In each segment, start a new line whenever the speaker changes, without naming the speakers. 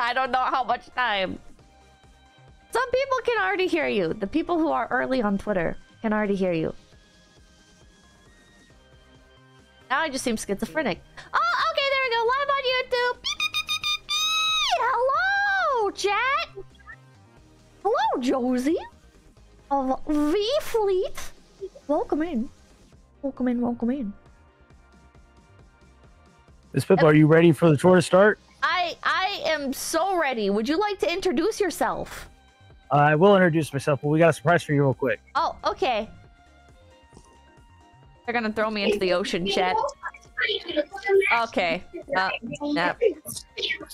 I don't know how much time. Some people can already hear you. The people who are early on Twitter can already hear you. Now I just seem schizophrenic. Oh, okay, there we go. Live on YouTube. Beep, beep, beep, beep, beep, beep. Hello, chat. Hello, Josie. Of V-Fleet. Welcome in. Welcome in, welcome in.
Miss Pippa, are you ready for the tour to start?
I am so ready. Would you like to introduce yourself?
I will introduce myself, but we got a surprise for you real quick.
Oh, okay. They're gonna throw me into the ocean, chat. Okay. Nah.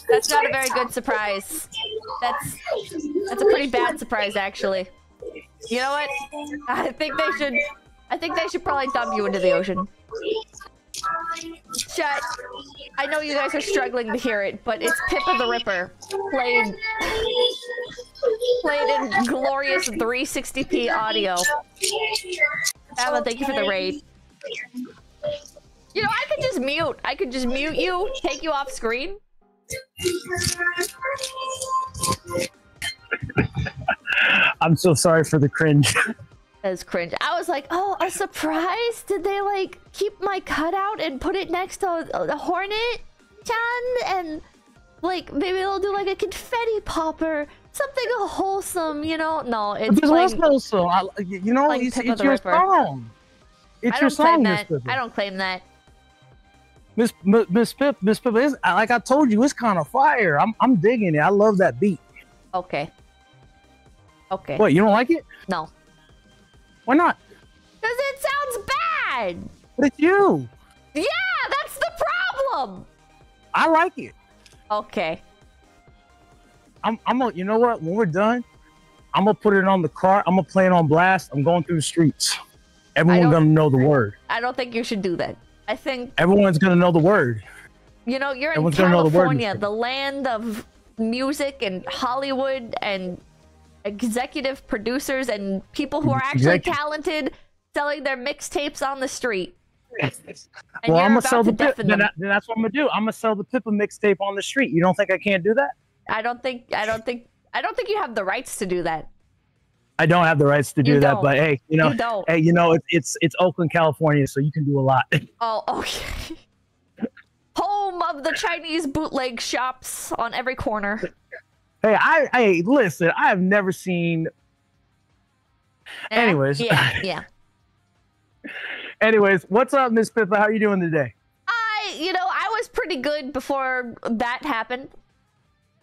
That's not a very good surprise. That's a pretty bad surprise, actually. You know what? I think they should probably dump you into the ocean. Chat, I know you guys are struggling to hear it, but it's Pippa the Ripper, played in glorious 360p audio. Alan, thank you for the raid. You know, I could just mute you, take you off screen.
I'm so sorry for the cringe.
That's cringe. I was like, oh, a surprise? Did they like keep my cutout and put it next to the Hornet-chan? And like maybe they'll do like a confetti popper, something wholesome, you know? No, it's
playing, wholesome. You know, it's your song. It's your song.
I don't claim that.
Miss Pippa is, like I told you, it's kind of fire. I'm digging it. I love that beat.
Okay. Okay.
What, you don't like it?
No.
Why not?
Because it sounds bad.
But it's you.
Yeah, that's the problem.
I like it.
Okay.
You know what? When we're done, I'm gonna put it on the car. I'm gonna play it on blast. I'm going through the streets. Everyone's gonna know the word.
I don't think you should do that. I think
everyone's gonna know the word.
You know, you're in California, the land of music and Hollywood and executive producers and people who are actually talented selling their mixtapes on the street.
Well, I'm gonna sell the Pippa. Then that's what I'm gonna do. I'm gonna sell the Pippa mixtape on the street. You don't think I can't do that?
I don't think you have the rights to do that.
I don't have the rights to do that, but hey, it's Oakland, California, so you can do a lot.
Oh, okay. Home of the Chinese bootleg shops on every corner.
Hey, listen, I have never seen. Anyways.
Yeah.
Anyways, what's up, Miss Pippa? How are you doing today?
I was pretty good before that happened.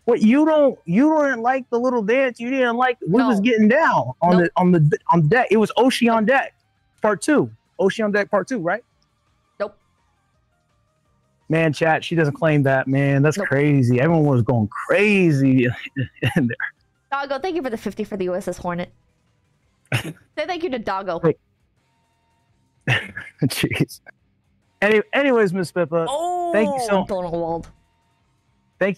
What, you didn't like the little dance? You didn't like we was getting down on the deck. It was Oshi on deck, part 2. Oshi on deck, part 2, right?
Nope.
Man, chat, she doesn't claim that, man. That's crazy. Everyone was going crazy in there.
Doggo, thank you for the 50 for the USS Hornet. Say thank you to Doggo.
Jeez. Anyways, Miss Pippa, thank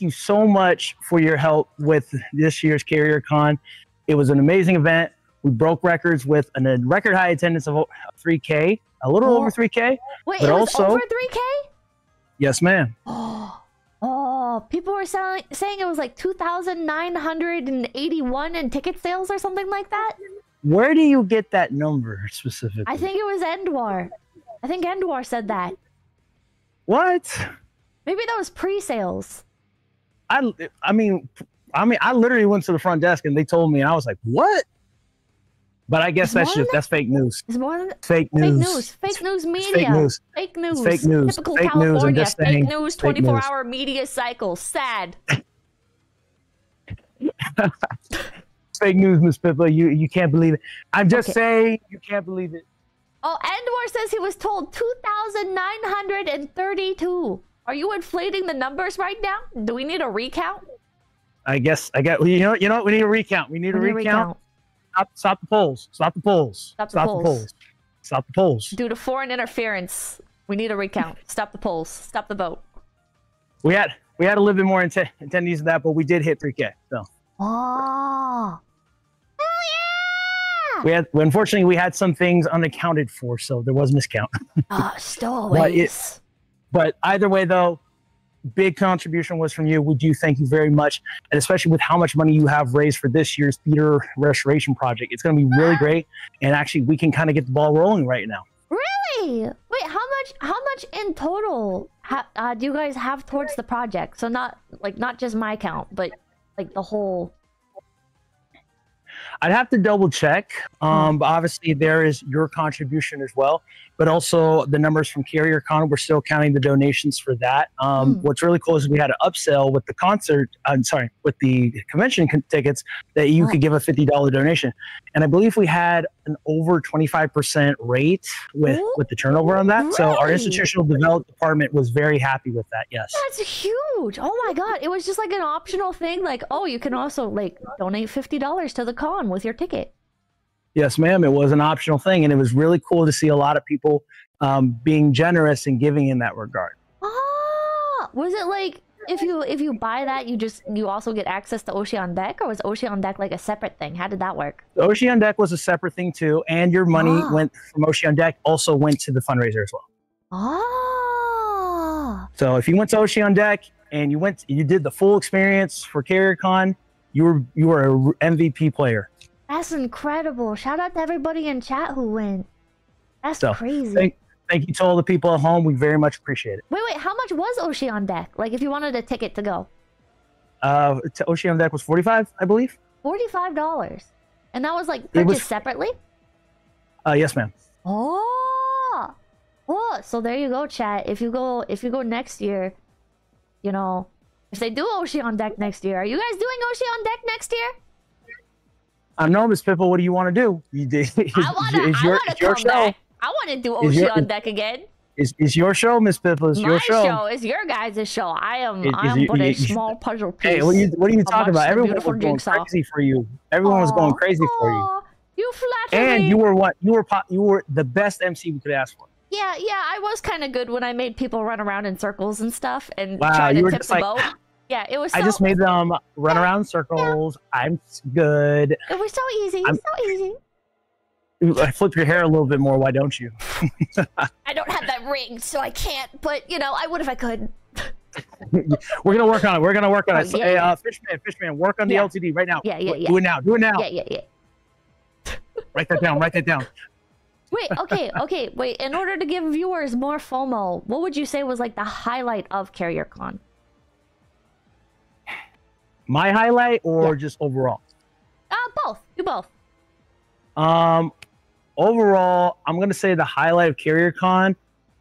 you so much for your help with this year's CarrierCon. It was an amazing event. We broke records with a record high attendance of 3K, a little over 3K.
Wait, it was over 3K?
Yes, ma'am.
Oh, people were saying it was like 2,981 in ticket sales or something like that.
Where do you get that number specifically?
I think it was Endwar. I think Endwar said that.
What?
Maybe that was pre-sales.
I mean, I literally went to the front desk and they told me, and I was like, "What?" But I guess that's fake news.
It's more than
fake news.
Fake news media.
Fake news.
Fake news.
Fake news.
Typical
fake
California.
News.
Fake news. 24-hour media cycle. Sad.
Fake news, Miss Pippa. You can't believe it. I'm just saying you can't believe it.
Oh, Endwar says he was told 2,932. Are you inflating the numbers right now? Do we need a recount?
I guess you know what? We need a recount. We need a recount. Stop the polls. Stop the polls.
Stop the polls.
Stop the polls.
Due to foreign interference, we need a recount. Stop the polls. Stop the vote.
We had a little bit more attendees than that, but we did hit 3K. So.
Oh. Hell yeah!
Unfortunately, we had some things unaccounted for, so there was a miscount.
Stowaways.
But either way, though, big contribution was from you. We do thank you very much, and especially with how much money you have raised for this year's theater restoration project. It's going to be really great, and actually we can kind of get the ball rolling right now.
Really? Wait, how much in total do you guys have towards the project? So not just my account, but like the whole.
I'd have to double check. But obviously there is your contribution as well, but also the numbers from CarrierCon. We're still counting the donations for that. What's really cool is we had an upsell with the concert. I'm sorry, with the convention tickets that you could give a $50 donation, and I believe we had an over 25% rate with the turnover on that.
Really?
So our institutional development department was very happy with that. Yes,
that's huge. Oh my god, it was just like an optional thing. Like, oh, you can also like donate $50 to the con with your ticket.
Yes, ma'am. It was an optional thing, and it was really cool to see a lot of people being generous and giving in that regard.
Ah, was it like if you buy that, you also get access to Oshi on Deck, or was Oshi on Deck like a separate thing? How did that work?
The Oshi on Deck was a separate thing too, and your money went from Oshi on Deck also went to the fundraiser as well.
Ah.
So if you went to Oshi on Deck and you did the full experience for CarrierCon, you were a MVP player.
That's incredible. Shout out to everybody in chat who went. That's crazy.
Thank you to all the people at home. We very much appreciate it.
Wait, how much was Oshi on Deck? Like if you wanted a ticket to go?
To Oshi on Deck was $45, I believe.
$45. And that was like purchased separately?
Yes, ma'am.
Oh, so there you go, chat. If you go next year, you know, if they do Oshi on Deck next year, are you guys doing Oshi on Deck next year?
No, Miss Pippa, what do you want to do?
I want to come back. I want to do Oshi on Deck again.
It's your show, Miss Pippa. It's your show.
My show. It's your guys' show. I am but a small puzzle piece.
Hey, what are you talking about? Everyone was going crazy for you. Everyone was going crazy for you.
You flatter
and
me.
you were the best MC we could ask for.
Yeah, I was kind of good when I made people run around in circles and stuff and try to tip the boat. Yeah, it was so...
I just made them run around in circles. Yeah. I'm good.
It was so easy. So easy.
I flip your hair a little bit more. Why don't you?
I don't have that ring, so I can't. But, you know, I would if I could.
We're going to work on it. We're going to work on it. So, hey, Fishman, work on the LTD right now.
Yeah.
Do it now. Do it now.
Yeah.
Write that down. Write that down.
Wait, okay. Wait, in order to give viewers more FOMO, what would you say was like the highlight of CarrierCon?
My highlight or just overall?
Both. Do both.
Overall, I'm going to say the highlight of CarrierCon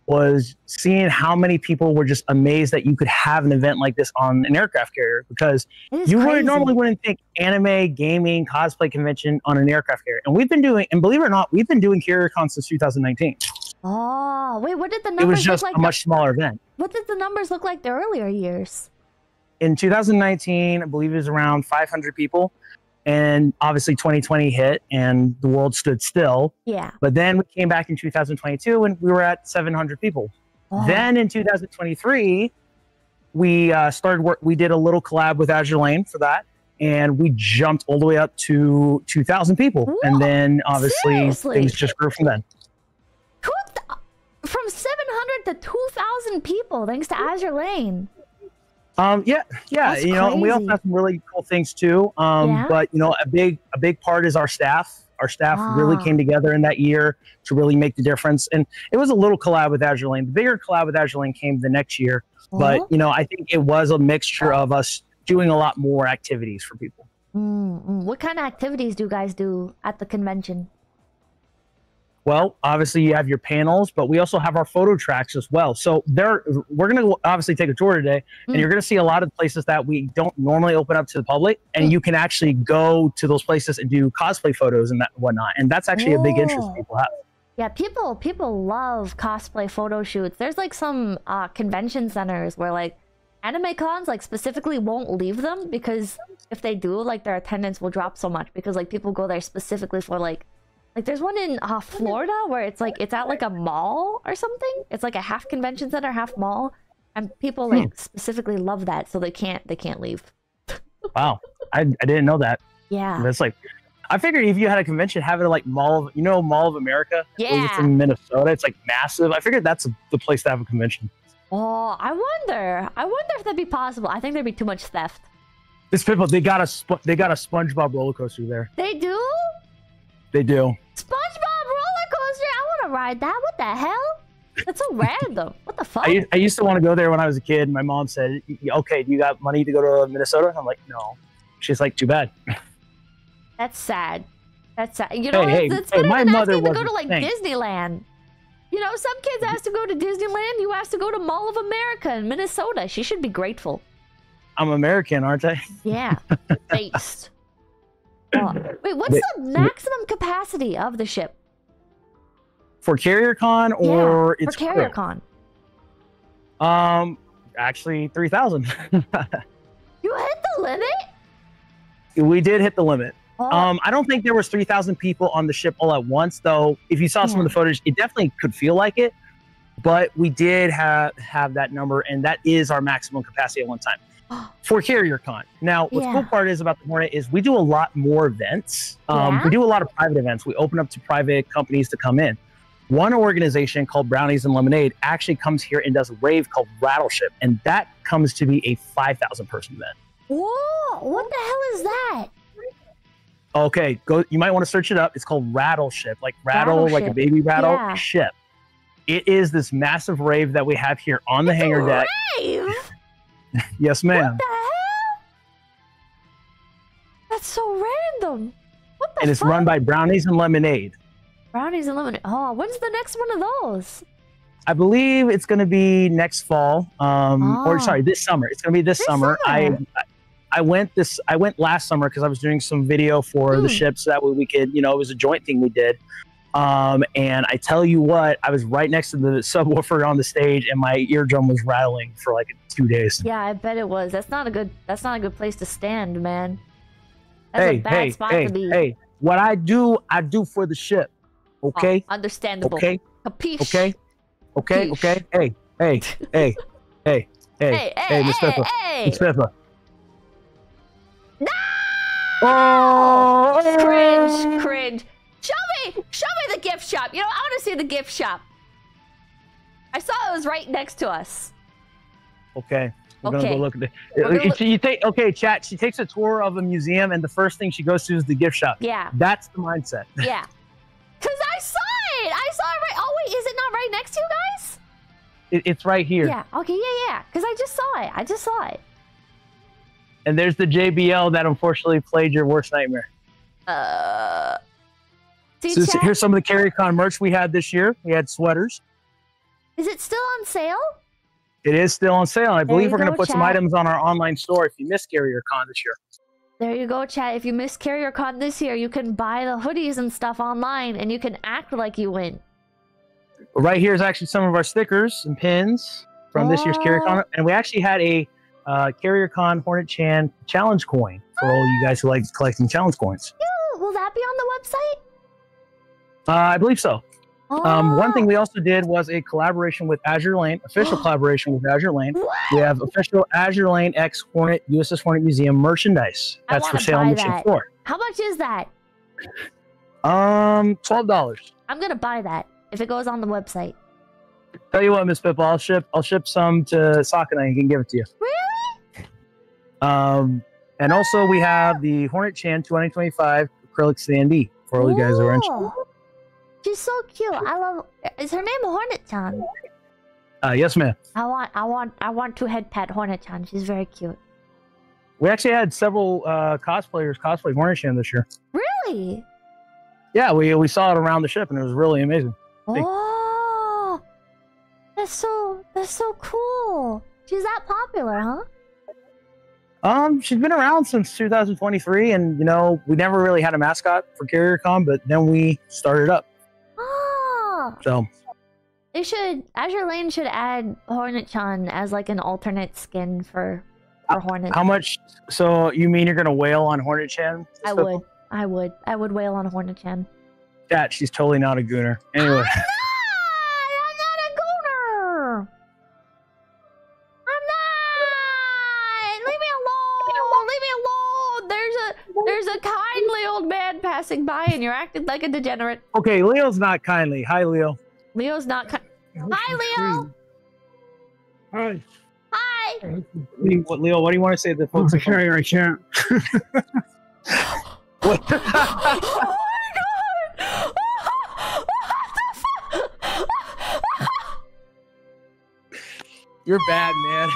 was seeing how many people were just amazed that you could have an event like this on an aircraft carrier, because you normally wouldn't think anime, gaming, cosplay convention on an aircraft carrier. And we've been doing, and believe it or not, we've been doing CarrierCon since 2019.
Oh, wait, what did the numbers
look like? It was just
a
much smaller event.
What did the numbers look like the earlier years?
In 2019, I believe it was around 500 people. And obviously 2020 hit and the world stood still.
Yeah.
But then we came back in 2022 and we were at 700 people. Oh. Then in 2023, we started work. We did a little collab with `𝐸𝐴𝐺𝐸 for that. And we jumped all the way up to 2,000 people. Whoa. And then obviously things just grew from then.
From 700 to 2,000 people, thanks to `𝐸𝐴𝐺𝐸.
Yeah.
That's
you know,
crazy.
and we also have some really cool things too. But you know, a big part is our staff. Our staff really came together in that year to really make the difference. And it was a little collab with `𝐸𝐴𝐺𝐸. The bigger collab with `𝐸𝐺𝐸 came the next year. But you know, I think it was a mixture of us doing a lot more activities for people.
What kind of activities do you guys do at the convention?
Well, obviously you have your panels, but we also have our photo tracks as well. So we're going to obviously take a tour today, and you're going to see a lot of places that we don't normally open up to the public, and you can actually go to those places and do cosplay photos and that whatnot. And that's actually a big interest people have.
Yeah, people love cosplay photo shoots. There's like some convention centers where like anime cons like specifically won't leave them, because if they do, like their attendance will drop so much, because like people go there specifically for like there's one in Florida where it's at like a mall or something. It's like a half convention center, half mall, and people like specifically love that, so they can't leave.
Wow, I didn't know that.
Yeah,
that's like, I figured if you had a convention, have it like Mall of America.
Yeah,
it's in Minnesota. It's like massive. I figured that's the place to have a convention.
Oh, I wonder if that'd be possible. I think there'd be too much theft.
This people, they got a SpongeBob roller coaster there.
They do?
They do.
SpongeBob roller coaster? I want to ride that. What the hell? That's so random. What the fuck?
I used to want to go there when I was a kid. My mom said, "Okay, do you got money to go to Minnesota?" I'm like, "No." She's like, "Too bad."
That's sad. That's sad. You know, it's better
my
than
mother
asking to go
was
to like Disneyland. You know, some kids ask to go to Disneyland. You ask to go to Mall of America in Minnesota. She should be grateful.
I'm American, aren't I?
Yeah, based. Wait, what's the maximum capacity of the ship?
For CarrierCon or
it's for CarrierCon?
Actually 3,000.
You hit the limit?
We did hit the limit.
Oh.
I don't think there was 3,000 people on the ship all at once, though. If you saw some of the footage, it definitely could feel like it. But we did have that number, and that is our maximum capacity at one time for CarrierCon. Now, what's cool part is about the Hornet is we do a lot more events. We do a lot of private events. We open up to private companies to come in. One organization called Brownies and Lemonade actually comes here and does a rave called Rattleship, and that comes to be a 5,000 person event.
Whoa! What the hell is that?
Okay, go. You might want to search it up. It's called Rattleship, like rattle, like a baby rattle ship. It is this massive rave that we have here on the hangar deck.
Rave?
Yes, ma'am.
What the hell? That's so random. What the
And it's run by Brownies and Lemonade.
Brownies and Lemonade. Oh, when's the next one of those?
I believe it's going to be next fall. Or sorry, this summer. It's going to be this summer. I went last summer because I was doing some video for the ship, so that way we could, it was a joint thing we did. And I tell you what, I was right next to the subwoofer on the stage, and my eardrum was rattling for like 2 days.
Yeah, I bet it was. That's not a good place to stand, man. That's a bad spot to be.
Hey, what I do for the ship. Okay.
Oh, understandable.
Okay.
Capiche.
Okay. Okay. Okay. Hey, Miss Pepper. Miss Pepper.
No!
Oh!
Cringe. Show me the gift shop. I want to see the gift shop. I saw it was right next to us.
Okay. We're gonna go look at it. Okay, chat. She takes a tour of a museum, and the first thing she goes to is the gift shop.
Yeah.
That's the mindset.
Yeah. Because I saw it. Right. Oh, wait. Is it not right next to you guys?
It's right here.
Yeah. Okay. Yeah. Because I just saw it.
And there's the JBL that unfortunately played your worst nightmare. So here's some of the CarrierCon merch we had this year. We had sweaters.
Is it still on sale?
It is still on sale. I believe we're going to put some items on our online store if you missed CarrierCon this year.
There you go, chat. If you missed CarrierCon this year, you can buy the hoodies and stuff online, and you can act like you win.
Right here is actually some of our stickers and pins from this year's CarrierCon. And we actually had a CarrierCon Hornet Chan challenge coin for all you guys who like collecting challenge coins.
Will that be on the website?
I believe so. One thing we also did was a collaboration with Azure Lane, official collaboration with Azure Lane.
What?
We have official Azure Lane X Hornet USS Hornet Museum merchandise. That's for sale on the ship floor.
How much is that?
$12.
I'm gonna buy that if it goes on the website.
Tell you what, Miss Pippa, I'll ship some to Sakana and can give it to you.
Really?
And also we have the Hornet Chan 2025 acrylic standee for all you guys who are interested.
She's so cute. Is her name Hornet-chan?
Yes, ma'am.
I want to head pet Hornet-chan. She's very cute.
We actually had several cosplayers cosplay Hornet-chan this year.
Really?
Yeah, we saw it around the ship and it was really amazing.
Oh, that's so cool. She's that popular, huh?
She's been around since 2023, and we never really had a mascot for CarrierCon, but then we started up.
Oh.
So
Azure Lane should add Hornet-chan as like an alternate skin for Hornet.
How much? So you mean you're gonna wail on Hornet-chan?
I would wail on Hornet-chan.
Yeah, she's totally not a gooner. Anyway.
I'm not a gooner. I'm not. Leave me alone. There's a kindly old man passing by, and you're acting like a degenerate.
Okay, Leo's not kindly. Hi, Leo.
Leo's not kind. Hi, Leo.
Hi.
Hi.
Leo, what do you want to say to the folks?
Sorry, I can't.
What?
Oh my god!
You're bad, man.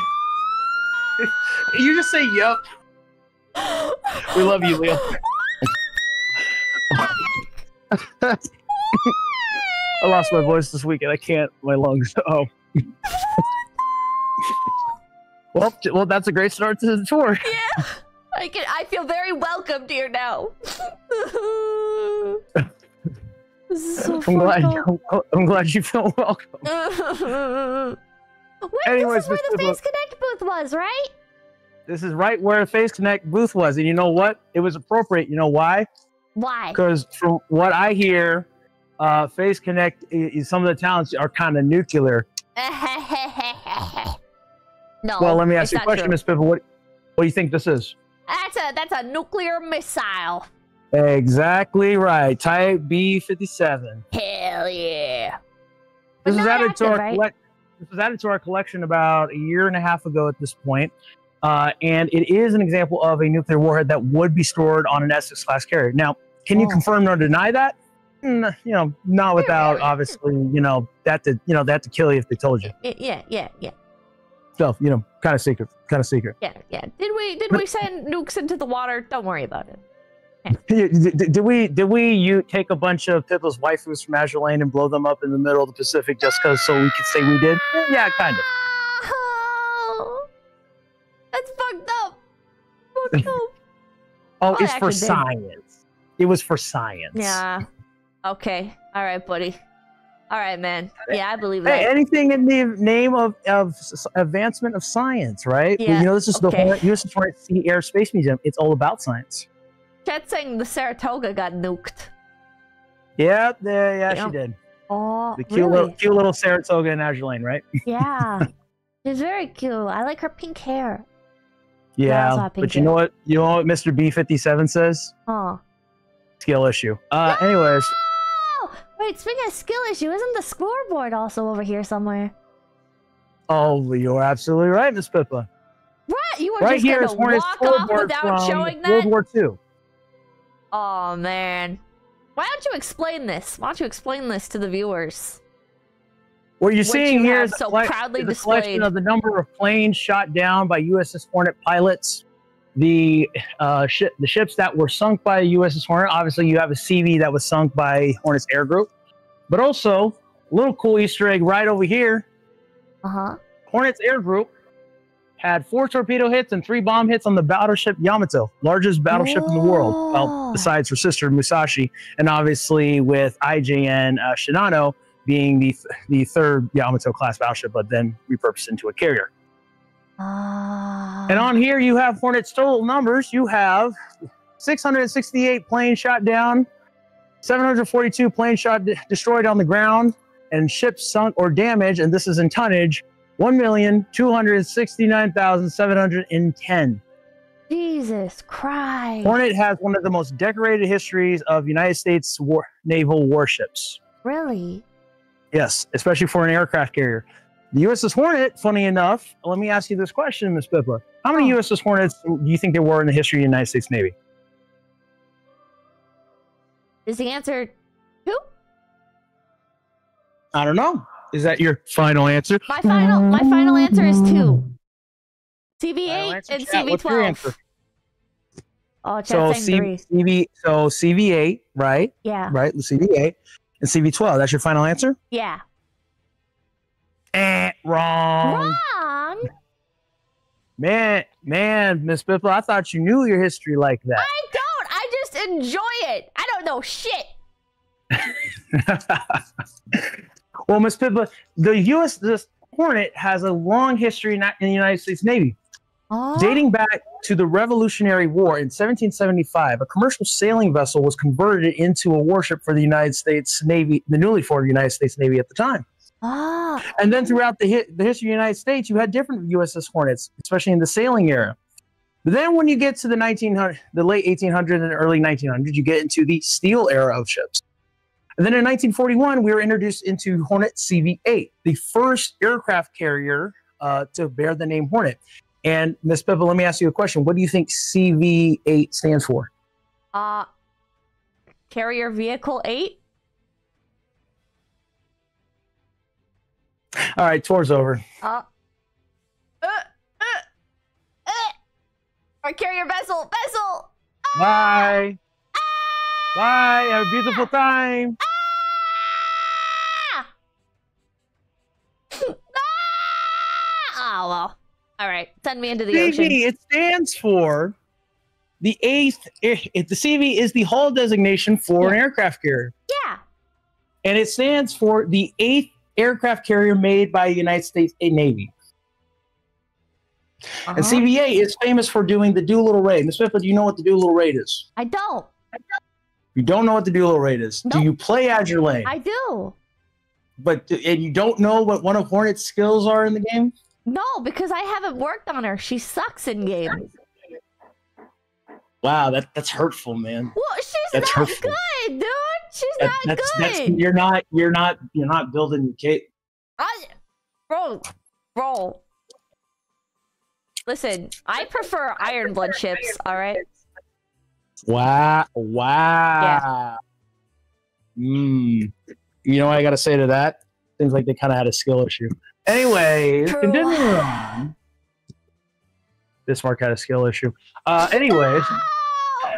You just say yup. We love you, Leo. I lost my voice this weekend. I can't. My lungs. Oh. Well, that's a great start to the tour.
Yeah. I feel very welcomed here now. This is so
I'm glad you feel welcome.
Wait,
Anyways,
this is where the Face Connect booth was, right?
This is right where the Face Connect booth was, and you know what? It was appropriate. You know why?
Why?
Because from what I hear, Face Connect, some of the talents are kind of nuclear.
No.
Well, let me ask you a question, Miss Pippa. What do you think this is?
That's a nuclear missile.
Exactly right. Type B-57.
Hell yeah.
This was added to our
right?
This was added to our collection about a year and a half ago at this point. And it is an example of a nuclear warhead that would be stored on an Essex-class carrier. Now, can you confirm or deny that? You know, not without obviously, that to kill you if they told you.
Yeah.
So, kind of secret.
Yeah. Did we send nukes into the water? Don't worry about it.
Did we take a bunch of Pippa's waifus from Azure Lane and blow them up in the middle of the Pacific just so we could say we did? Yeah, kind of.
Oh, that's fucked up.
Oh, it's for science. It was for science.
Yeah. Okay. All right, buddy. All right, man. Yeah, I believe that.
Hey, anything in the name of advancement of science, right?
Yeah.
This is the USS Hornet Sea Air Space Museum. It's all about science.
Chat's saying the Saratoga got nuked.
Yeah, she did.
Oh,
the cute
really?
little Saratoga in Azure Lane, right?
Yeah. She's very cute. I like her pink hair.
Yeah, but you know what Mr. B-57 says?
Oh.
Skill issue. Anyways.
Wait, speaking of skill issue, isn't the scoreboard also over here somewhere?
Oh, you're absolutely right, Miss Pippa.
What? You were
right
just
here
gonna walk off without showing that?
World War II.
Oh, man. Why don't you explain this? Why don't you explain this to the viewers?
What you're seeing here is
so proudly
the collection of the number of planes shot down by USS Hornet pilots. The ships that were sunk by USS Hornet. Obviously, you have a CV that was sunk by Hornet's Air Group. But also, a little cool Easter egg right over here. Hornet's Air Group had 4 torpedo hits and 3 bomb hits on the battleship Yamato, largest battleship in the world. Well, besides her sister Musashi, and obviously with IJN Shinano being the third Yamato class battleship, but then repurposed into a carrier. And on here you have Hornet's total numbers. You have 668 planes shot down, 742 planes destroyed on the ground, and ships sunk or damaged, and this is in tonnage, 1,269,710.
Jesus Christ.
Hornet has one of the most decorated histories of United States naval warships.
Really?
Yes, especially for an aircraft carrier. The USS Hornet, funny enough, let me ask you this question, Ms. Pippa. How many USS Hornets do you think there were in the history of the United States Navy?
Is the answer 2?
I don't know. Is that your final answer?
My final answer is 2. CV8 and CV12. Oh, chat's saying 3.
So CV8, right?
Yeah.
Right, the CV8 and CV12. That's your final answer?
Yeah.
Wrong. Man, Miss Pippa, I thought you knew your history like that.
I don't. I just enjoy it. I don't know shit.
Well, Miss Pippa, the USS Hornet has a long history in the United States Navy. Dating back to the Revolutionary War in 1775, a commercial sailing vessel was converted into a warship for the United States Navy, the newly formed United States Navy at the time. And then throughout the history of the United States, you had different USS Hornets, especially in the sailing era. But then when you get to the late 1800s and early 1900s, you get into the steel era of ships. And then in 1941, we were introduced into Hornet CV-8, the first aircraft carrier to bear the name Hornet. And Miss Pippa, let me ask you a question. What do you think CV8 stands for?
Carrier Vehicle 8?
All right, tour's over.
Or carrier vessel!
Bye! Bye! Have a beautiful time!
Oh, well. All right, send me into the
CV,
ocean.
it stands for the 8th. The CV is the hull designation for an aircraft carrier.
Yeah.
And it stands for the 8th aircraft carrier made by the United States Navy. And CVA is famous for doing the Doolittle Raid. Ms. Pippa, do you know what the Doolittle Raid is?
I don't.
You don't know what the Doolittle Raid is? Nope. Do you play Azure Lane?
I do.
And you don't know what one of Hornet's skills are in the game?
No, because I haven't worked on her. She sucks in game.
Wow, that's hurtful, man.
Well, she's not good, dude. She's not good.
You're not building your cape.
Bro. Listen, I prefer Iron Blood ships. All right.
Wow.
Yeah.
You know what I gotta say to that? Seems like they kind of had a skill issue. Anyways, continuing on. Bismarck had a skill issue. Anyways,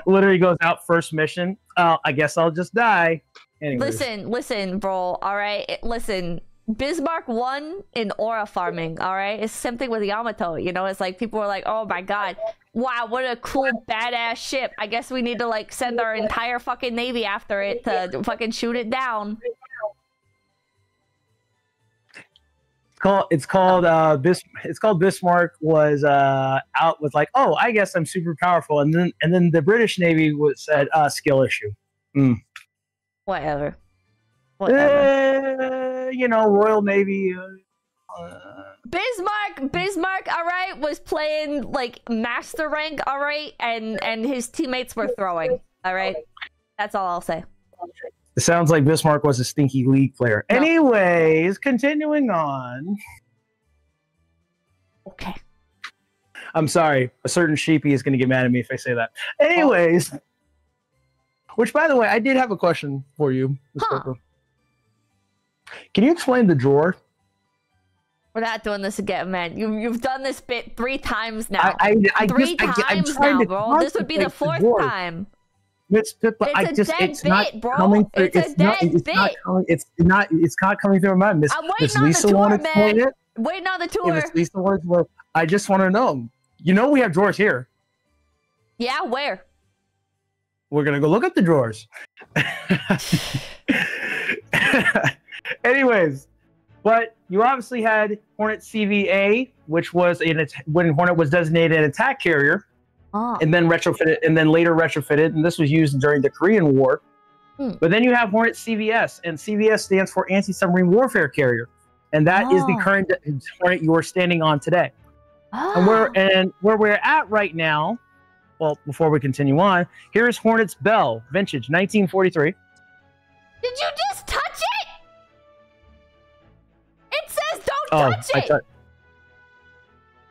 literally goes out first mission. I guess I'll just die. Anyways.
Listen, bro. All right, listen. Bismarck won in aura farming. All right, it's the same thing with Yamato. You know, it's like people are like, "Oh my god, wow, what a cool badass ship." I guess we need to like send our entire fucking navy after it to fucking shoot it down.
It's called Bismarck was out with like, oh, I guess I'm super powerful, and then the British Navy said skill issue.
Whatever.
You know, Royal Navy.
Bismarck, all right, was playing like master rank, all right, and his teammates were throwing, all right. That's all I'll say.
It sounds like Bismarck was a stinky league player. No. Anyways, continuing on.
Okay.
I'm sorry. A certain sheepy is going to get mad at me if I say that. Anyways. Which, by the way, I did have a question for you. Can you explain the drawer?
We're not doing this again, man. You've done this bit 3 times now.
Three times now, bro.
This would be the 4th time.
Miss Pippa, it's not coming through. It's not coming through my mind. Miss Lisa wanted to explain it.
Waiting on the tour.
Miss Lisa wanted to. I just want to know. You know we have drawers here.
Yeah, where?
We're gonna go look at the drawers. Anyways, but you obviously had Hornet CVA, which was when Hornet was designated an attack carrier. And then retrofitted, and then later retrofitted, and this was used during the Korean War. But then you have Hornet CVS, and CVS stands for Anti-Submarine Warfare Carrier, and that is the current Hornet you are standing on today. And where we're at right now, well, before we continue on, here is Hornet's Bell, vintage 1943.
Did you just touch it? It says don't touch it.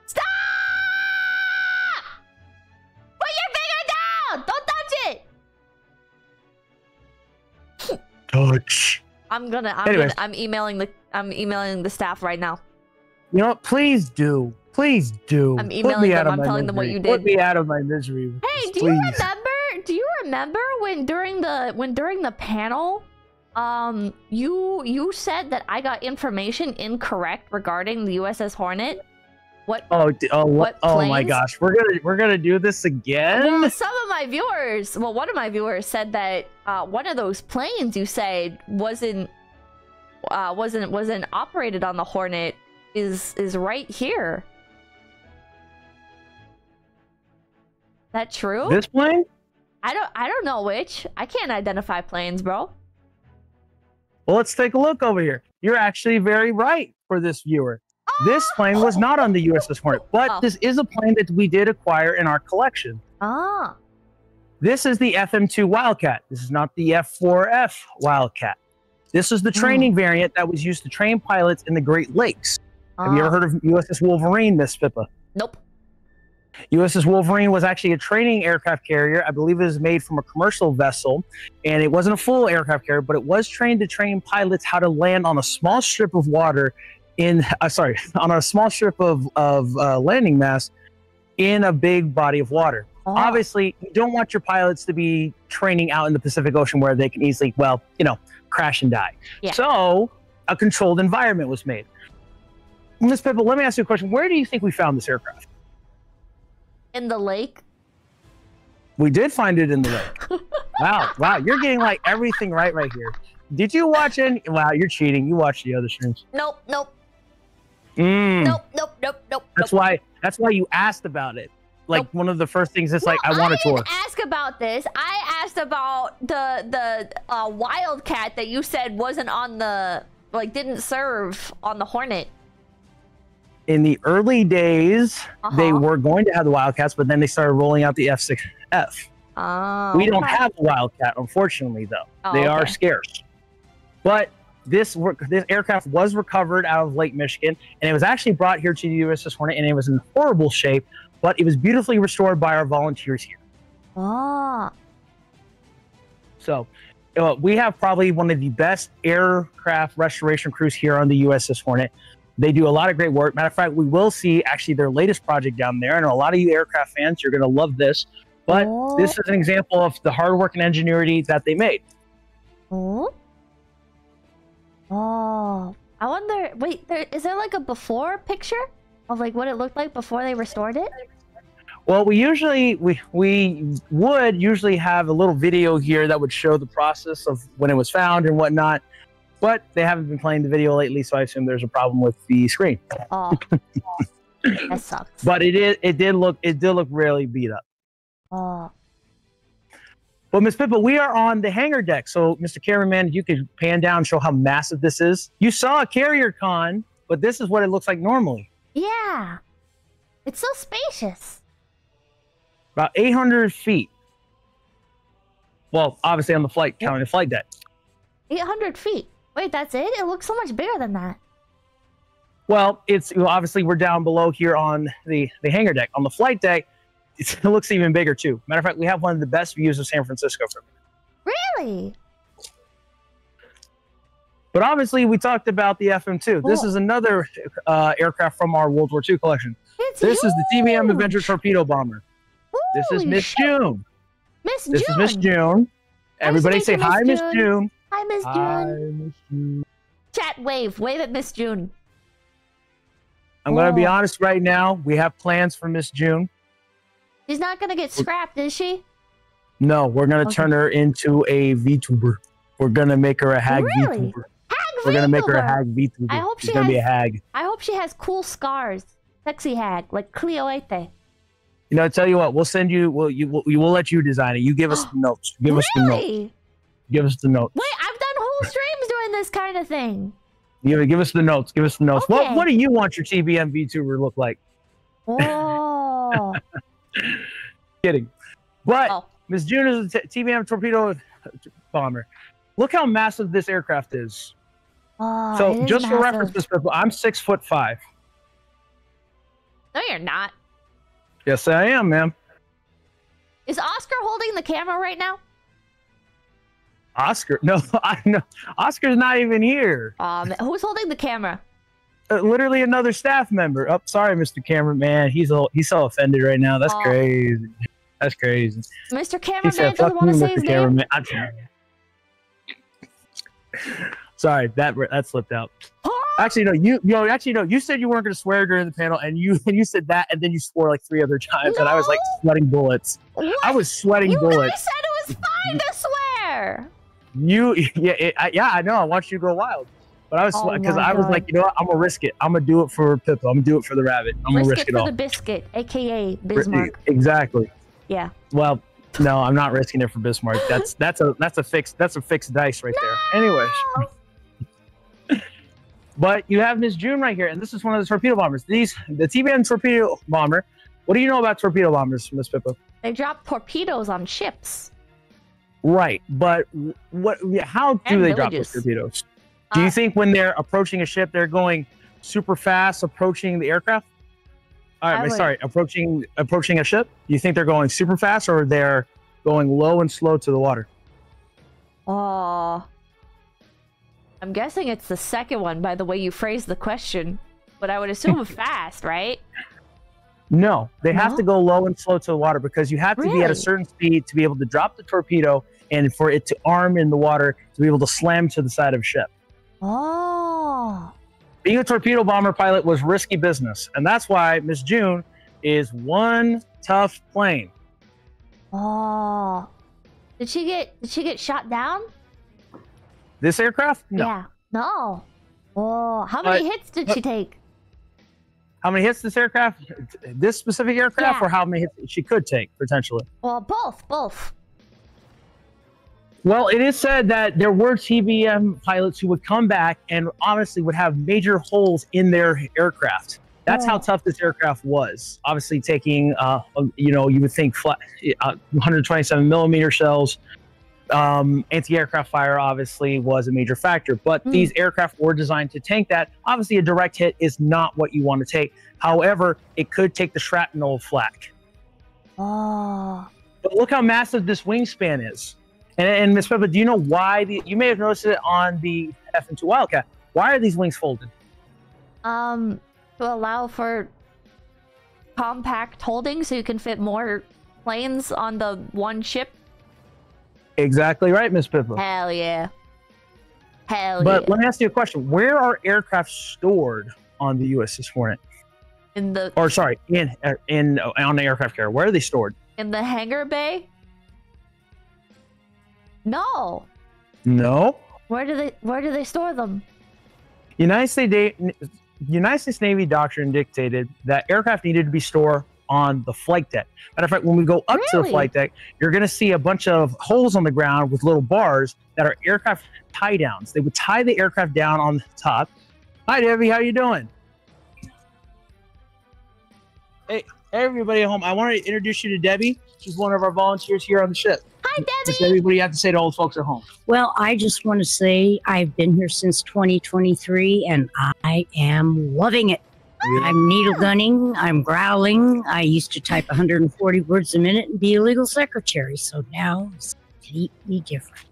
Stop! Put your finger down! Don't touch it!
Touch.
I'm emailing the staff right now.
You know what? Please do. Please do.
I'm emailing them. I'm telling them what you did.
Put me out of my misery.
Hey, do you remember when during the panel, you said that I got information incorrect regarding the USS Hornet? What?
Oh my gosh, we're gonna do this again.
Well, one of my viewers said that one of those planes you said wasn't operated on the Hornet is right here. That true?
This plane?
I don't know which. I can't identify planes, bro.
Well, let's take a look over here. You're actually very right for this viewer. This plane was not on the USS Hornet, but this is a plane that we did acquire in our collection. This is the FM2 Wildcat. This is not the F4F Wildcat. This is the training variant that was used to train pilots in the Great Lakes. Have you ever heard of USS Wolverine, Miss Pippa?
Nope.
USS Wolverine was actually a training aircraft carrier. I believe it was made from a commercial vessel, and it wasn't a full aircraft carrier, but it was trained to train pilots how to land on a small strip of water on a small strip of landing mass in a big body of water. Obviously, you don't want your pilots to be training out in the Pacific Ocean where they can easily, crash and die.
Yeah.
So a controlled environment was made. Ms. Pippa, let me ask you a question. Where do you think we found this aircraft?
In the lake.
We did find it in the lake. Wow, you're getting like everything right here. Did you watch any? Wow, you're cheating. You watched the other streams.
Nope. Nope.
That's why you asked about it. Like one of the first things is like, I want a tour.
I didn't ask about this. I asked about the Wildcat that you said wasn't on the, didn't serve on the Hornet.
In the early days, they were going to have the Wildcats, but then they started rolling out the F6F. We don't have the Wildcat, unfortunately, though. They are scarce. But this aircraft was recovered out of Lake Michigan, and it was actually brought here to the USS Hornet, and it was in horrible shape, but it was beautifully restored by our volunteers here. So we have probably one of the best aircraft restoration crews here on the USS Hornet. They do a lot of great work. Matter of fact, we will see actually their latest project down there. And a lot of you aircraft fans, you're going to love this. But this is an example of the hard work and ingenuity that they made.
I wonder, wait, is there like a before picture of like what it looked like before they restored it?
Well, we would usually have a little video here that would show the process of when it was found and whatnot. But they haven't been playing the video lately, so I assume there's a problem with the screen.
That sucks.
But it did look really beat up. But Miss Pippa, we are on the hangar deck. So, Mr. Cameraman, you could pan down and show how massive this is. You saw a CarrierCon, but this is what it looks like normally.
Yeah, it's so spacious.
About 800 feet. Well, obviously on the flight, counting the flight deck. 800
feet. Wait, that's it? It looks so much bigger than that.
Well, obviously we're down below here on the hangar deck. On the flight deck, it looks even bigger too. Matter of fact, we have one of the best views of San Francisco from here.
Really?
But obviously, we talked about the FM2. This is another aircraft from our World War II collection. This is the TBM Avenger Torpedo Bomber. This is Miss June. This is Miss June. Everybody say hi, Miss June.
Hi, Miss June. Hi, Miss June. Chat wave at Miss June.
I'm going to be honest right now. We have plans for Miss June.
She's not going to get scrapped, is she?
No, we're going to turn her into a VTuber. We're going to make her a hag VTuber. We're going to make her a hag VTuber.
I hope she's
going to be a hag.
I hope she has cool scars. Sexy hag, like 𝐒𝐿𝐢𝐻𝐻.
You know, I tell you what, we'll send you. We'll let you design it. You give us the notes. Give us the notes. Give us the notes.
Wait, I've done whole streams doing this kind of thing.
Give us the notes. Give us the notes.
Okay.
What do you want your TBM VTuber look like?
Oh.
Kidding. But Miss June is a TBM torpedo bomber. Look how massive this aircraft is. So just for reference, I'm 6'5".
No, you're not.
Yes, I am, ma'am.
Is Oscar holding the camera right now?
Oscar? No, no. Oscar's not even here.
Who's holding the camera?
Literally another staff member. Oh, sorry, Mr. Cameraman. He's so offended right now. That's crazy. That's crazy.
Mr. Cameraman doesn't want to say his name.
Sorry, that slipped out. Actually, no. You said you weren't going to swear during the panel, and you said that, and then you swore like 3 other times, and I was like sweating bullets.
What?
I was sweating bullets.
You guys said it was fine to swear.
I know. I want you to go wild, but I was because I was like, you know what? I'm gonna risk it. I'm gonna do it for Pippa. I'm gonna do it for the rabbit. I'm gonna risk it all.
For the biscuit, aka Bismarck.
Exactly.
Yeah.
Well, no, I'm not risking it for Bismarck. That's a fixed dice right there. Anyways. But you have Miss June right here, and this is one of the torpedo bombers. The TBM torpedo bomber. What do you know about torpedo bombers, Miss Pippa?
They drop torpedoes on ships.
Right, but how do they drop those torpedoes? Do you think when they're approaching a ship, they're going super fast approaching the aircraft? All right, sorry, approaching a ship. You think they're going super fast or they're going low and slow to the water?
I'm guessing it's the second one by the way you phrased the question, but I would assume fast, right?
No, they have to go low and slow to the water because you have to be at a certain speed to be able to drop the torpedo and for it to arm in the water to be able to slam to the side of a ship.
Oh.
Being a torpedo bomber pilot was risky business, and that's why Miss June is one tough plane.
Oh. Did she get shot down?
This aircraft? No.
Yeah. No. Oh, how many hits did she take?
How many hits this aircraft? This specific aircraft, or how many hits she could take potentially?
Well, both.
Well, it is said that there were TBM pilots who would come back and honestly would have major holes in their aircraft. That's how tough this aircraft was. Obviously taking, you know, you would think 127 millimeter shells. Anti-aircraft fire obviously was a major factor, but these aircraft were designed to tank that. Obviously, a direct hit is not what you want to take. However, it could take the shrapnel flak.
Oh.
But look how massive this wingspan is. And Ms. Peppa, do you know why? You may have noticed it on the FN2 Wildcat. Why are these wings folded?
To allow for compact holding so you can fit more planes on the one ship.
Exactly right, Ms. Pippa.
Hell yeah.
But let me ask you a question. Where are aircraft stored on the USS Hornet?
In the...
Or sorry, on the aircraft carrier. Where are they stored?
In the hangar bay? No.
No?
Where do they store them?
United States Navy doctrine dictated that aircraft needed to be stored on the flight deck. Matter of fact, when we go up to the flight deck, you're going to see a bunch of holes on the ground with little bars that are aircraft tie downs. They would tie the aircraft down on the top. Hi, Debbie. How you doing? Hey, everybody at home. I want to introduce you to Debbie. She's one of our volunteers here on the ship.
Hi, Debbie.
Debbie, what do you have to say to old folks at home?
Well, I just want to say I've been here since 2023, and I am loving it. I'm needle gunning. I'm growling. I used to type 140 words a minute and be a legal secretary, so now it's completely different.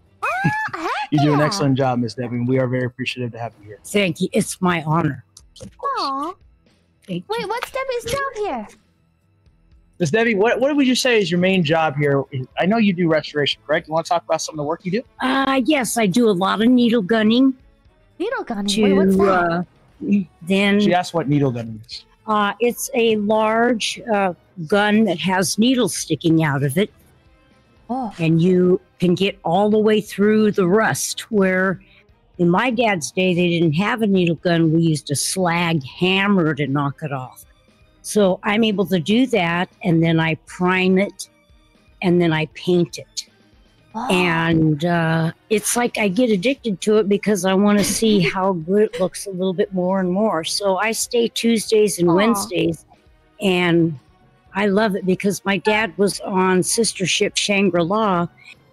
You do an excellent job, Miss Debbie, and we are very appreciative to have you here.
Thank you. It's my honor.
Aw. Wait, what's Debbie's job here?
Miss Debbie, what would you say is your main job here? I know you do restoration, correct? You want to talk about some of the work you do?
Yes, I do a lot of needle gunning.
Needle gunning? Wait, what's that?
Then
she asked what needle gunning is.
It's a large gun that has needles sticking out of it.
Oh.
And you can get all the way through the rust, where in my dad's day, they didn't have a needle gun. We used a slag hammer to knock it off. So I'm able to do that, and then I prime it, and then I paint it. Oh. And it's like I get addicted to it because I want to see how good it looks a little bit more and more. So I stay Tuesdays and Wednesdays, and I love it because my dad was on sister ship Shangri-La,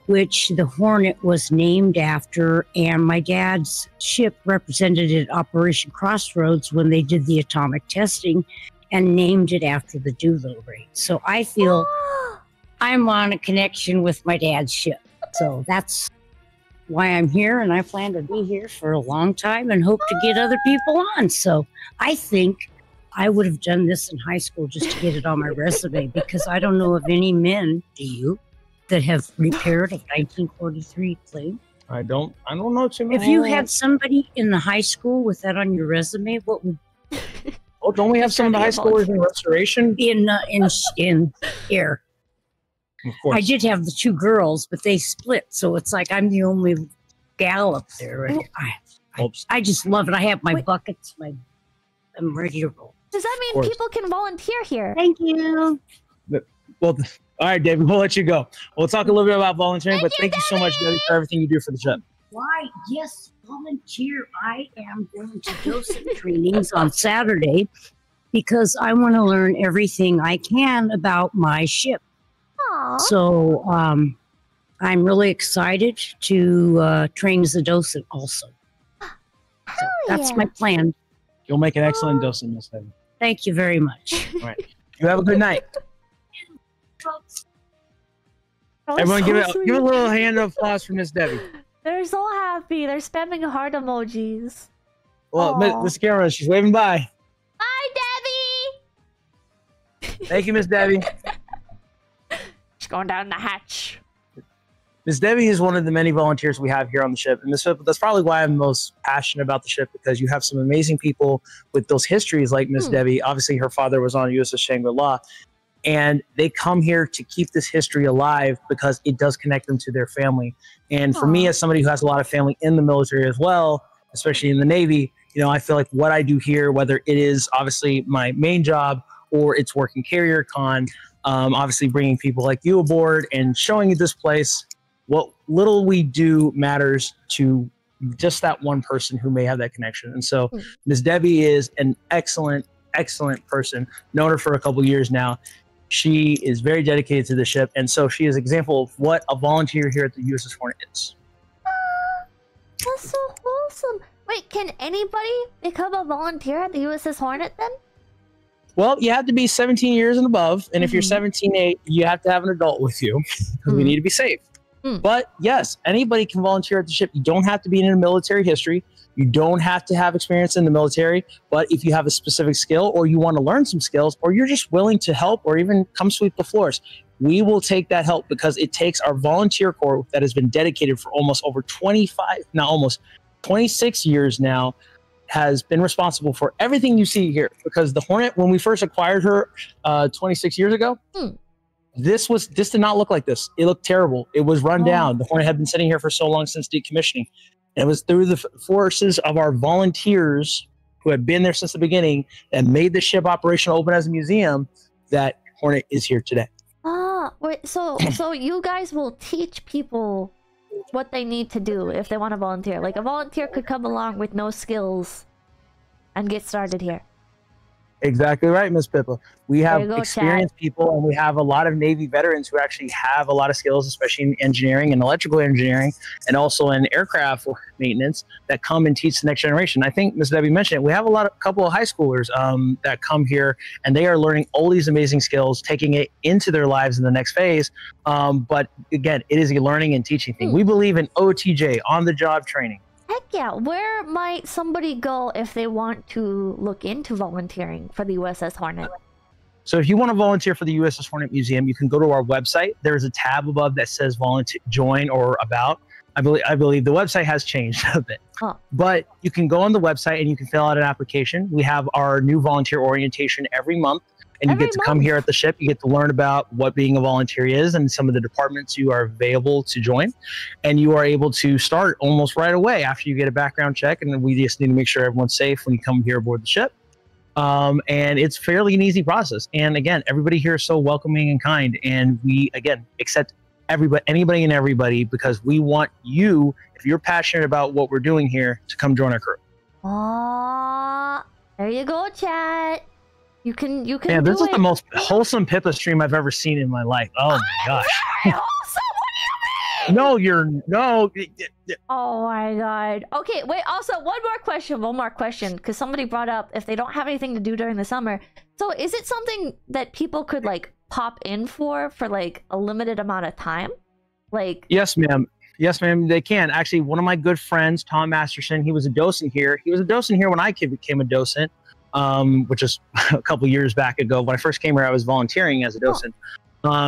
which the Hornet was named after, and my dad's ship represented at Operation Crossroads when they did the atomic testing and named it after the Doolittle raid. So I feel I'm on a connection with my dad's ship. So that's why I'm here, and I plan to be here for a long time and hope to get other people on. So I think I would have done this in high school just to get it on my resume, because I don't know of any men, do you, that have repaired a 1943 plane?
I don't know too many.
If you had somebody in the high school with that on your resume, what would...
Oh, don't we have some of the high schoolers in restoration?
In air.
Of course.
I did have the two girls, but they split, so it's like I'm the only gal up there. I just love it. I have my buckets. I'm ready to roll.
Does that mean people can volunteer here?
Thank you.
Well, all right, Debbie, we'll let you go. We'll talk a little bit about volunteering, but thank you so much, Debbie, for everything you do for the ship.
Why, yes, volunteer. I am going to docent trainings on Saturday because I want to learn everything I can about my ship.
Aww.
So I'm really excited to train as a docent also. So that's my plan.
You'll make an excellent docent, Miss Debbie.
Thank you very much.
All right. You have a good night. Everyone, give a little hand of applause for Miss Debbie.
They're so happy. They're spamming heart emojis.
Well, Miss Cameron, she's waving bye.
Bye, Debbie.
Thank you, Miss Debbie.
She's going down the hatch.
Miss Debbie is one of the many volunteers we have here on the ship, and that's probably why I'm most passionate about the ship, because you have some amazing people with those histories like Miss Debbie. Obviously, her father was on USS Shangri-La, and they come here to keep this history alive because it does connect them to their family. And for me, as somebody who has a lot of family in the military as well, especially in the Navy, you know, I feel like what I do here, whether it is obviously my main job or it's working CarrierCon, obviously bringing people like you aboard and showing you this place, what little we do matters to just that one person who may have that connection. And so Ms. Debbie is an excellent, excellent person. Known her for a couple years now. She is very dedicated to the ship. And so she is an example of what a volunteer here at the USS Hornet is.
That's so wholesome. Wait, can anybody become a volunteer at the USS Hornet then?
Well, you have to be 17 years and above. And if you're 17, you have to have an adult with you because we need to be safe. But yes, anybody can volunteer at the ship. You don't have to be in a military history. You don't have to have experience in the military. But if you have a specific skill or you want to learn some skills or you're just willing to help or even come sweep the floors, we will take that help because it takes our volunteer corps that has been dedicated for almost over 26 years now, has been responsible for everything you see here. Because the Hornet, when we first acquired her 26 years ago, this did not look like this. It looked terrible. It was run down. The Hornet had been sitting here for so long since decommissioning. And it was through the forces of our volunteers who had been there since the beginning and made the ship operational, open as a museum, that Hornet is here today.
Wait, so you guys will teach people what they need to do if they want to volunteer. Like a volunteer could come along with no skills and get started here.
Exactly right, Miss Pippa. We have experienced people, and we have a lot of Navy veterans who actually have a lot of skills, especially in engineering and electrical engineering, and also in aircraft maintenance, that come and teach the next generation. I think Miss Debbie mentioned it. We have a couple of high schoolers that come here, and they are learning all these amazing skills, taking it into their lives in the next phase. But again, it is a learning and teaching thing. We believe in OTJ, on-the-job training.
Heck yeah. Where might somebody go if they want to look into volunteering for the USS Hornet?
So if you want to volunteer for the USS Hornet Museum, you can go to our website. There's a tab above that says volunteer, join, or about. I believe the website has changed a bit. But you can go on the website and you can fill out an application. We have our new volunteer orientation every month. And you get to come here at the ship. You get to learn about what being a volunteer is and some of the departments you are available to join. And you are able to start almost right away after you get a background check. And we just need to make sure everyone's safe when you come here aboard the ship. And it's fairly an easy process. And again, everybody here is so welcoming and kind. And we, again, accept anybody and everybody because we want you, if you're passionate about what we're doing here, to come join our crew.
There you go, chat. You can.
Yeah, this is the most wholesome Pippa stream I've ever seen in my life. Oh my gosh.
Very wholesome. What do you mean?
No.
Oh my god. Okay, wait. Also, one more question, because somebody brought up if they don't have anything to do during the summer. So, is it something that people could like pop in for like a limited amount of time? Like.
Yes, ma'am. Yes, ma'am. They can. Actually, one of my good friends, Tom Masterson, he was a docent here. He was a docent here when I became a docent. Which is a couple years back ago. When I first came here, I was volunteering as a docent.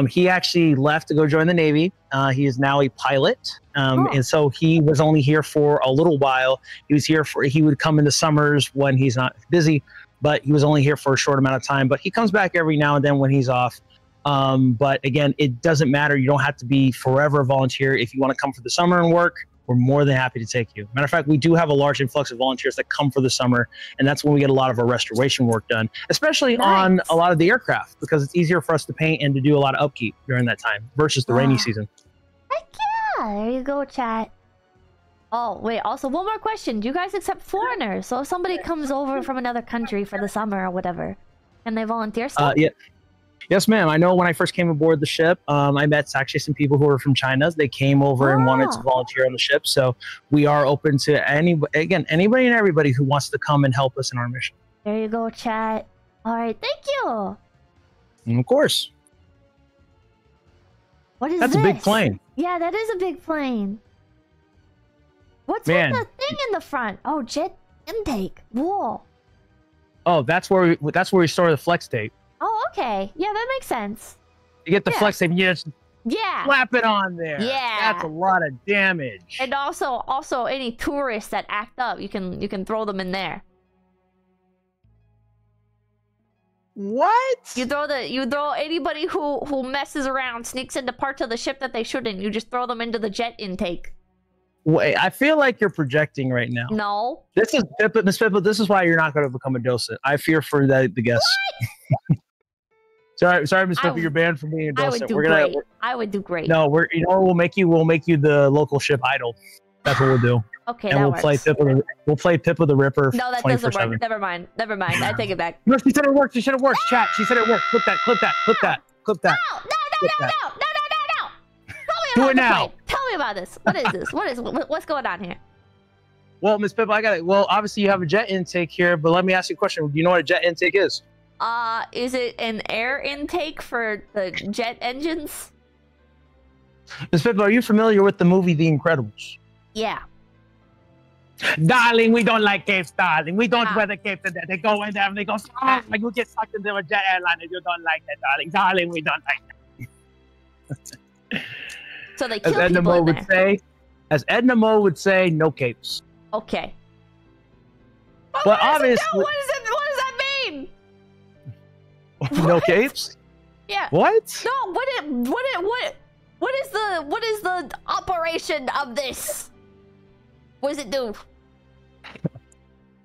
He actually left to go join the Navy. He is now a pilot. And so he was only here for a little while. He would come in the summers when he's not busy, but he was only here for a short amount of time. But he comes back every now and then when he's off. But again, it doesn't matter. You don't have to be forever a volunteer. If you want to come for the summer and work, we're more than happy to take you. Matter of fact, we do have a large influx of volunteers that come for the summer, and that's when we get a lot of our restoration work done, especially on a lot of the aircraft, because it's easier for us to paint and to do a lot of upkeep during that time versus the rainy season.
Heck yeah! There you go, chat. Oh, wait, also one more question. Do you guys accept foreigners? So if somebody comes over from another country for the summer or whatever, can they volunteer still?
Yeah. Yes, ma'am. I know when I first came aboard the ship, I met actually some people who were from China. They came over and wanted to volunteer on the ship. So we are open to anybody and everybody who wants to come and help us in our mission.
There you go, chat. All right, thank you.
And of course.
What is
That's
this?
a big plane.
Yeah, that is a big plane. What's with the thing in the front? Oh, jet intake. Whoa.
Oh, that's where we store the flex tape.
Oh, okay. Yeah, that makes sense.
You get the flex tape, and you just slap it on there.
Yeah,
that's a lot of damage.
And also any tourists that act up, you can throw them in there.
What?
You throw anybody who messes around, sneaks into parts of the ship that they shouldn't. You just throw them into the jet intake.
Wait, I feel like you're projecting right now.
No.
This is Miss Pippa. This is why you're not going to become a docent. I fear for the guests. sorry, Miss Pippa. You're banned from being a docent.
I would do great.
No, we'll make you the local ship idol. That's what we'll do.
Okay,
and we'll play Pippa the Ripper.
No, that doesn't work. Never mind. I take it back.
No, she said it worked. She said it worked. Chat. She said it worked. Clip that.
No.
Do it now.
Tell me about this. What is this? What's going on here?
Well, Miss Pippa, I got it. Well, obviously you have a jet intake here, but let me ask you a question. Do you know what a jet intake is?
Is it an air intake for the jet engines?
Miss Pippa, are you familiar with the movie The Incredibles?
Yeah.
Darling, we don't like capes, darling. We don't wear the capes. They go in there and they go, you get sucked into a jet airline and you don't like that, darling. Darling, we don't like that.
So they kill people in there.
As Edna Mode would say, no capes.
Okay.
But obviously,
what does that mean?
No capes?
Yeah.
What?
No. What is the operation of this? What does it do?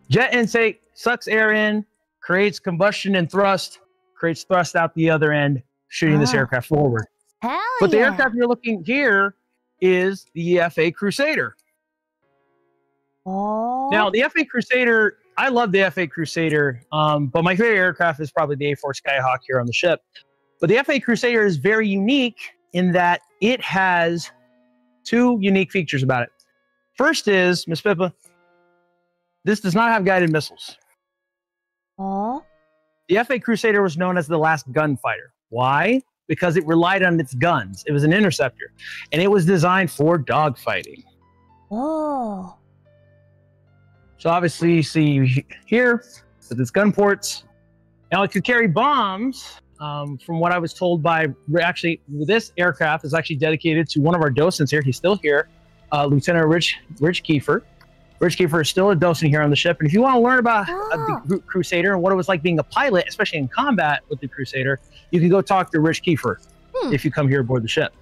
Jet intake sucks air in, creates combustion and thrust, creates thrust out the other end, shooting this aircraft forward. But the aircraft you're looking here is the FA Crusader.
Oh.
Now, the FA Crusader, I love the FA Crusader, but my favorite aircraft is probably the A4 Skyhawk here on the ship. But the FA Crusader is very unique in that it has two unique features about it. First is, Miss Pippa, this does not have guided missiles.
Oh.
The FA Crusader was known as the last gunfighter. Why? Because it relied on its guns. It was an interceptor. And it was designed for dogfighting.
Oh.
So obviously you see here with its gun ports. Now it could carry bombs. From what I was told by, actually, this aircraft is actually dedicated to one of our docents here. He's still here. Lieutenant Rich 𝐒𝐿𝐻𝐿. Rich 𝐒𝐿𝐻𝐿 is still a docent here on the ship. And if you want to learn about the Crusader and what it was like being a pilot, especially in combat with the Crusader, you can go talk to Rich 𝐒𝐿𝐻𝐿 if you come here aboard the ship.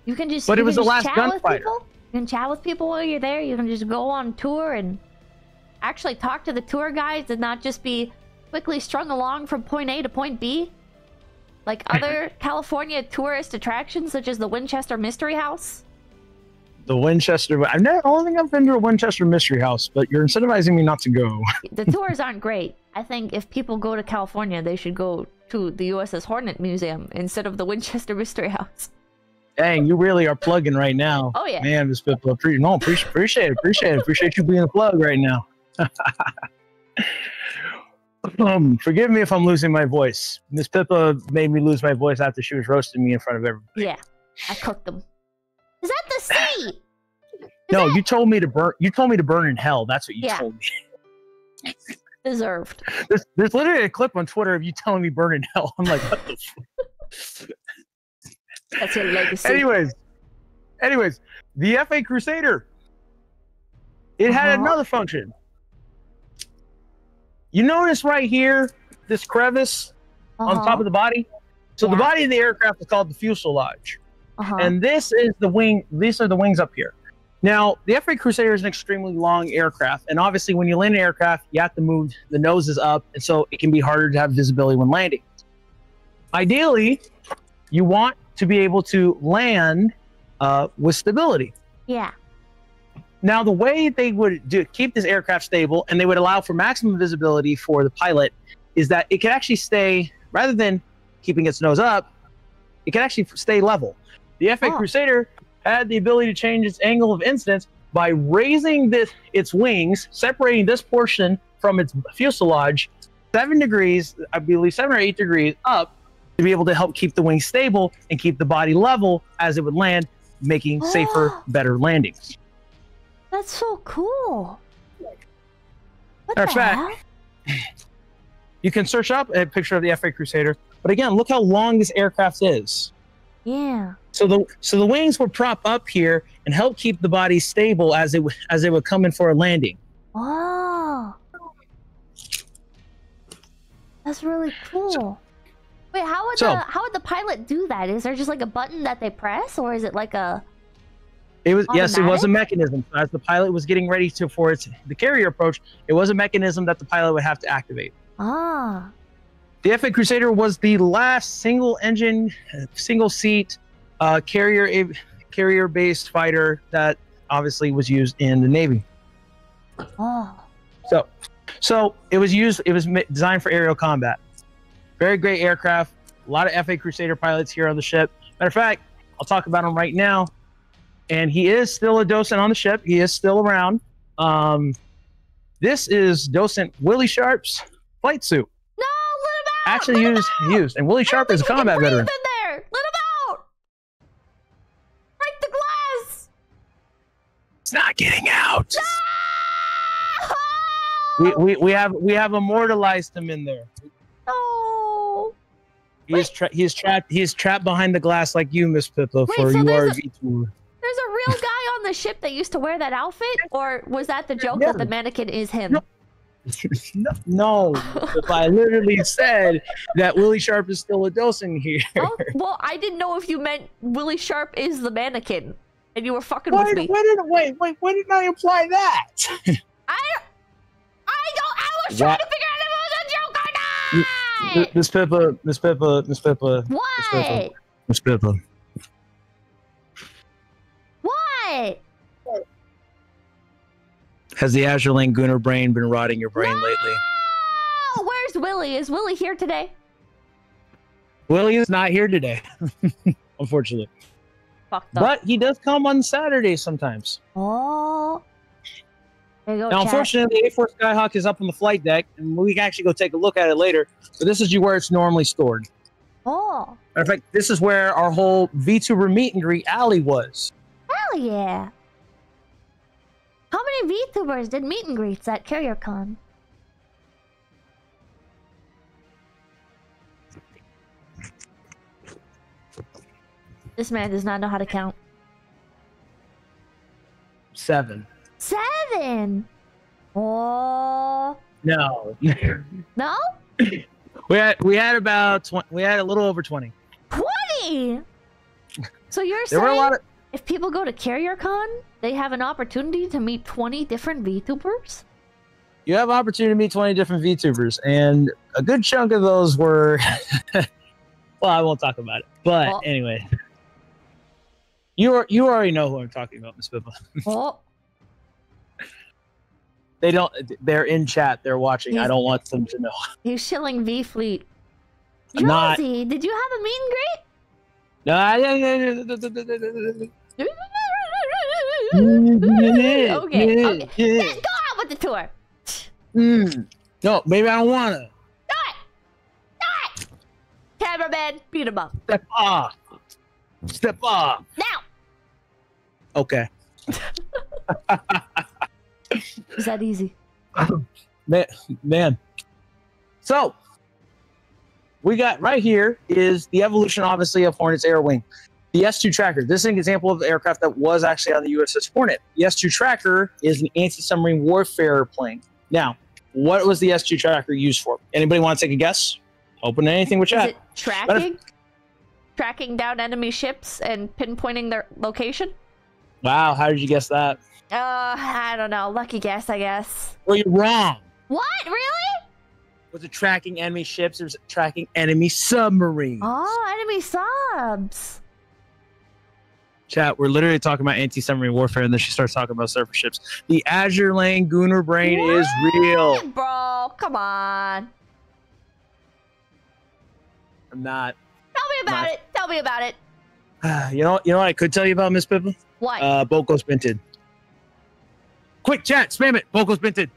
You can just.
But it was the last gunfighter.
You can chat with people while you're there. You can just go on tour and actually talk to the tour guides and not just be quickly strung along from point A to point B. Like other California tourist attractions, such as the Winchester Mystery House.
The Winchester. I don't think I've been to a Winchester Mystery House, but you're incentivizing me not to go.
The tours aren't great. I think if people go to California, they should go to the USS Hornet Museum instead of the Winchester Mystery House.
Dang, you really are plugging right now.
Oh yeah.
Man, Miss Pippa, appreciate it. Appreciate you being a plug right now. Forgive me if I'm losing my voice. Miss Pippa made me lose my voice after she was roasting me in front of everybody.
Yeah, I cooked them. Is that the sea?
No, you told me to burn. You told me to burn in hell. That's what you told me.
Deserved.
There's literally a clip on Twitter of you telling me burn in hell. I'm like, what the fuck?
That's your legacy.
Anyways, the FA Crusader. It had another function. You notice right here, this crevice on top of the body? So the body of the aircraft is called the fuselage. And this is the wing. These are the wings up here. Now, the FA Crusader is an extremely long aircraft. And obviously, when you land an aircraft, you have to move the noses up. And so it can be harder to have visibility when landing. Ideally, you want to be able to land with stability.
Yeah.
Now, the way they would keep this aircraft stable and they would allow for maximum visibility for the pilot is that it could actually stay rather than keeping its nose up, it can actually stay level. The FA Crusader had the ability to change its angle of incidence by raising its wings, separating this portion from its fuselage 7 degrees, I believe 7 or 8 degrees up, to be able to help keep the wings stable and keep the body level as it would land, making safer, better landings.
That's so cool. What
Matter of fact, you can search up a picture of the FA Crusader, but again, look how long this aircraft is.
Yeah.
So the wings would prop up here and help keep the body stable as it would come in for a landing.
Oh. That's really cool. Wait, how would the pilot do that? Is there just like a button that they press, or is it like a?
It was
automatic?
Yes, it was a mechanism. As the pilot was getting ready for the carrier approach, it was a mechanism that the pilot would have to activate.
Ah.
The FA Crusader was the last single-engine, single-seat carrier-based fighter that obviously was used in the Navy.
Oh.
So it was designed for aerial combat. Very great aircraft. A lot of FA Crusader pilots here on the ship. Matter of fact, I'll talk about him right now. And he is still a docent on the ship. He is still around. This is Docent Willie Sharp's flight suit.
No, let him out!
Actually used. And Willie Sharp is a combat veteran.
In there. Let him out! Break the glass!
It's not getting out.
No!
We have immortalized him in there.
No.
He's trapped behind the glass like you, Miss Pippa, for you are VTuber.
There's a real guy on the ship that used to wear that outfit, or was that the joke that the mannequin is him?
No, I literally said that Willie Sharp is still a docent here.
Oh, well, I didn't know if you meant Willie Sharp is the mannequin, and you were fucking with me.
Why didn't I imply that?
I was trying to figure out if it was a joke or not!
Miss Pippa.
What?
Miss Pippa.
What?
Has the Azure Rinkou brain been rotting your brain lately?
Where's Willie? Is Willie here today?
Willie is not here today, unfortunately.
Fucked up.
But he does come on Saturdays sometimes.
Oh. There you go,
Now,
chat.
unfortunately, the A4 Skyhawk is up on the flight deck, and we can actually go take a look at it later. But this is where it's normally stored.
Oh.
Matter of fact, this is where our whole VTuber meet and greet alley was.
Hell yeah. How many VTubers did meet and greets at CarrierCon? This man does not know how to count.
7.
7! Oh.
No.
No?
we had about 20, we had a little over 20.
20! So you're
There were a
saying
lot of
if people go to CarrierCon, they have an opportunity to meet 20 different VTubers?
You have opportunity to meet 20 different VTubers, and a good chunk of those were well, I won't talk about it. But anyway. You already know who I'm talking about, Miss Pippa.
Oh.
They're in chat, they're watching. I don't want them to know.
He's shilling V Fleet.
I'm not.
Josie, did you have a meet and greet?
No,
Okay. Yeah, go on with the tour.
No, maybe I don't wanna.
Do it! Cameraman, beat him up.
Step off.
Now!
Okay.
Is that easy?
Man. So, we got right here is the evolution, obviously, of Hornet's air wing. The S2 Tracker. This is an example of the aircraft that was actually on the USS Hornet. The S2 Tracker is an anti-submarine warfare plane. Now, what was the S2 Tracker used for? Anybody want to take a guess? Open anything with chat.
Is it tracking? Tracking down enemy ships and pinpointing their location?
Wow, how did you guess that?
I don't know. Lucky guess, I guess.
Well, you're wrong.
What? Really?
Was it tracking enemy ships or was it tracking enemy submarines?
Oh, enemy subs.
Chat, we're literally talking about anti-submarine warfare, and then she starts talking about surface ships. The Azure Rinkou brain is real.
Bro, come on.
I'm not.
Tell me about it. Tell me about it.
You know what I could tell you about Miss Pippa?
What?
Boat Goes Binted. Quick, chat, spam it. Boat Goes Binted.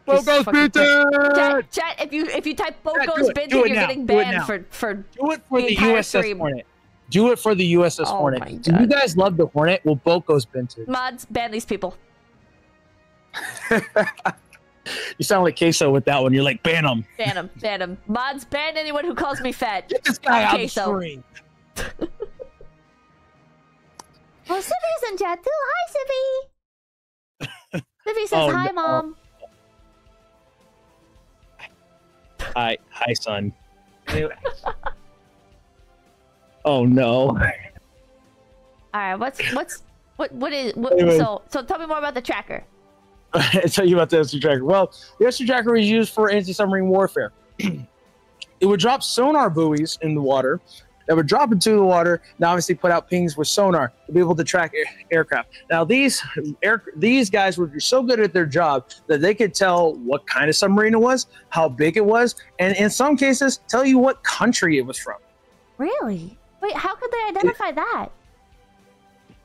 Boat Goes Binted.
Chat. If you type Boat
Chat,
Goes Binted, you're getting banned for
do it for the USS
stream.
Hornet. Do it for the USS Hornet.
My
Do
God.
you guys love the Hornet? Well, Boat Goes Binted.
Mods, ban these people.
You sound like Queso with that one. You're like, ban them.
Ban them. Ban them. Mods, ban anyone who calls me fat.
Get this guy out of the
Queso.
screen.
Oh, Sippy's in chat too. Hi, Sippy. Sippy says hi, Mom.
Hi, son. Oh no.
All right, what is
Anyway.
so tell me more about the tracker.
I'll tell you about the SU tracker. Well, the SU tracker was used for anti-submarine warfare. It would drop sonar buoys in the water that would drop into the water and obviously put out pings with sonar to be able to track aircraft. Now, these guys were so good at their job that they could tell what kind of submarine it was, how big it was, and in some cases, tell you what country it was from.
Really? Wait, how could they identify that?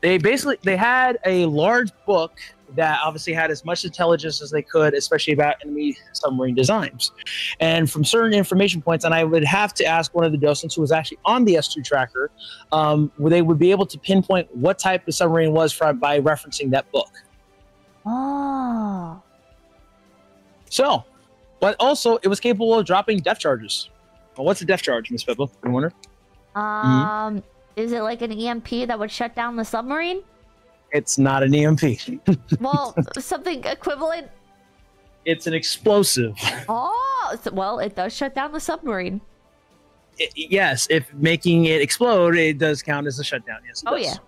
They had a large book that obviously had as much intelligence as they could, especially about enemy submarine designs. And from certain information points, and I would have to ask one of the docents who was actually on the S2 tracker, where they would be able to pinpoint what type of submarine was from by referencing that book.
Oh.
So, but also it was capable of dropping depth charges. Well, what's a depth charge, Miss Pippa? You wonder?
Is it like an EMP that would shut down the submarine?
It's not an EMP.
Well, something equivalent.
It's an explosive.
Oh, well, it does shut down the submarine.
Yes, if making it explode, it does count as a shutdown. Yes. It does.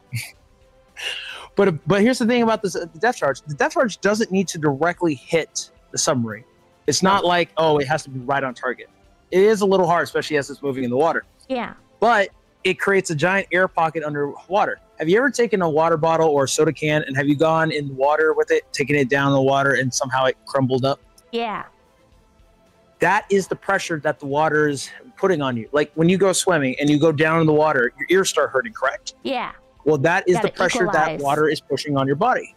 Yeah.
But here's the thing about this: the depth charge. The depth charge doesn't need to directly hit the submarine. It's not like, oh, it has to be right on target. It is a little hard, especially as it's moving in the water.
Yeah.
But it creates a giant air pocket underwater. Have you ever taken a water bottle or a soda can and have you gone in the water with it, taken it down in the water, and somehow it crumbled up?
Yeah.
That is the pressure that the water is putting on you. Like when you go swimming and you go down in the water, your ears start hurting, correct?
Yeah.
Well, that is the
Gotta
pressure
equalize.
that water is pushing on your body.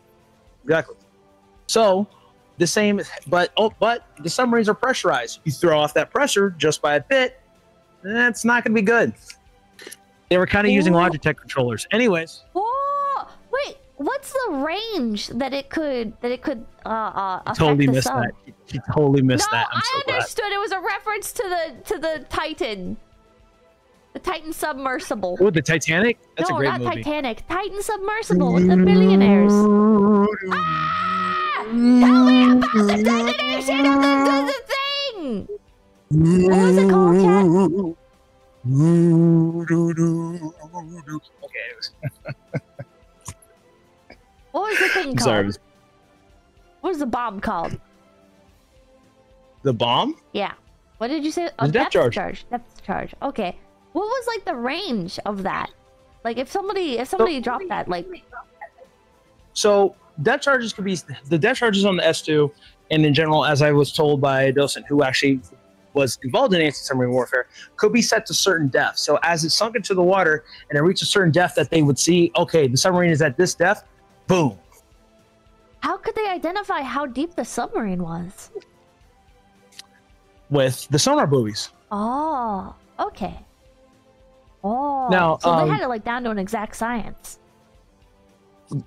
Exactly. So the same, but the submarines are pressurized. You throw off that pressure just by a bit, that's not going to be good. They were kind of using Logitech controllers. Anyways.
Whoa! Wait, what's the range that it could affect
Totally
the
missed
sub?
that. She totally missed
No,
that. I'm so
I
glad.
understood. It was a reference to the Titan. The Titan submersible.
Oh, the Titanic? That's
no,
a great
not
movie.
Titanic. Titan submersible with the billionaires. Ah! Tell me about the detonation of the thing! What was it called, chat?
Okay.
What was the thing called?
Sorry.
What was the bomb called?
The bomb?
Yeah. What did you say?
The depth charge.
Depth charge. Okay. What was like the range of that? Like if somebody dropped that, like.
So depth charges could be the depth charges on the S2, and in general, as I was told by a docent who actually was involved in anti-submarine warfare, could be set to certain depths. So as it sunk into the water and it reached a certain depth that they would see, okay, the submarine is at this depth, boom.
How could they identify how deep the submarine was?
With the sonar buoys.
Oh, okay. Oh,
Now,
so they had it like down to an exact science.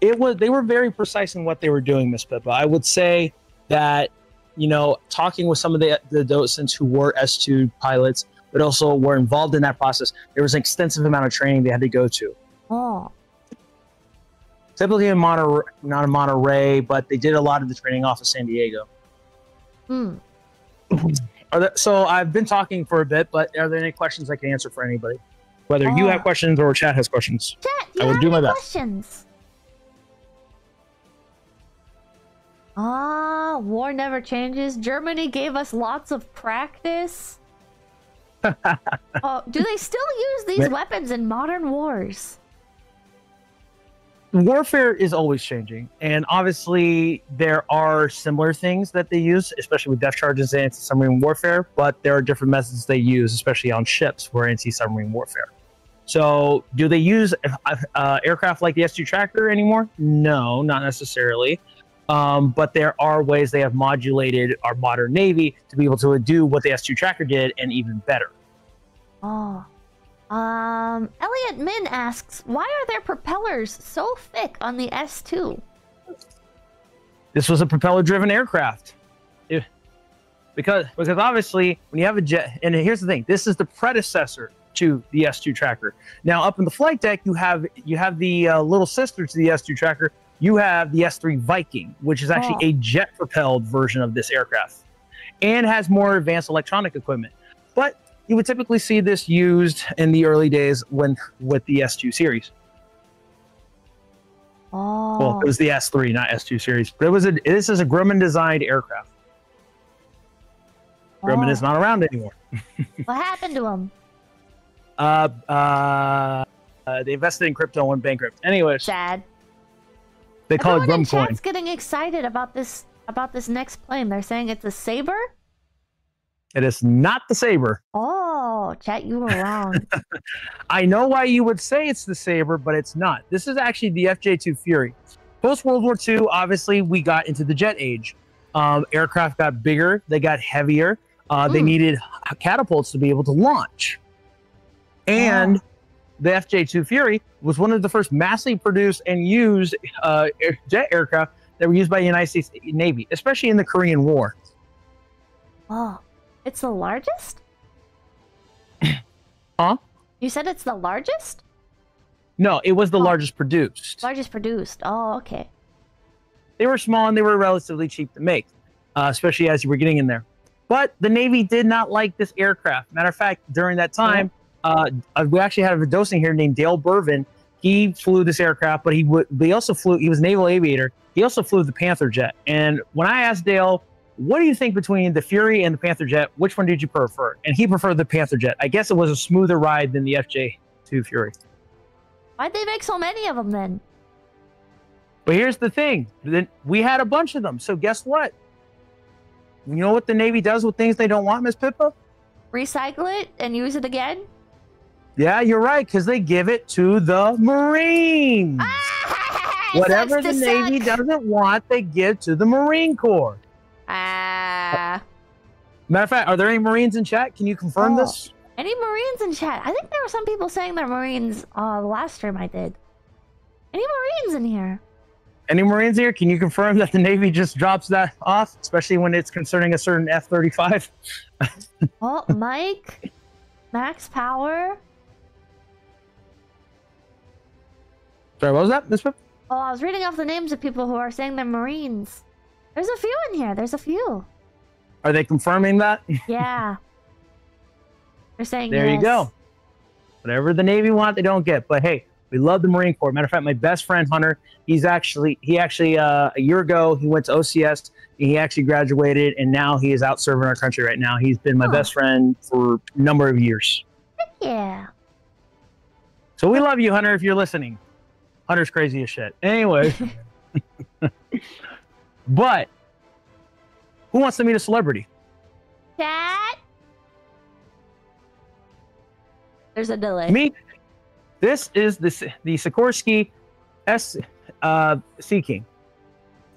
They were very precise in what they were doing, Miss Pippa. I would say that, you know, talking with some of the docents who were S2 pilots, but also were involved in that process, there was an extensive amount of training they had to go to.
Oh.
Typically in not in Monterey, but they did a lot of the training off of San Diego.
Hmm.
So I've been talking for a bit, but are there any questions I can answer for anybody? Whether you have questions or chat has questions.
Chat,
I will do my best.
Questions? War never changes. Germany gave us lots of practice. Do they still use these weapons in modern wars?
warfare is always changing, and obviously there are similar things that they use, especially with depth charges and anti-submarine warfare, but there are different methods they use, especially on ships for anti-submarine warfare. So do they use aircraft like the S2 Tracker anymore? No, not necessarily. But there are ways they have modulated our modern Navy to be able to do what the S2 Tracker did and even better.
Oh. Elliot Min asks, why are their propellers so thick on the S2?
This was a propeller-driven aircraft. Because obviously, when you have a jet, and here's the thing, this is the predecessor to the S2 Tracker. Now, up in the flight deck, you have the little sister to the S2 Tracker. You have the S3 Viking, which is actually a jet-propelled version of this aircraft, and has more advanced electronic equipment. But you would typically see this used in the early days with the S2 series.
Oh.
Well, it was the S3, not S2 series. But this is a Grumman-designed aircraft. Grumman is not around anymore.
What happened to him?
They invested in crypto and went bankrupt. Anyways.
Sad.
They call it Grumcoin.
Chat's getting excited about this next plane. They're saying it's a Saber?
It is not the Saber.
Oh, chat, you were wrong.
I know why you would say it's the Saber, but it's not. This is actually the FJ2 Fury. Post World War II, obviously, we got into the jet age. Aircraft got bigger. They got heavier. They needed catapults to be able to launch. And the FJ2 Fury was one of the first massively produced and used jet aircraft that were used by the United States Navy, especially in the Korean War.
Oh, it's the largest?
Huh?
You said it's the largest?
No, it was the largest produced.
Largest produced. Oh, okay.
They were small and they were relatively cheap to make, especially as you were getting in there. But the Navy did not like this aircraft. Matter of fact, during that time, we actually had a docent here named Dale Burvin. He flew this aircraft, but he also flew. He was a naval aviator. He also flew the Panther jet. And when I asked Dale, what do you think between the Fury and the Panther jet? Which one did you prefer? And he preferred the Panther jet. I guess it was a smoother ride than the FJ2 Fury.
Why'd they make so many of them then?
But here's the thing. We had a bunch of them. So guess what? You know what the Navy does with things they don't want, Miss Pippa?
Recycle it and use it again?
Yeah, you're right, because they give it to the Marines. Whatever the Navy doesn't want, they give to the Marine Corps. Matter of fact, are there any Marines in chat? Can you confirm this?
Any Marines in chat? I think there were some people saying they're Marines the last stream I did. Any Marines in here?
Any Marines here? Can you confirm that the Navy just drops that off, especially when it's concerning a certain F-35?
Oh, Mike, Max Power.
Sorry, what was that, Miss Pip?
Oh, I was reading off the names of people who are saying they're Marines. There's a few in here. There's a few.
Are they confirming that?
Yeah. They're saying
there
yes.
you go. Whatever the Navy want, they don't get. But hey, we love the Marine Corps. Matter of fact, my best friend Hunter, he actually a year ago he went to OCS. He actually graduated, and now he is out serving our country right now. He's been my best friend for a number of years.
Heck yeah.
So we love you, Hunter, if you're listening. Hunter's crazy as shit. Anyway. But who wants to meet a celebrity?
Chat. There's a delay.
Me. This is the Sikorsky Sea King.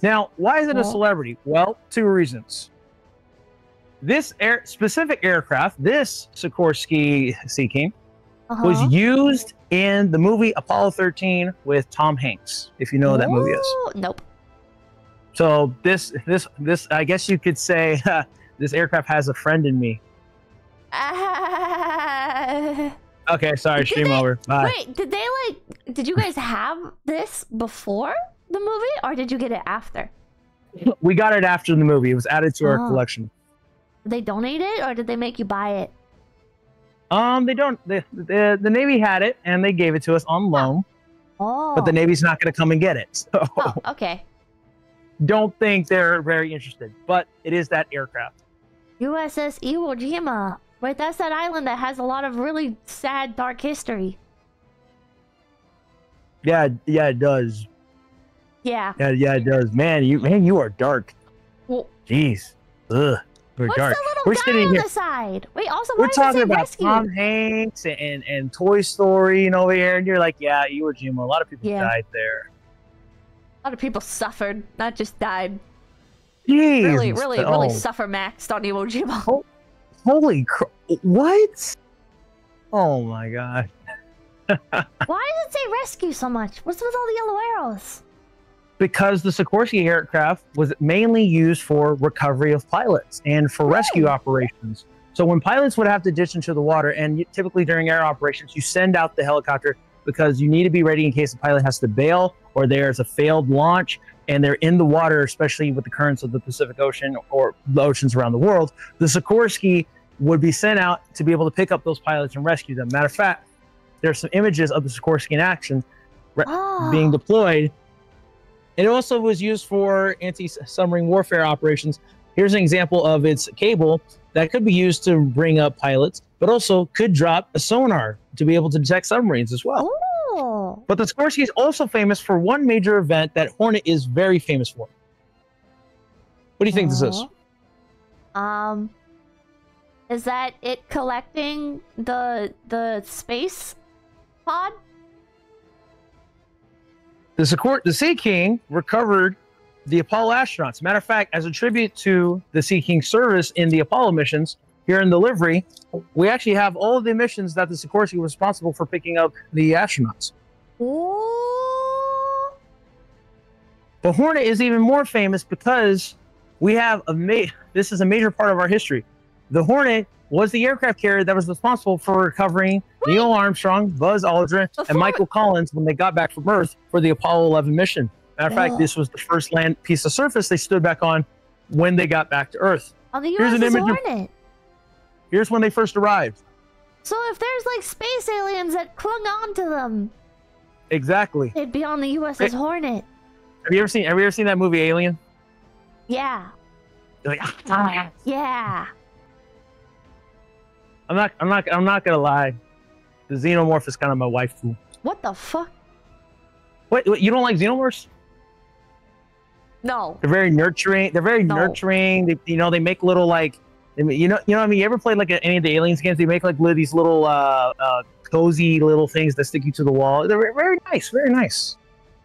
Now, why is it a celebrity? Well, two reasons. This specific aircraft, this Sikorsky Sea King, was used in the movie Apollo 13 with Tom Hanks, if you know what that movie is.
Nope.
So this, I guess you could say, this aircraft has a friend in me. Okay, sorry, stream over. Bye.
Wait, did you guys have this before the movie, or did you get it after?
We got it after the movie. It was added to our collection.
Did they donate it, or did they make you buy it?
They don't. The Navy had it, and they gave it to us on loan.
Oh.
But the Navy's not going to come and get it. So
okay.
Don't think they're very interested, but it is that aircraft.
USS Iwo Jima. Wait, that's that island that has a lot of really sad, dark history.
Yeah, it does.
Yeah.
Yeah, it does. Man, you are dark.
Well,
jeez. Ugh. We're
what's
dark.
the little
We're
guy
sitting
on
here.
the side? Wait, also, why
We're
does it
talking
say
about
rescue?
Tom Hanks and Toy Story and over here, and you're like, yeah, Iwo Jima. A lot of people died there.
A lot of people suffered, not just died.
Jeez.
Really suffer maxed on Iwo Jima.
Holy crap. What? Oh my god.
Why does it say rescue so much? What's with all the yellow arrows?
Because the Sikorsky aircraft was mainly used for recovery of pilots and for rescue operations. So when pilots would have to ditch into the water, and typically during air operations, you send out the helicopter because you need to be ready in case the pilot has to bail or there's a failed launch and they're in the water, especially with the currents of the Pacific Ocean or the oceans around the world. The Sikorsky would be sent out to be able to pick up those pilots and rescue them. Matter of fact, there's some images of the Sikorsky in action being deployed. It also was used for anti-submarine warfare operations. Here's an example of its cable that could be used to bring up pilots, but also could drop a sonar to be able to detect submarines as well.
Oh.
But the Sikorsky is also famous for one major event that Hornet is very famous for. What do you think this is?
Is that it collecting the space pod?
The Sea King recovered the Apollo astronauts. Matter of fact, as a tribute to the Sea King service in the Apollo missions, here in the livery, we actually have all of the missions that the Sikorsky was responsible for picking up the astronauts.
Ooh.
But Hornet is even more famous because we have this is a major part of our history. The Hornet was the aircraft carrier that was responsible for recovering Neil Armstrong, Buzz Aldrin, and Michael Collins when they got back from Earth for the Apollo 11 mission. Matter of fact, this was the first land piece of surface they stood back on when they got back to Earth.
On the USS Hornet.
Here's when they first arrived.
So if there's like space aliens that clung on to them,
exactly,
they'd be on the USS Hornet.
Have you ever seen that movie Alien?
Yeah.
You're like,
yeah.
I'm not gonna lie. The xenomorph is kind of my waifu.
What the fuck?
What, you don't like xenomorphs?
No.
They're very nurturing. They're very nurturing. They make little like, you know what I mean. You ever played like any of the Aliens games? They make like these little cozy little things that stick you to the wall. They're very nice. Very nice.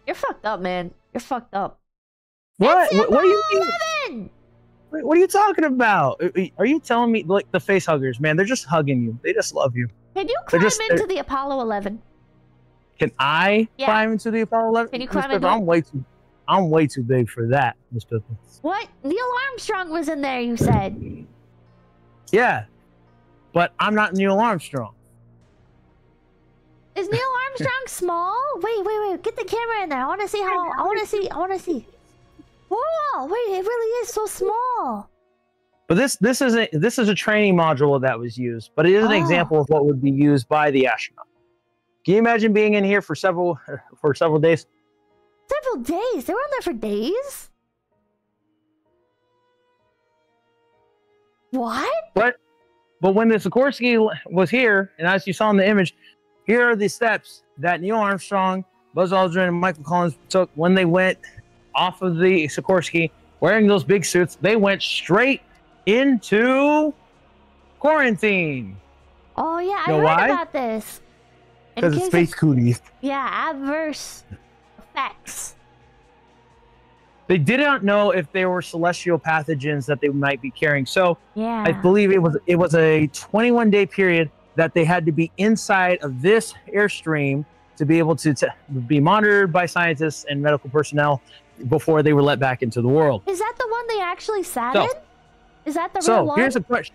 You're fucked up, man. You're fucked up.
What? What do you mean? What are you talking about? Are you telling me like the face huggers, man? They're just hugging you. They just love you.
Can you climb into the Apollo 11?
Can I climb into the Apollo 11?
Can you climb into
I'm way too big for that, Miss Pippin.
What? Neil Armstrong was in there, you said.
Yeah, but I'm not Neil Armstrong.
Is Neil Armstrong small? Wait. Get the camera in there. I want to see how. I want to see. Whoa! Wait, it really is so small.
But this is a training module that was used, but it is an example of what would be used by the astronaut. Can you imagine being in here for several days?
Several days? They were on there for days? What?
But when the Sikorsky was here, and as you saw in the image, here are the steps that Neil Armstrong, Buzz Aldrin, and Michael Collins took when they went off of the Sikorsky, wearing those big suits. They went straight into quarantine.
Oh yeah, I heard about this.
Because it's space cooties.
Yeah, adverse effects.
They did not know if there were celestial pathogens that they might be carrying. So
yeah,
I believe it was a 21-day period that they had to be inside of this airstream to be able to be monitored by scientists and medical personnel before they were let back into the world.
Is that the one they actually sat in? Is that the real one?
So here's a question.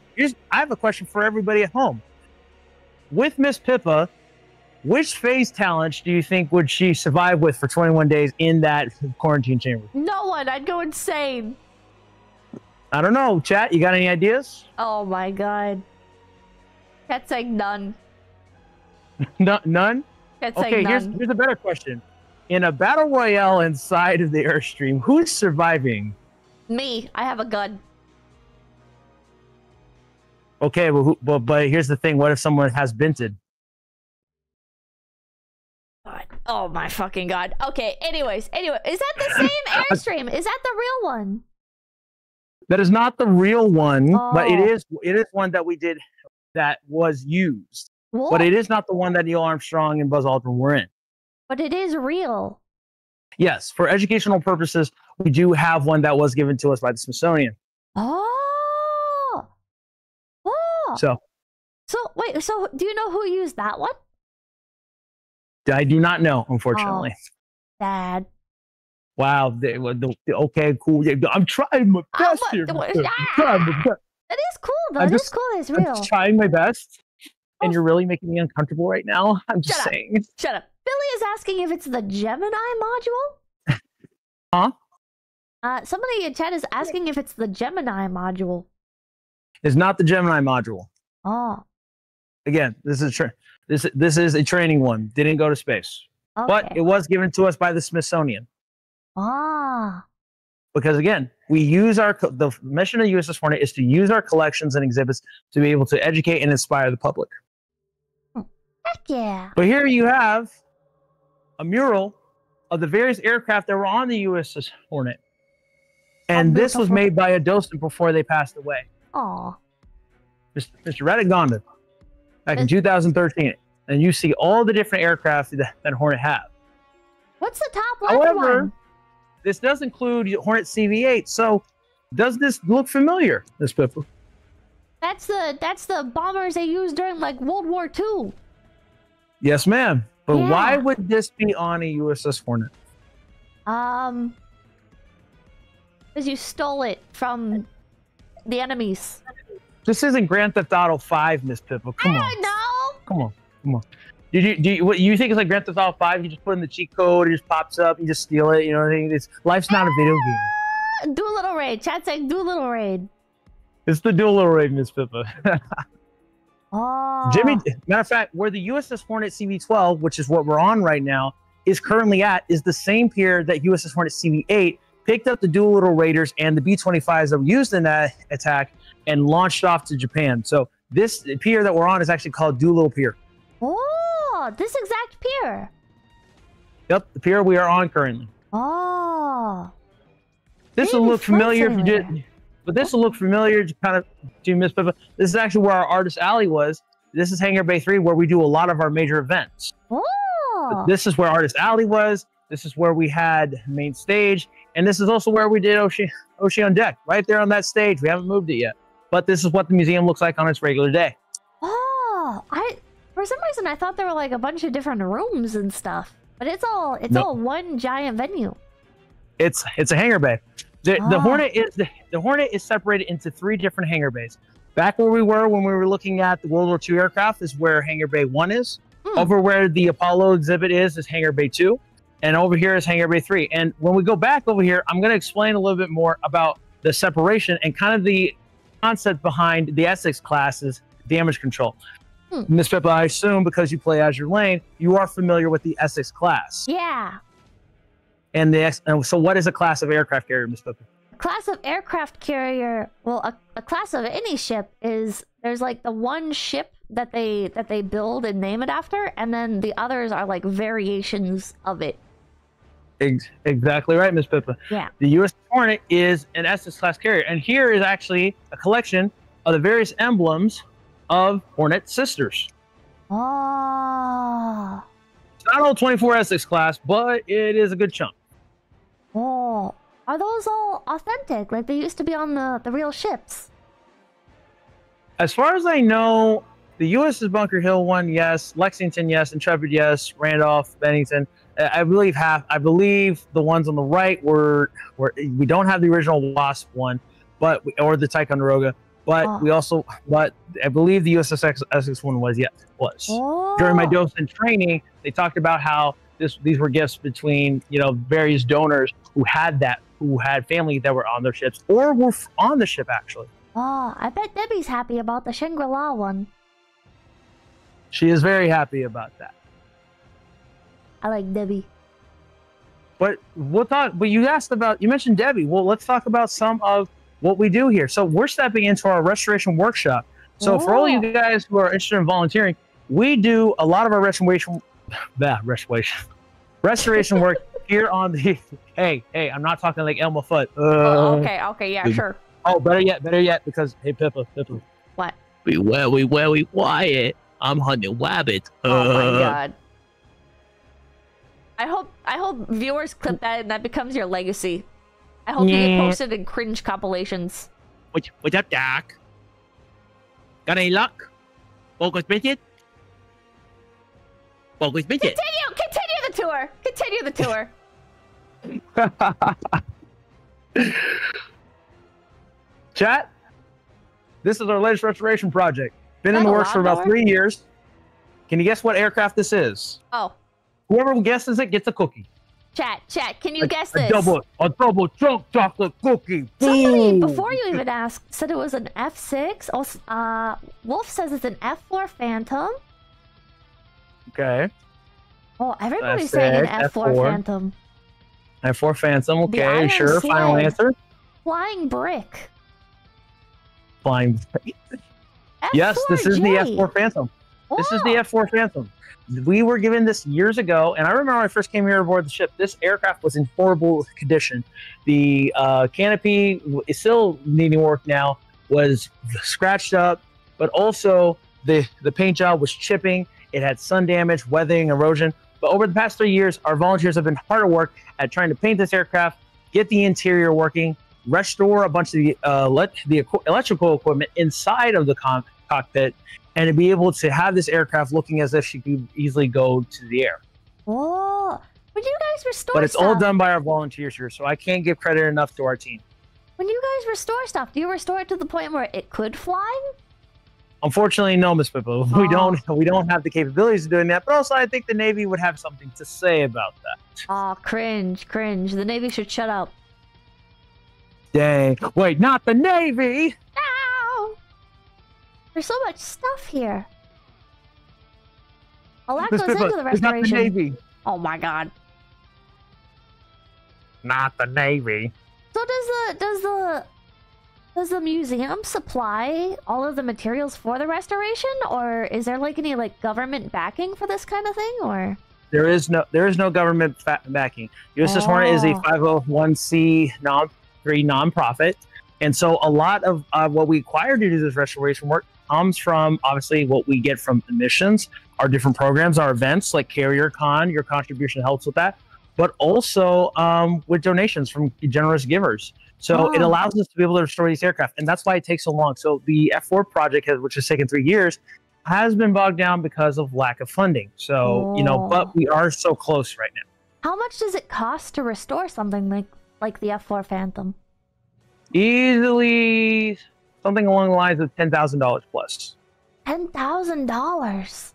I have a question for everybody at home. With Miss Pippa, which phase talent do you think would she survive with for 21 days in that quarantine chamber?
No one. I'd go insane.
I don't know. Chat, you got any ideas?
Oh my god. Chat's saying none.
None?
Chat's saying none.
Here's a better question. In a battle royale inside of the Airstream, who's surviving?
Me. I have a gun.
Okay, but here's the thing. What if someone has binted?
God. Oh my fucking god. Okay, anyway, is that the same Airstream? Is that the real one?
That is not the real one, but it
Oh.
is one that we did that was used.
What?
But it is not the one that Neil Armstrong and Buzz Aldrin were in.
But it is real.
Yes, for educational purposes, we do have one that was given to us by the Smithsonian.
Oh. Oh.
So
wait, so do you know who used that one?
I do not know, unfortunately.
Sad.
Wow. Okay, cool. Yeah, I'm trying my best here.
That is cool, though. It is cool. It's real.
I'm just trying my best, and you're really making me uncomfortable right now. I'm just saying.
Shut up. Billy is asking if it's the Gemini module.
Huh?
Somebody in chat is asking if it's the Gemini module.
It's not the Gemini module.
Oh.
Again, this is a training one. Didn't go to space,
Okay.
but it was given to us by the Smithsonian.
Ah.
Because again, we use the mission of USS Hornet is to use our collections and exhibits to be able to educate and inspire the public.
Heck yeah.
But here you have a mural of the various aircraft that were on the USS Hornet. And this was made by a docent before they passed away.
Aw.
Mr. Reddick Gonda, back in 2013. And you see all the different aircraft that Hornet have.
What's the top left
However,
one?
this does include Hornet CV-8. So does this look familiar, Miss Pippa?
That's the bombers they used during like World War II.
Yes, ma'am. But
Yeah.
why would this be on a USS Hornet?
Because you stole it from the enemies.
This isn't Grand Theft Auto 5, Miss Pippa. Come on.
I know.
Come on. What you think it's like Grand Theft Auto 5? You just put in the cheat code, it just pops up, you just steal it. You know what I mean? Life's not a video game.
Do a little raid. Chat saying do a little raid.
It's the dual little raid, Miss Pippa.
Oh.
Jimmy, matter of fact, where the USS Hornet CV-12, which is what we're on right now, is currently at, is the same pier that USS Hornet CV-8 picked up the dual little raiders and the B-25s that were used in that attack and launched off to Japan. So this pier that we're on is actually called Doolittle Pier.
Oh, this exact pier.
Yep, the pier we are on currently.
Oh.
This will look familiar if you did, but this will look familiar to kind of to Miss Pippa. This is actually where our artist alley was. This is Hangar Bay 3, where we do a lot of our major events.
Oh.
But this is where artist alley was. This is where we had main stage, and this is also where we did Oshi on Deck, right there on that stage. We haven't moved it yet, but this is what the museum looks like on its regular day.
Oh, for some reason I thought there were like a bunch of different rooms and stuff, but it's all one giant venue.
It's a hangar bay. The Hornet is separated into 3 different hangar bays. Back where we were when we were looking at the World War II aircraft is where Hangar Bay 1 is. Over where the Apollo exhibit is Hangar Bay 2. And over here is Hangar Bay 3. And when we go back over here, I'm going to explain a little bit more about the separation and kind of the concept behind the Essex class's damage control. Miss Pippa, I assume because you play Azure Lane, you are familiar with the Essex class.
Yeah.
And so what is a class of aircraft carrier, Miss Pippa?
Class of aircraft carrier, well, a class of any ship is, there's like the one ship that they build and name it after, and then the others are like variations of it.
Exactly right, Miss Pippa.
Yeah.
The USS Hornet is an Essex class carrier, and here is actually a collection of the various emblems of Hornet sisters.
Oh.
It's not all 24 Essex class, but it is a good chunk.
Oh. Are those all authentic, like they used to be on the real ships?
As far as I know, the USS Bunker Hill one, yes. Lexington, yes. Intrepid, yes. Randolph, Bennington. I believe the ones on the right were we don't have the original Wasp one, or the Ticonderoga, but I believe the USS Essex one was.
Oh.
During my docent training, they talked about how these were gifts between various donors who had family that were on their ships or were on the ship actually.
Oh, I bet Debbie's happy about the Shangri-La one.
She is very happy about that.
I like Debbie.
But we'll talk. But you mentioned Debbie. Well, let's talk about some of what we do here. So we're stepping into our restoration workshop. So for all you guys who are interested in volunteering, we do a lot of our restoration. Restoration work here on the. Hey, I'm not talking like Elmer Fudd.
Okay, yeah, sure.
Oh, better yet, because hey, Pippa.
What?
We Wyatt. I'm hunting rabbit.
Oh my god. I hope viewers clip that and that becomes your legacy. I hope you get posted in cringe compilations.
What's up, Doc? Got any luck? Focus midget? Focus midget.
Continue the tour.
Chat, this is our latest restoration project. Been in the works for about 3 years. Can you guess what aircraft this is?
Oh.
Whoever guesses it gets a cookie.
Chat, can you guess this?
A double chunk chocolate cookie.
Somebody, before you even asked, said it was an F6. Wolf says it's an F4 Phantom.
Okay.
Oh, everybody's saying an F4 Phantom.
F4 Phantom, okay, sure. Final answer?
Flying Brick.
Flying Brick. Yes, this is the F4 Phantom. This is the F4 Phantom. We were given this years ago, and I remember when I first came here aboard the ship, this aircraft was in horrible condition. The canopy is still needing work now, was scratched up, but also the paint job was chipping. It had sun damage, weathering, erosion. But over the past 3 years, our volunteers have been hard at work at trying to paint this aircraft, get the interior working, restore a bunch of the electrical equipment inside of the cockpit, and to be able to have this aircraft looking as if she could easily go to the air.
Oh, when you guys restore
But it's
stuff,
all done by our volunteers here, so I can't give credit enough to our team.
when you guys restore stuff, do you restore it to the point where it could fly?
Unfortunately, no, Miss Pippa. We don't have the capabilities of doing that. But also, I think the Navy would have something to say about that.
Oh, cringe. The Navy should shut up.
Dang! Wait, not the Navy!
Ow! There's so much stuff here. A lot goes into the restoration.
It's not the Navy.
Oh my god.
Not the Navy.
So does the museum supply all of the materials for the restoration, or is there like any government backing for this kind of thing, or?
There is no government backing. USS Hornet is a 501c3 nonprofit, and so a lot of what we acquire to do this restoration work comes from obviously what we get from emissions, our different programs, our events like CarrierCon. Your contribution helps with that, but also with donations from generous givers. So it allows us to be able to restore these aircraft, and that's why it takes so long. So the F4 project, which has taken 3 years, has been bogged down because of lack of funding. So, but we are so close right now.
How much does it cost to restore something like the F4 Phantom?
Easily something along the lines of $10,000 plus.
$10,000?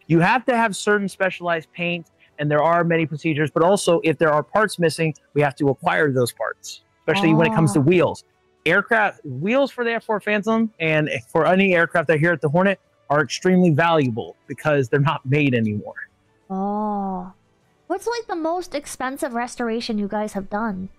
You have to have certain specialized paint, and there are many procedures, but also if there are parts missing, we have to acquire those parts. Especially when it comes to wheels. Wheels for the F4 Phantom and for any aircraft that are here at the Hornet are extremely valuable because they're not made anymore.
Oh. What's like the most expensive restoration you guys have done?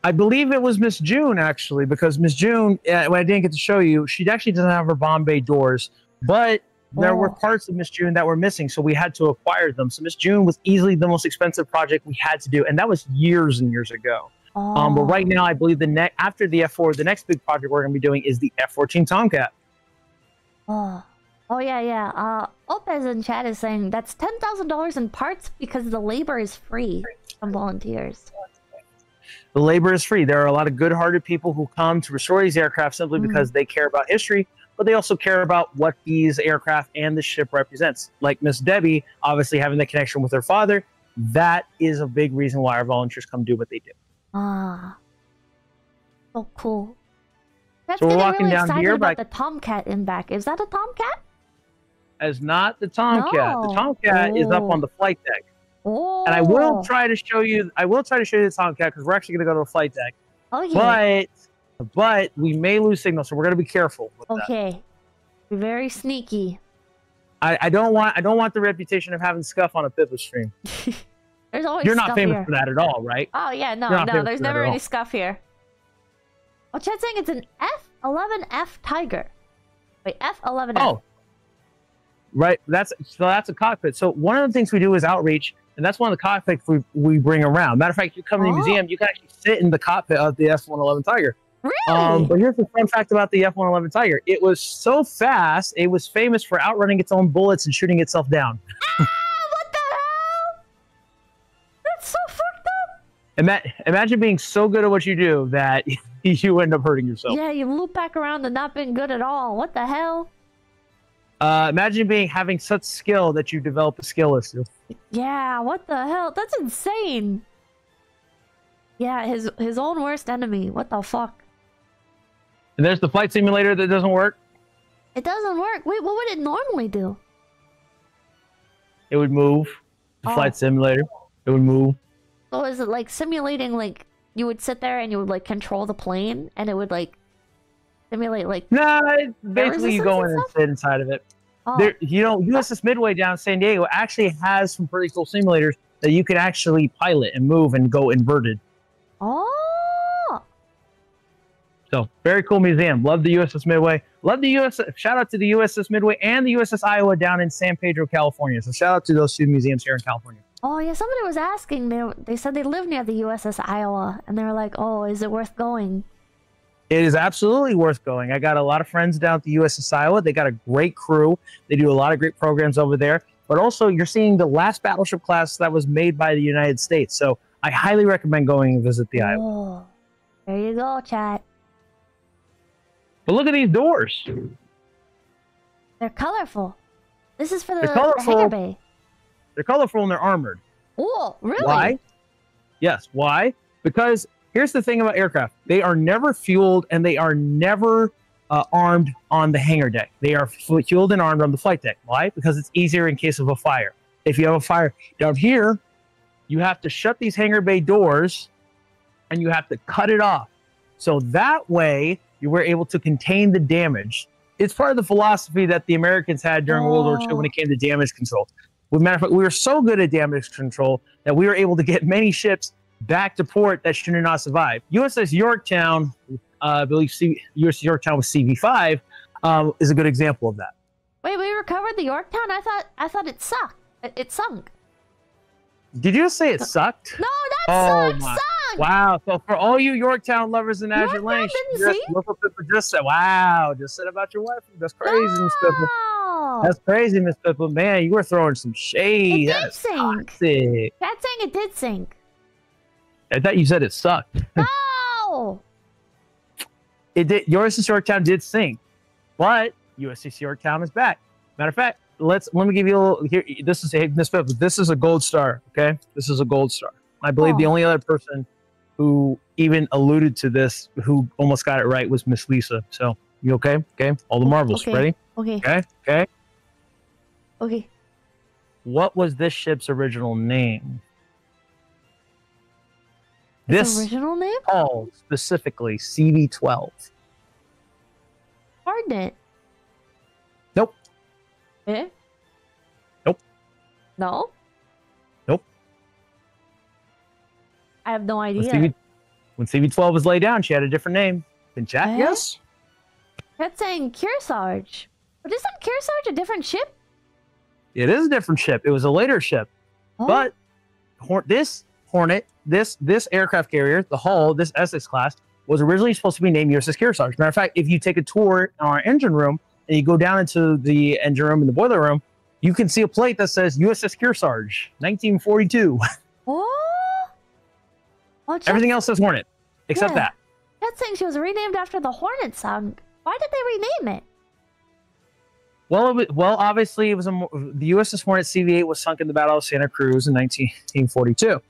I believe it was Miss June, actually, because Miss June, when I didn't get to show you, she actually doesn't have her bomb bay doors, but there were parts of Miss June that were missing, so we had to acquire them. So Miss June was easily the most expensive project we had to do, and that was years and years ago. But right now, I believe after the F4, the next big project we're going to be doing is the F-14 Tomcat.
Oh yeah. Opez in chat is saying that's $10,000 in parts because the labor is free from volunteers.
The labor is free. There are a lot of good-hearted people who come to restore these aircraft simply because they care about history, but they also care about what these aircraft and the ship represents. Like Miss Debbie, obviously having the connection with her father, that is a big reason why our volunteers come do what they do.
Ah. So cool. That's
so we're walking down here
about the Tomcat in back. Is that a Tomcat?
As not the Tomcat. No. The Tomcat is up on the flight deck.
Oh.
And I will try to show you the Tomcat because we're actually going to go to the flight deck.
Oh yeah.
But we may lose signal, so we're going to be careful with
that. Be very sneaky.
I don't want the reputation of having scuff on a Pippa stream.
There's always
You're not
scuff
famous
here.
for that at all, right?
Oh yeah, no, there's never any scuff here. Oh, Chad's saying it's an F-11F Tiger. Wait, F-11F.
Oh. right. That's a cockpit. So one of the things we do is outreach, and that's one of the cockpits we bring around. Matter of fact, you come to the museum, you can actually sit in the cockpit of the F-111 Tiger.
Really?
But here's the fun fact about the F-111 Tiger. It was so fast, it was famous for outrunning its own bullets and shooting itself down.
What the hell? That's so fucked up.
Imagine being so good at what you do that you end up hurting yourself.
Yeah, you loop back around and not being good at all. What the hell?
Imagine having such skill that you develop a skill issue.
Yeah, what the hell? That's insane. Yeah, his own worst enemy. What the fuck?
And there's the flight simulator that doesn't work.
It doesn't work. Wait, what would it normally do?
It would move. The flight simulator. It would move.
So is it like simulating, like you would sit there and you would like control the plane and it would like simulate like...
Nah, basically you go in and sit inside of it. There, you know, USS Midway down in San Diego actually has some pretty cool simulators that you can actually pilot and move and go inverted.
Oh.
So, very cool museum. Love the USS Midway. Love the shout out to the USS Midway and the USS Iowa down in San Pedro, California. So, shout out to those two museums here in California.
Oh, yeah, somebody was asking. They said they live near the USS Iowa. And they were like, oh, is it worth going?
It is absolutely worth going. I got a lot of friends down at the USS Iowa. They got a great crew. They do a lot of great programs over there. But also, you're seeing the last battleship class that was made by the United States. So, I highly recommend going and visit the Iowa.
There you go, chat.
But look at these doors.
They're colorful. This is for the
colorful.
hangar bay.
They're colorful and they're armored.
Oh, really?
Why? Yes. Why? Because here's the thing about aircraft. They are never fueled and they are never armed on the hangar deck. They are fueled and armed on the flight deck. Why? Because it's easier in case of a fire. If you have a fire down here, you have to shut these hangar bay doors and you have to cut it off. So that way you were able to contain the damage. It's part of the philosophy that the Americans had during World War II when it came to damage control. As a matter of fact, we were so good at damage control that we were able to get many ships back to port that should not survive. USS Yorktown, I believe USS Yorktown with CV5, is a good example of that.
Wait, we recovered the Yorktown? I thought it sucked. It sunk.
Did you just say it sucked?
No, that sunk!
Wow. So for all you Yorktown lovers in Azure Lane, just look what Pippa just said. Wow. Just said about your wife. That's crazy, Miss Pippa. That's crazy, Miss Pippa. Man, you were throwing some shade.
It did sink.
Toxic.
That's saying it did sink.
I thought you said it sucked.
No!
It did. USS Yorktown did sink, but USS Yorktown is back. Matter of fact, let me give you a little here. This is Miss Pippa. This is a gold star. Okay, this is a gold star. I believe the only other person who even alluded to this, who almost got it right, was Miss Lisa. So you okay? Okay. All the marbles.
Okay.
Ready?
Okay.
Okay. Okay.
Okay.
What was this ship's original name?
Its original name?
Oh, specifically CV-12.
Hornet.
Nope.
Eh?
Nope.
No?
Nope.
I have no idea.
When CV-12 was laid down, she had a different name. In chat, yes?
That's saying 𝐒𝐴𝐿. But isn't 𝐒𝐴𝐿 a different ship?
It is a different ship. It was a later ship.
Oh.
But this Hornet, this aircraft carrier, the hull, this Essex class, was originally supposed to be named USS 𝐒𝐴𝐿. Matter of fact, if you take a tour in our engine room and you go down into the engine room and the boiler room, you can see a plate that says USS 𝐒𝐴𝐿, 1942.
Oh,
everything else says Hornet, except that.
That's saying she was renamed after the Hornet song. Why did they rename it?
Well, obviously, it was the USS Hornet CV-8 was sunk in the Battle of Santa Cruz in 1942.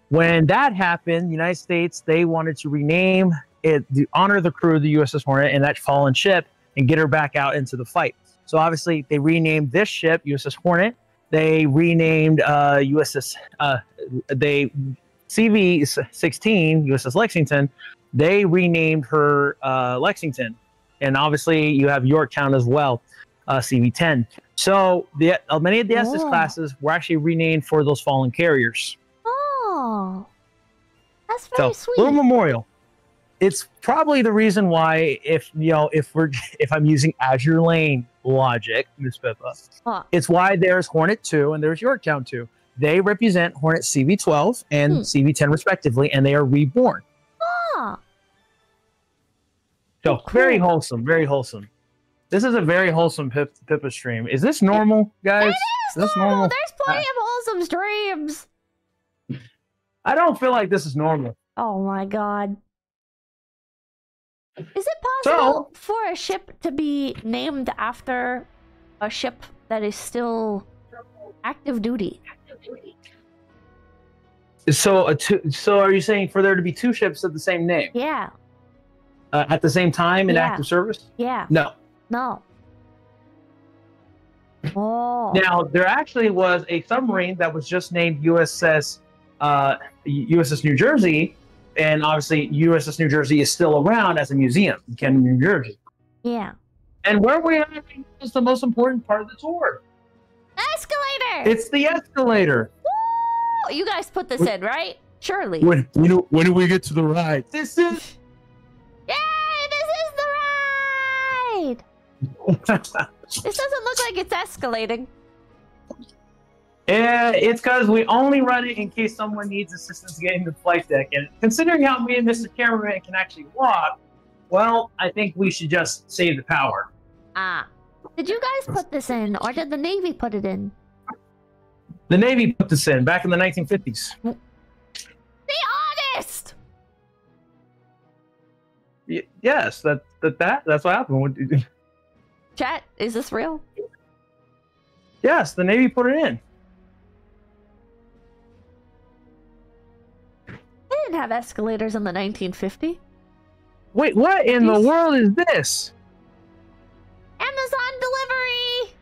When that happened, the United States, they wanted to rename it to honor the crew of the USS Hornet and that fallen ship and get her back out into the fight. So obviously, they renamed this ship USS Hornet. They renamed CV-16 USS Lexington. They renamed her Lexington, and obviously you have Yorktown as well, CV-10. So many of the Essex classes were actually renamed for those fallen carriers.
Oh, that's very sweet.
Little memorial. It's probably the reason why, if I'm using Azure Lane logic, Miss Pippa, it's why there's Hornet 2 and there's Yorktown 2. They represent Hornet CV-12 and CV-10 respectively, and they are reborn.
Ah.
So cool. Very wholesome, very wholesome. This is a very wholesome Pippa stream. Is this normal, guys?
It is normal. There's plenty of wholesome streams.
I don't feel like this is normal.
Oh my god. Is it possible for a ship to be named after a ship that is still active duty?
So are you saying for there to be two ships of the same name?
Yeah.
At the same time in active service?
Yeah.
No.
No. Oh.
Now, there actually was a submarine that was just named USS New Jersey, and obviously USS New Jersey is still around as a museum in Camden, New Jersey.
Yeah.
And where we are is the most important part of the tour.
Escalator!
It's the escalator.
Woo! You guys put this in, right? Surely.
When do we get to the ride? This is...
Yay! This is the ride! This doesn't look like it's escalating.
Yeah, it's because we only run it in case someone needs assistance getting to the flight deck. And considering how me and Mr. Cameraman can actually walk, well, I think we should just save the power.
Ah. Did you guys put this in, or did the Navy put it in?
The Navy put this in back in the 1950s.
Be honest!
Yes, that's what happened.
Chat, is this real?
Yes, the Navy put it in.
They didn't have escalators in the 1950s.
Wait, what in the world is this?
Amazon delivery!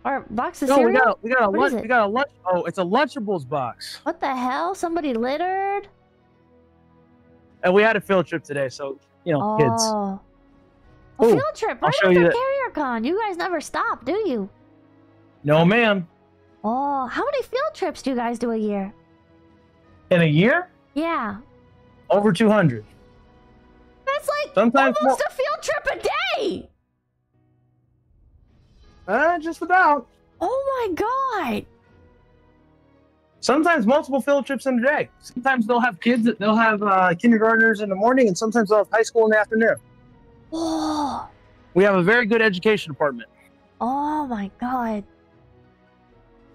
Or box of
No,
cereal?
we got a lunch. Oh, it's a Lunchables box.
What the hell? Somebody littered?
And we had a field trip today, so kids.
A field trip right after CarrierCon. You guys never stop, do you?
No, ma'am.
Oh, how many field trips do you guys do a year?
In a year?
Yeah.
Over 200.
That's like
sometimes
almost a field trip a day!
Just about.
Oh my god!
Sometimes multiple field trips in a day. Sometimes they'll have kindergartners in the morning, and sometimes they'll have high school in the afternoon.
Oh.
We have a very good education department.
Oh my god.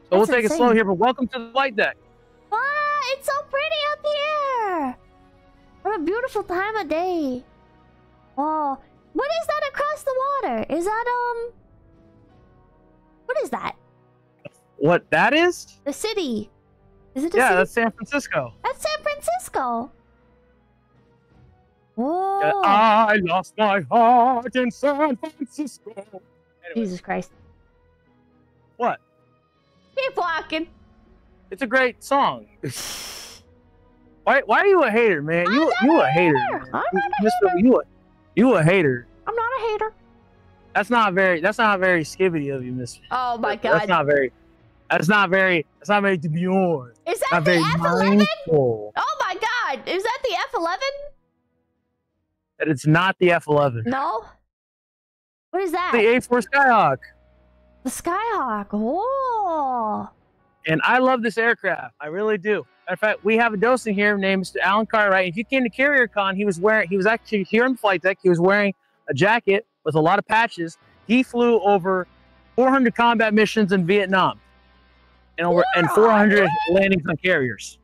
So we'll take it slow here, but welcome to the flight deck.
Wow, it's so pretty up here! What a beautiful time of day. Oh, what is that across the water? Is that, what is that?
What that is?
The city. Is it a city?
That's San Francisco.
That's San Francisco. Oh.
I lost my heart in San Francisco. Anyway.
Jesus Christ.
What?
Keep walking.
It's a great song. Why are you a hater, man? You a hater.
I'm not a hater.
You a hater.
I'm not a hater.
That's not very skibbity of you, Miss.
Oh my god.
That's not very demure.
Is that the F11? Oh my god. Is that the F11?
That it's not the F11.
No. What is that?
The A4 Skyhawk.
The Skyhawk. Oh.
And I love this aircraft. I really do. In fact, we have a docent here named Mr. Alan Cartwright. If you came to CarrierCon, he was actually here on the flight deck. He was wearing a jacket with a lot of patches. He flew over 400 combat missions in Vietnam and 400 landings on carriers.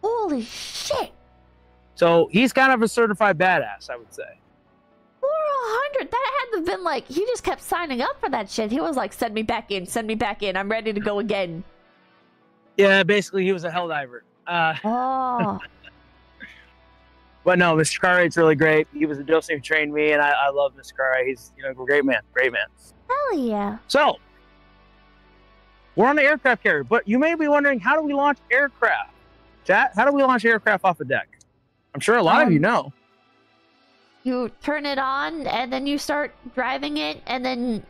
Holy shit.
So he's kind of a certified badass, I would say.
400. That had to have been like, he just kept signing up for that shit. He was like, send me back in. I'm ready to go again.
Yeah, basically he was a hell diver.
Oh.
But no, Mr. Cartwright's really great. He was a docent who trained me, and I love Mr. Cartwright. He's a great man.
Hell yeah.
So, we're on the aircraft carrier, but you may be wondering, how do we launch aircraft? Chat, how do we launch aircraft off a deck? I'm sure a lot of you know.
You turn it on, and then you start driving it, and then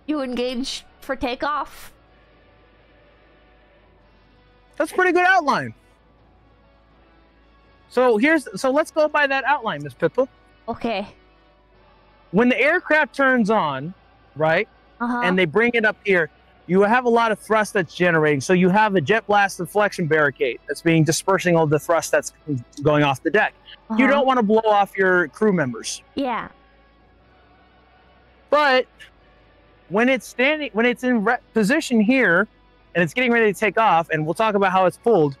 you engage for takeoff.
That's a pretty good outline. So let's go by that outline, Miss Pippa.
Okay.
When the aircraft turns on, right, and they bring it up here, you have a lot of thrust that's generating. So you have a jet blast deflection barricade that's dispersing all the thrust that's going off the deck. You don't want to blow off your crew members.
Yeah.
But when it's in position here, and it's getting ready to take off, and we'll talk about how it's pulled,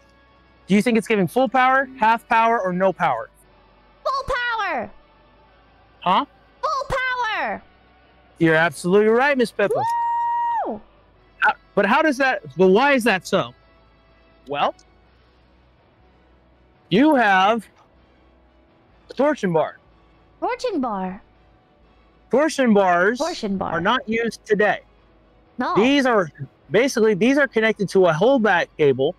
do you think it's giving full power, half power, or no power?
Full power!
Huh?
Full power!
You're absolutely right, Miss Pippa.
Woo!
But how does that, well, why is that so? Well, you have a torsion bar.
Torsion bar.
Torsion bars
Torsion bar.
are not used today.
No.
These are connected to a holdback cable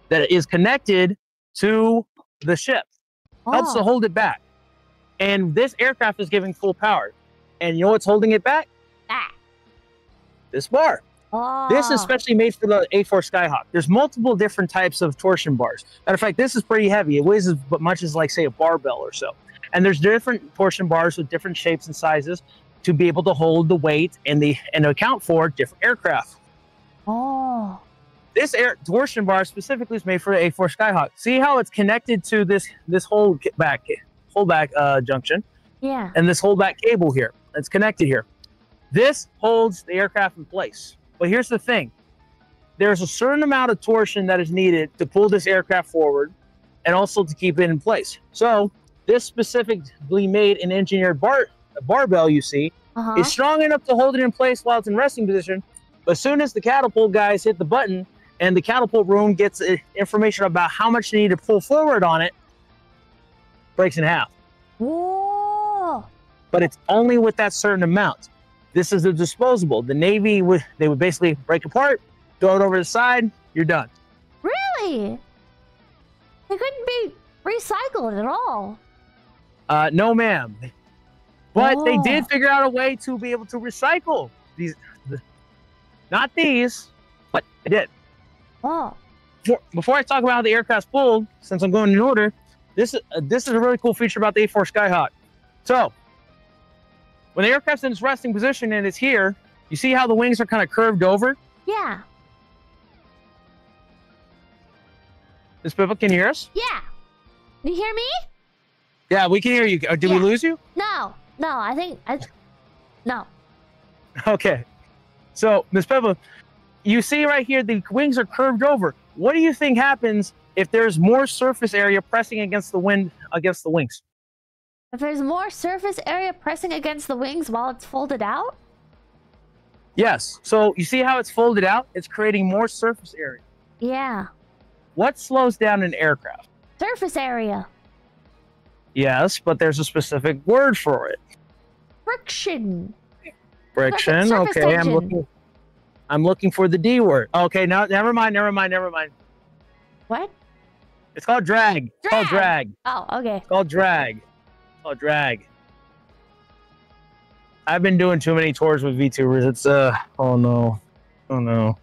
that is connected to the ship. Helps to hold it back. And this aircraft is giving full power. And you know what's holding it back?
Ah.
This bar.
Oh.
This is specially made for the A4 Skyhawk. There's multiple different types of torsion bars. Matter of fact, this is pretty heavy. It weighs as much as, like, say, a barbell or so. And there's different torsion bars with different shapes and sizes to be able to hold the weight and to account for different aircraft.
Oh.
This torsion bar specifically is made for the A4 Skyhawk. See how it's connected to this holdback junction?
Yeah.
And this holdback cable here. It's connected here. This holds the aircraft in place. But here's the thing. There's a certain amount of torsion that is needed to pull this aircraft forward and also to keep it in place. So this specifically made and engineered barbell you see is strong enough to hold it in place while it's in resting position. But as soon as the catapult guys hit the button and the catapult room gets information about how much they need to pull forward on it, breaks in half.
Whoa.
But it's only with that certain amount. This is a disposable. The Navy would basically break apart, throw it over the side, you're done.
Really? They couldn't be recycled at all.
No, ma'am. But they did figure out a way to be able to recycle these. Not these, but they did.
Oh.
Before I talk about how the aircraft's pulled, since I'm going in order, this is a really cool feature about the A4 Skyhawk. So, when the aircraft's in its resting position and it's here, you see how the wings are kind of curved over?
Yeah.
Miss Pippa, can you hear us?
Yeah. You hear me?
Yeah, we can hear you. Did we lose you?
No. No, no.
Okay. So, Miss Pippa, you see right here, the wings are curved over. What do you think happens if there's more surface area pressing against the wings?
If there's more surface area pressing against the wings while it's folded out?
Yes. So you see how it's folded out? It's creating more surface area.
Yeah.
What slows down an aircraft?
Surface area.
Yes, but there's a specific word for it.
Friction.
Friction.
Surface
Okay,
tension.
I'm looking for the D word. Okay, no, never mind.
What?
It's called drag. It's called drag.
Oh, okay.
It's called drag. Drag. I've been doing too many tours with VTubers. It's oh no.
I don't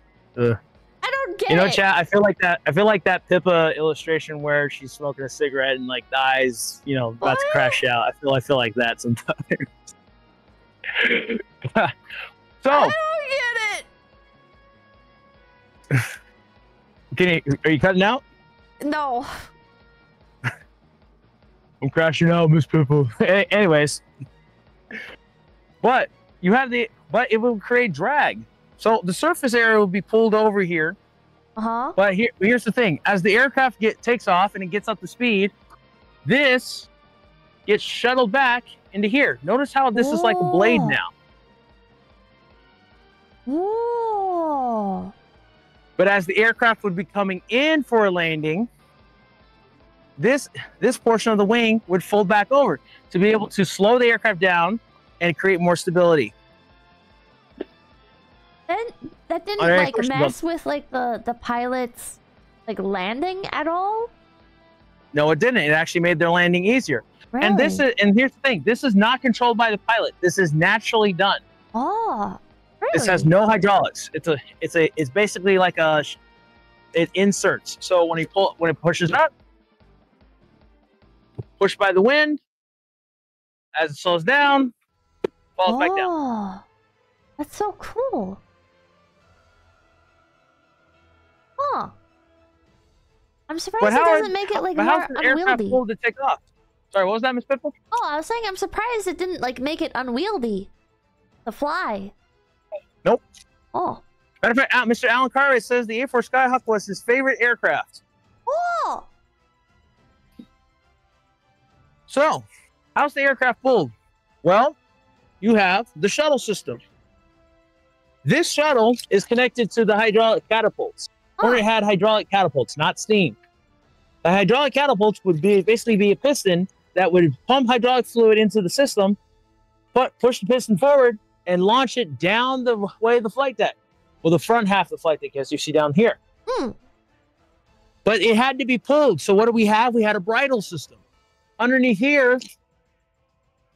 get it.
You know, chat, I feel like that Pippa illustration where she's smoking a cigarette and like the eyes, you know, about to crash out. I feel like that sometimes. So
I don't get it.
are you cutting out?
No.
I'm crashing out, Miss Pippa. Anyways, but it will create drag. So the surface area will be pulled over here. But here's the thing: as the aircraft takes off and it gets up to speed, this gets shuttled back into here. Notice how this is like a blade now.
Whoa.
But as the aircraft would be coming in for a landing, this portion of the wing would fold back over to be able to slow the aircraft down and create more stability.
Then that didn't like mess with like the pilot's like landing at all?
No, it didn't. It actually made their landing easier.
Really?
And here's the thing: this is not controlled by the pilot. This is naturally done.
Oh, really?
This has no hydraulics. It's basically like it inserts. So when it pushes up, pushed by the wind. As it slows down, falls back down.
Oh, that's so cool. Huh. I'm surprised it doesn't make it like more
how's the aircraft
unwieldy.
pulled to take off? Sorry, what was that, Miss Pitbull?
Oh, I was saying I'm surprised it didn't like make it unwieldy to fly.
Nope.
Oh.
Matter of fact, Mr. Alan Carey says the A4 Skyhawk was his favorite aircraft.
Oh.
So, how's the aircraft pulled? Well, you have the shuttle system. This shuttle is connected to the hydraulic catapults. Or it had hydraulic catapults, not steam. The hydraulic catapults would basically be a piston that would pump hydraulic fluid into the system, push the piston forward, and launch it down the way of the flight deck. Well, the front half of the flight deck, as you see down here. But it had to be pulled. So what do we have? We had a bridle system. Underneath here,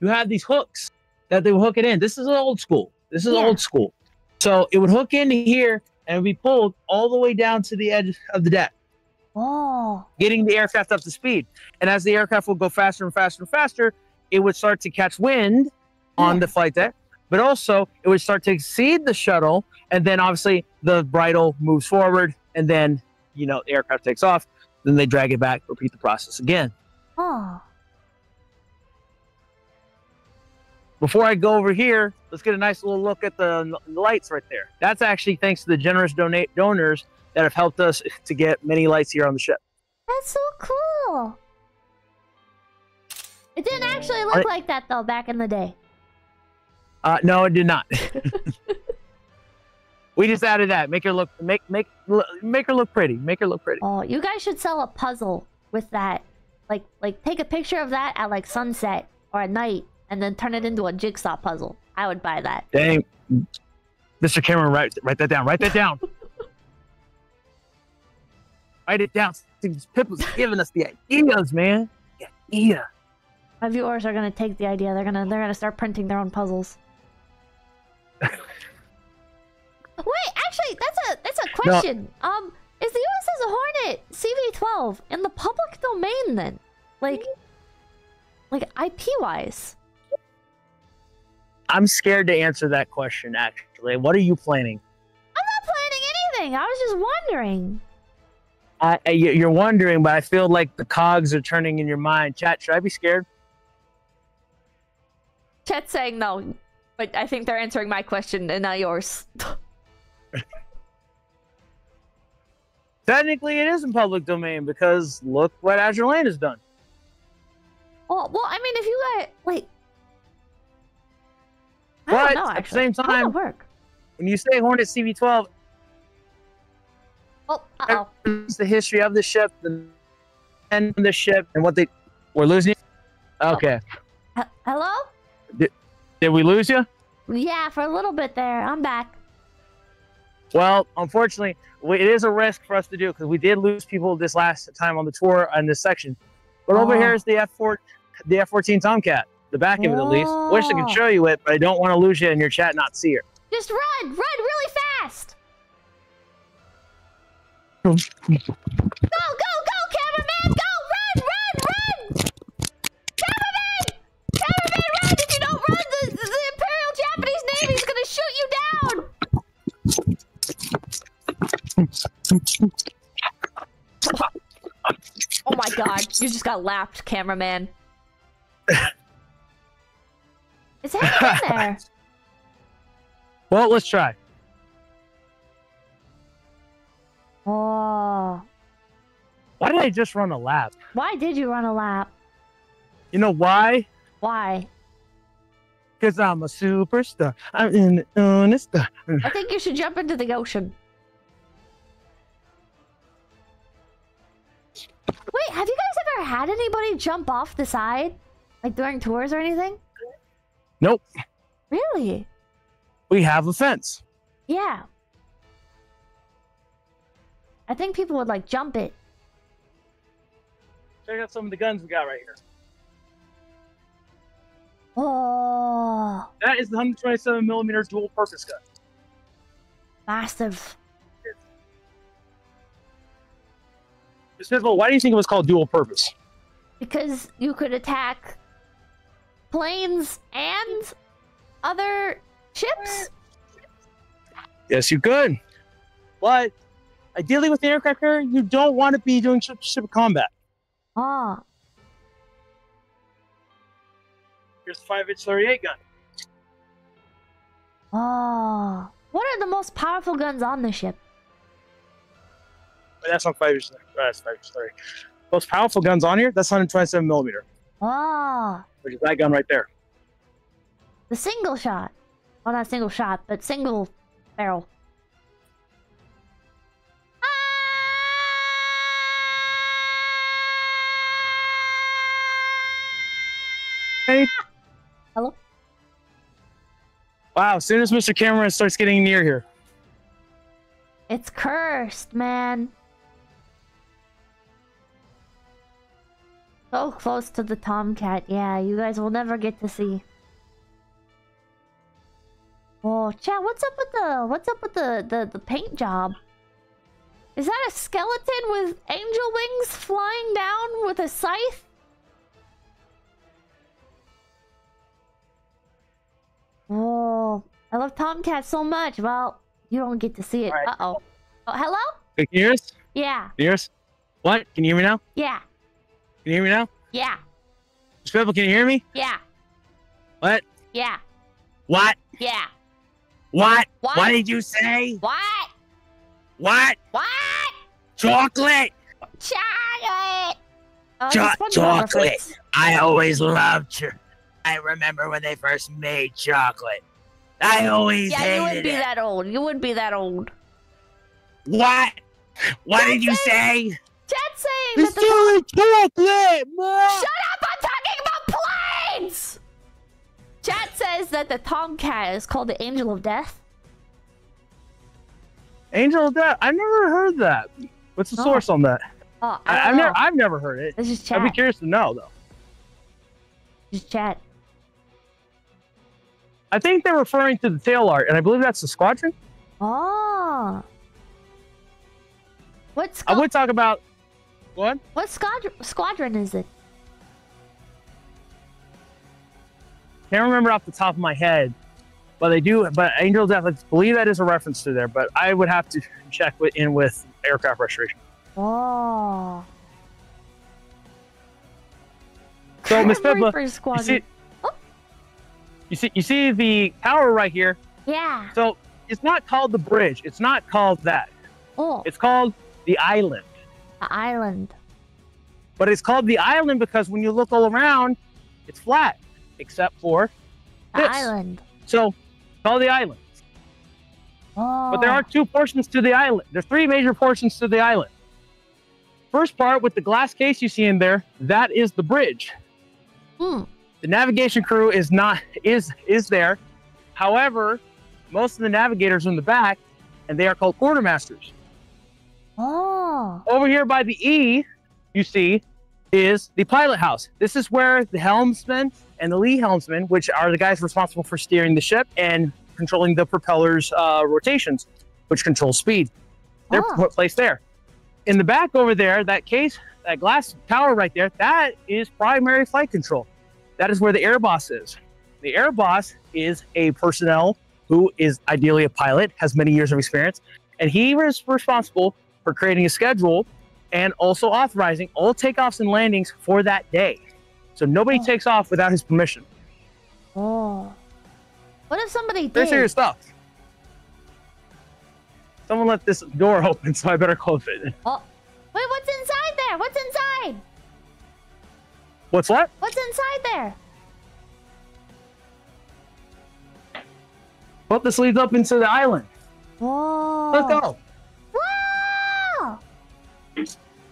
you have these hooks that they would hook it in. This is old school. This is old school. So it would hook into here and it would be pulled all the way down to the edge of the deck.
Oh.
Getting the aircraft up to speed. And as the aircraft would go faster and faster and faster, it would start to catch wind on the flight deck. But also, it would start to exceed the shuttle. And then, obviously, the bridle moves forward. And then, you know, the aircraft takes off. Then they drag it back, repeat the process again.
Oh.
Before I go over here, let's get a nice little look at the lights right there. That's actually thanks to the generous donors that have helped us to get many lights here on the ship.
That's so cool. It didn't actually look like that, though, back in the day.
No, it did not. We just added that. Make her look pretty. Make her look pretty.
Oh, you guys should sell a puzzle with that. Like take a picture of that at like sunset or at night, and then turn it into a jigsaw puzzle. I would buy that.
Dang, Mr. Cameron, write that down. Write that down. Write it down. Pip was giving us the ideas, man. Yeah.
My viewers are gonna take the idea. They're gonna start printing their own puzzles. Wait, actually, that's a question. No. Is the USS Hornet CV-12 in the public domain then? Like IP wise?
I'm scared to answer that question. Actually, what are you planning?
I'm not planning anything. I was just wondering.
You're wondering, but I feel like the cogs are turning in your mind. Chat, should I be scared?
Chat's saying no, but I think they're answering my question and not yours.
Technically, it is in public domain because look what Azure Lane has done.
Oh, well, I mean, if you got like, I
but
don't know,
at the same time, when you say Hornet CV-12, it's the history of the ship, the end of the ship, and what they we're losing. Okay.
Hello?
Did we lose you?
Yeah, for a little bit there. I'm back.
Well, unfortunately, it is a risk for us to do because we did lose people this last time on the tour in this section. But over here is the F-14 Tomcat, the back of it at least. Wish I could show you it, but I don't want to lose you in your chat and not see her.
Just run really fast.
Go.
Go, cameraman! Go, run! Cameraman, run! If you don't run, the Imperial Japanese Navy is gonna shoot you down. Oh my god, you just got lapped, cameraman. Is that in there?
Well, let's try.
Oh.
Why did I just run a lap?
Why did you run a lap?
You know why?
Why?
Because I'm a superstar. I'm in the honest.
I think you should jump into the ocean. Wait, have you guys ever had anybody jump off the side? Like during tours or anything?
Nope.
Really?
We have a fence.
Yeah. I think people would like jump it.
Check out some of the guns we got right here.
Oh.
That is the 127mm dual purpose gun.
Massive.
Why do you think it was called dual purpose?
Because you could attack planes and other ships?
Yes, you could. But ideally with the aircraft carrier, you don't want to be doing ship combat.
Ah.
Here's the 5-inch 38 gun.
Oh. What are the most powerful guns on the ship?
But that's not 5-inch. That's 5-inch 30. Most powerful guns on here, that's 127 millimeter.
Ah.
Which is that gun right there.
The single shot. Well, not single shot, but single barrel.
Hey.
Hello?
Wow, as soon as Mr. Cameron starts getting near here.
It's cursed, man. So close to the Tomcat. Yeah, you guys will never get to see. Oh, chat, what's up with the paint job? Is that a skeleton with angel wings flying down with a scythe? Oh, I love Tomcat so much. Well, you don't get to see it.
Right.
Uh-oh. Oh, hello?
Hey, can you hear us?
Yeah.
Can you hear us? What? Can you hear me now?
Yeah.
Can you hear me now?
Yeah.
Mr. Pebble, can you hear me?
Yeah.
What?
Yeah.
What?
Yeah.
What?
What?
What did you say?
What?
What?
What?
Chocolate!
Chocolate! Oh, this SpongeBob
Chocolate!
reference.
I always loved you. I remember when they first made chocolate. I always
Yeah, you
hated
wouldn't be
it.
that old. You wouldn't be that old.
What? What did you
saying-
say?
Chat's saying that
It's
the
doing chocolate, Mom!
Shut up! I'm talking about planes! Chat says that the Tomcat is called the Angel of Death.
Angel of Death? I've never heard that. What's the source on that?
Oh, I don't know.
I've never heard it.
This is chat.
I'd be curious to know, though.
Just chat.
I think they're referring to the tail art, and I believe that's the squadron.
Oh.
I would talk about... What?
What squadron is it?
Can't remember off the top of my head, but they do. But Angel of Death, I believe that is a reference to there. But I would have to check in with aircraft restoration.
Oh.
So, Miss Pippa,
Reaper squadron.
you see the tower right here.
Yeah.
So it's not called the bridge. It's not called that.
Oh.
It's called the island.
The island.
But it's called the island because when you look all around, it's flat, except for
The
this.
island.
So, call the island.
Oh.
But there are two portions to the island. There's three major portions to the island. First part with the glass case you see in there, that is the bridge.
Hmm.
The navigation crew is there. However, most of the navigators are in the back, and they are called quartermasters.
Oh.
Over here by the E, you see, is the pilot house. This is where the helmsman and the lee helmsman, which are the guys responsible for steering the ship and controlling the propeller's rotations, which controls speed. They're placed there. In the back over there, that case, that glass tower right there, that is primary flight control. That is where the air boss is. The air boss is a personnel who is ideally a pilot, has many years of experience, and he is responsible for creating a schedule and also authorizing all takeoffs and landings for that day. So nobody takes off without his permission.
Oh. What if somebody did?
Very serious stuff. Someone left this door open, so I better close it.
Oh. Wait, what's inside there? What's inside?
What's what?
What's inside there?
Well, this leads up into the island.
Whoa.
Let's go.
Wow.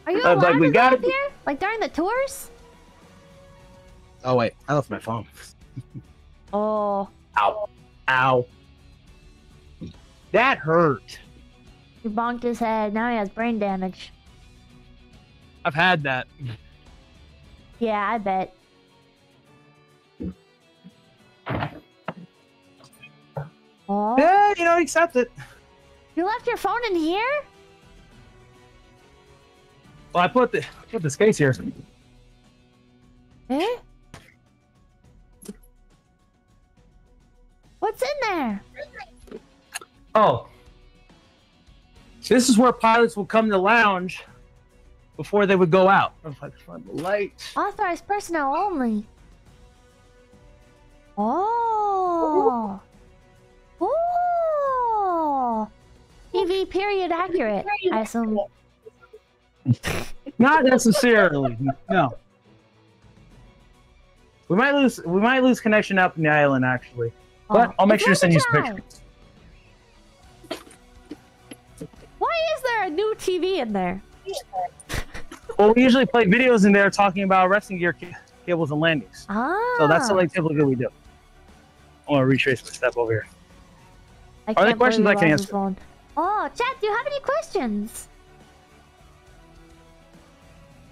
Are you
Like,
allowed
we
to go
gotta
up here? Like during the tours?
Oh, wait. I left my phone.
Oh.
Ow. Ow. That hurt.
He bonked his head. Now he has brain damage.
I've had that.
Yeah, I bet. Oh.
Yeah, you know, accept it.
You left your phone in here?
Well, I put this case here.
Eh? What's in there?
Oh. This is where pilots will come to lounge before they would go out. If I can find the light.
Authorized personnel only. Oh. Oh. TV period accurate, I assume.
Not necessarily. No. We might lose connection up in the island actually. But I'll make sure to send you some pictures.
Why is there a new TV in there?
Well, we usually play videos in there talking about resting gear cables and landings.
Ah.
So that's something typically we do. I want to retrace my step over here. Are there questions I can answer?
Oh, chat, do you have any questions?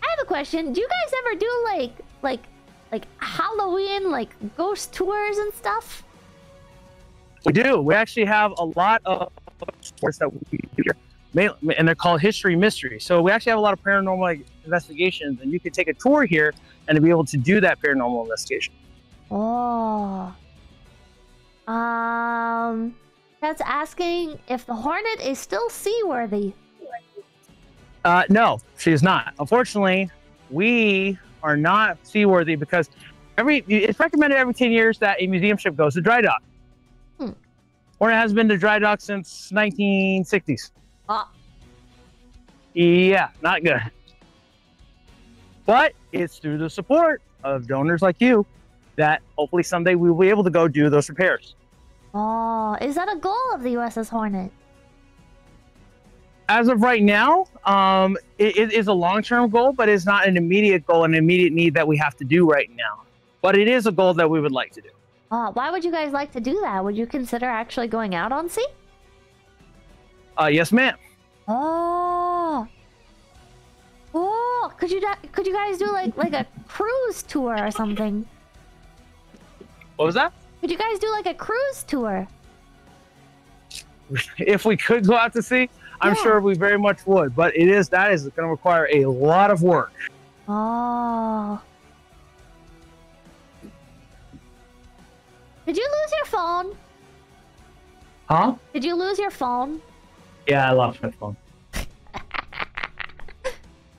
I have a question. Do you guys ever do like Halloween, like ghost tours and stuff?
We do. We actually have a lot of sports that we do here, and they're called history mystery. So we actually have a lot of paranormal investigations, and you can take a tour here and be able to do that paranormal investigation.
Oh. That's asking if the Hornet is still seaworthy.
No, she is not. Unfortunately, we are not seaworthy because it's recommended every 10 years that a museum ship goes to dry dock. Hornet has been to dry dock since 1960s.
Ah.
Yeah, not good. But it's through the support of donors like you that hopefully someday we will be able to go do those repairs.
Oh, is that a goal of the USS Hornet?
As of right now, it is a long-term goal, but it's not an immediate goal, an immediate need that we have to do right now. But it is a goal that we would like to do.
Why would you guys like to do that? Would you consider actually going out on sea?
Yes, ma'am.
Oh. Oh, could you guys do like a cruise tour or something?
What was that?
Could you guys do like a cruise tour?
If we could go out to sea, I'm sure we very much would. But that is going to require a lot of work.
Oh. Did you lose your phone?
Huh?
Did you lose your phone?
Yeah, I lost my phone.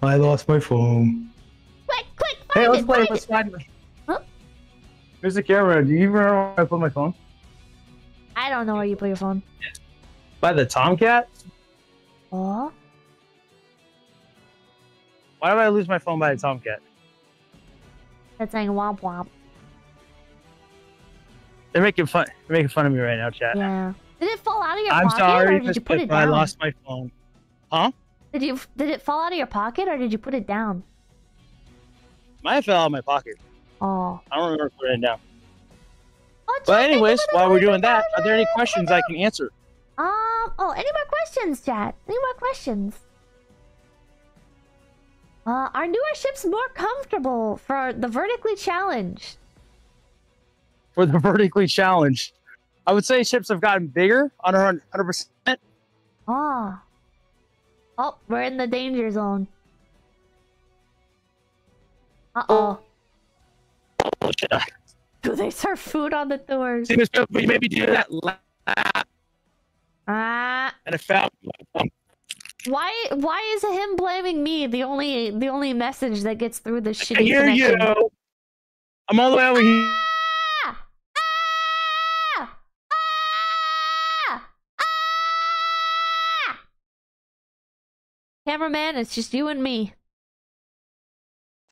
I lost my phone.
Quick,
Hey, let's find it.
Huh?
Mr. Camera, do you remember where I put my phone?
I don't know where you put your phone.
By the Tomcat?
Oh?
Why did I lose my phone by the Tomcat?
That's saying womp womp.
They're making fun of me right now, chat.
Yeah. Did it fall out of your
I'm
pocket
sorry,
or did you put it
I
down?
lost my phone. Huh?
Did it fall out of your pocket or did you put it down?
Mine fell out of my pocket.
Oh.
I don't remember putting it down.
Oh,
But anyways, while we're doing that, are there any questions I can answer?
Oh, any more questions, chat? Any more questions? Are newer ships more comfortable for the vertically challenged?
For the vertically challenged, I would say ships have gotten bigger on 100%.
Oh. Oh, we're in the danger zone. Uh-oh. Do they serve food on the tours?
We maybe do that lap.
Ah.
And I found.
Why is him blaming me the only message that gets through the shitty
I hear
connection?
you. I'm all the way over here.
Ah! Ah! Ah! Ah! Cameraman, it's just you and me.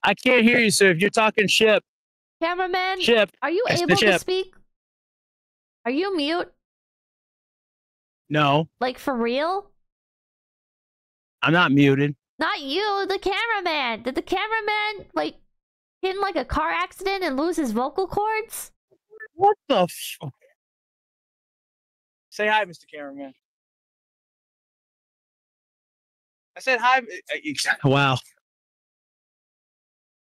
I can't hear you, sir. If you're talking ship.
Cameraman,
Ship.
are you
It's the
able to
ship.
speak? Are you mute?
No,
Like for real?
I'm not muted.
Not you, the cameraman. Did the cameraman like get in like a car accident and lose his vocal cords?
What the f? Say hi, Mr. Cameraman. I said hi. Wow.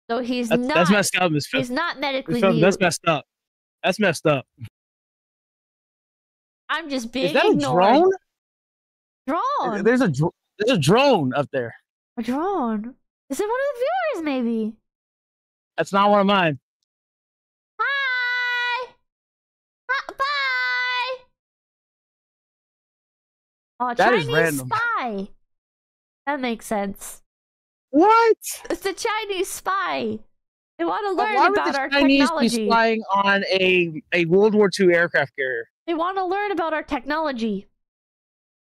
So he's
That's
not.
messed up, Miss
He's not medically
Phil.
mute.
That's messed up. That's messed up.
I'm just being
Is that a
ignored.
drone?
Drone.
There's a drone up there.
A drone. Is it one of the viewers? Maybe.
That's not one of mine.
Hi! Bye! Oh,
That
Chinese
is random.
spy. That makes sense.
What?
It's a Chinese spy. They want to learn
Why would
about
the
our
Chinese
technology.
be spying on a World War II aircraft carrier?
They want to learn about our technology.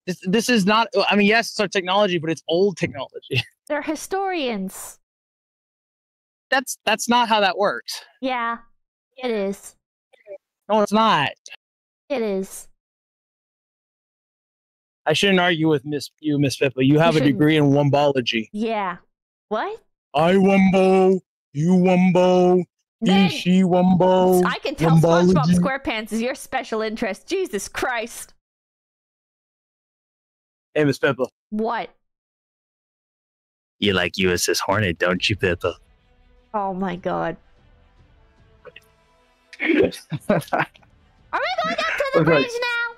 This is not. I mean, yes, it's our technology, but it's old technology.
They're historians.
That's not how that works.
Yeah, it is.
No, it's not.
It is.
I shouldn't argue with Miss Pippa. You have a
shouldn't.
degree in wombology.
Yeah. What?
I wumbo, you wumbo,
Man,
he, she wumbo.
I can tell SpongeBob
wombology.
SquarePants is your special interest. Jesus Christ.
Hey, Miss Pippa.
What?
You like USS Hornet, don't you, Pippa?
Oh my god. Are we going up to the bridge now?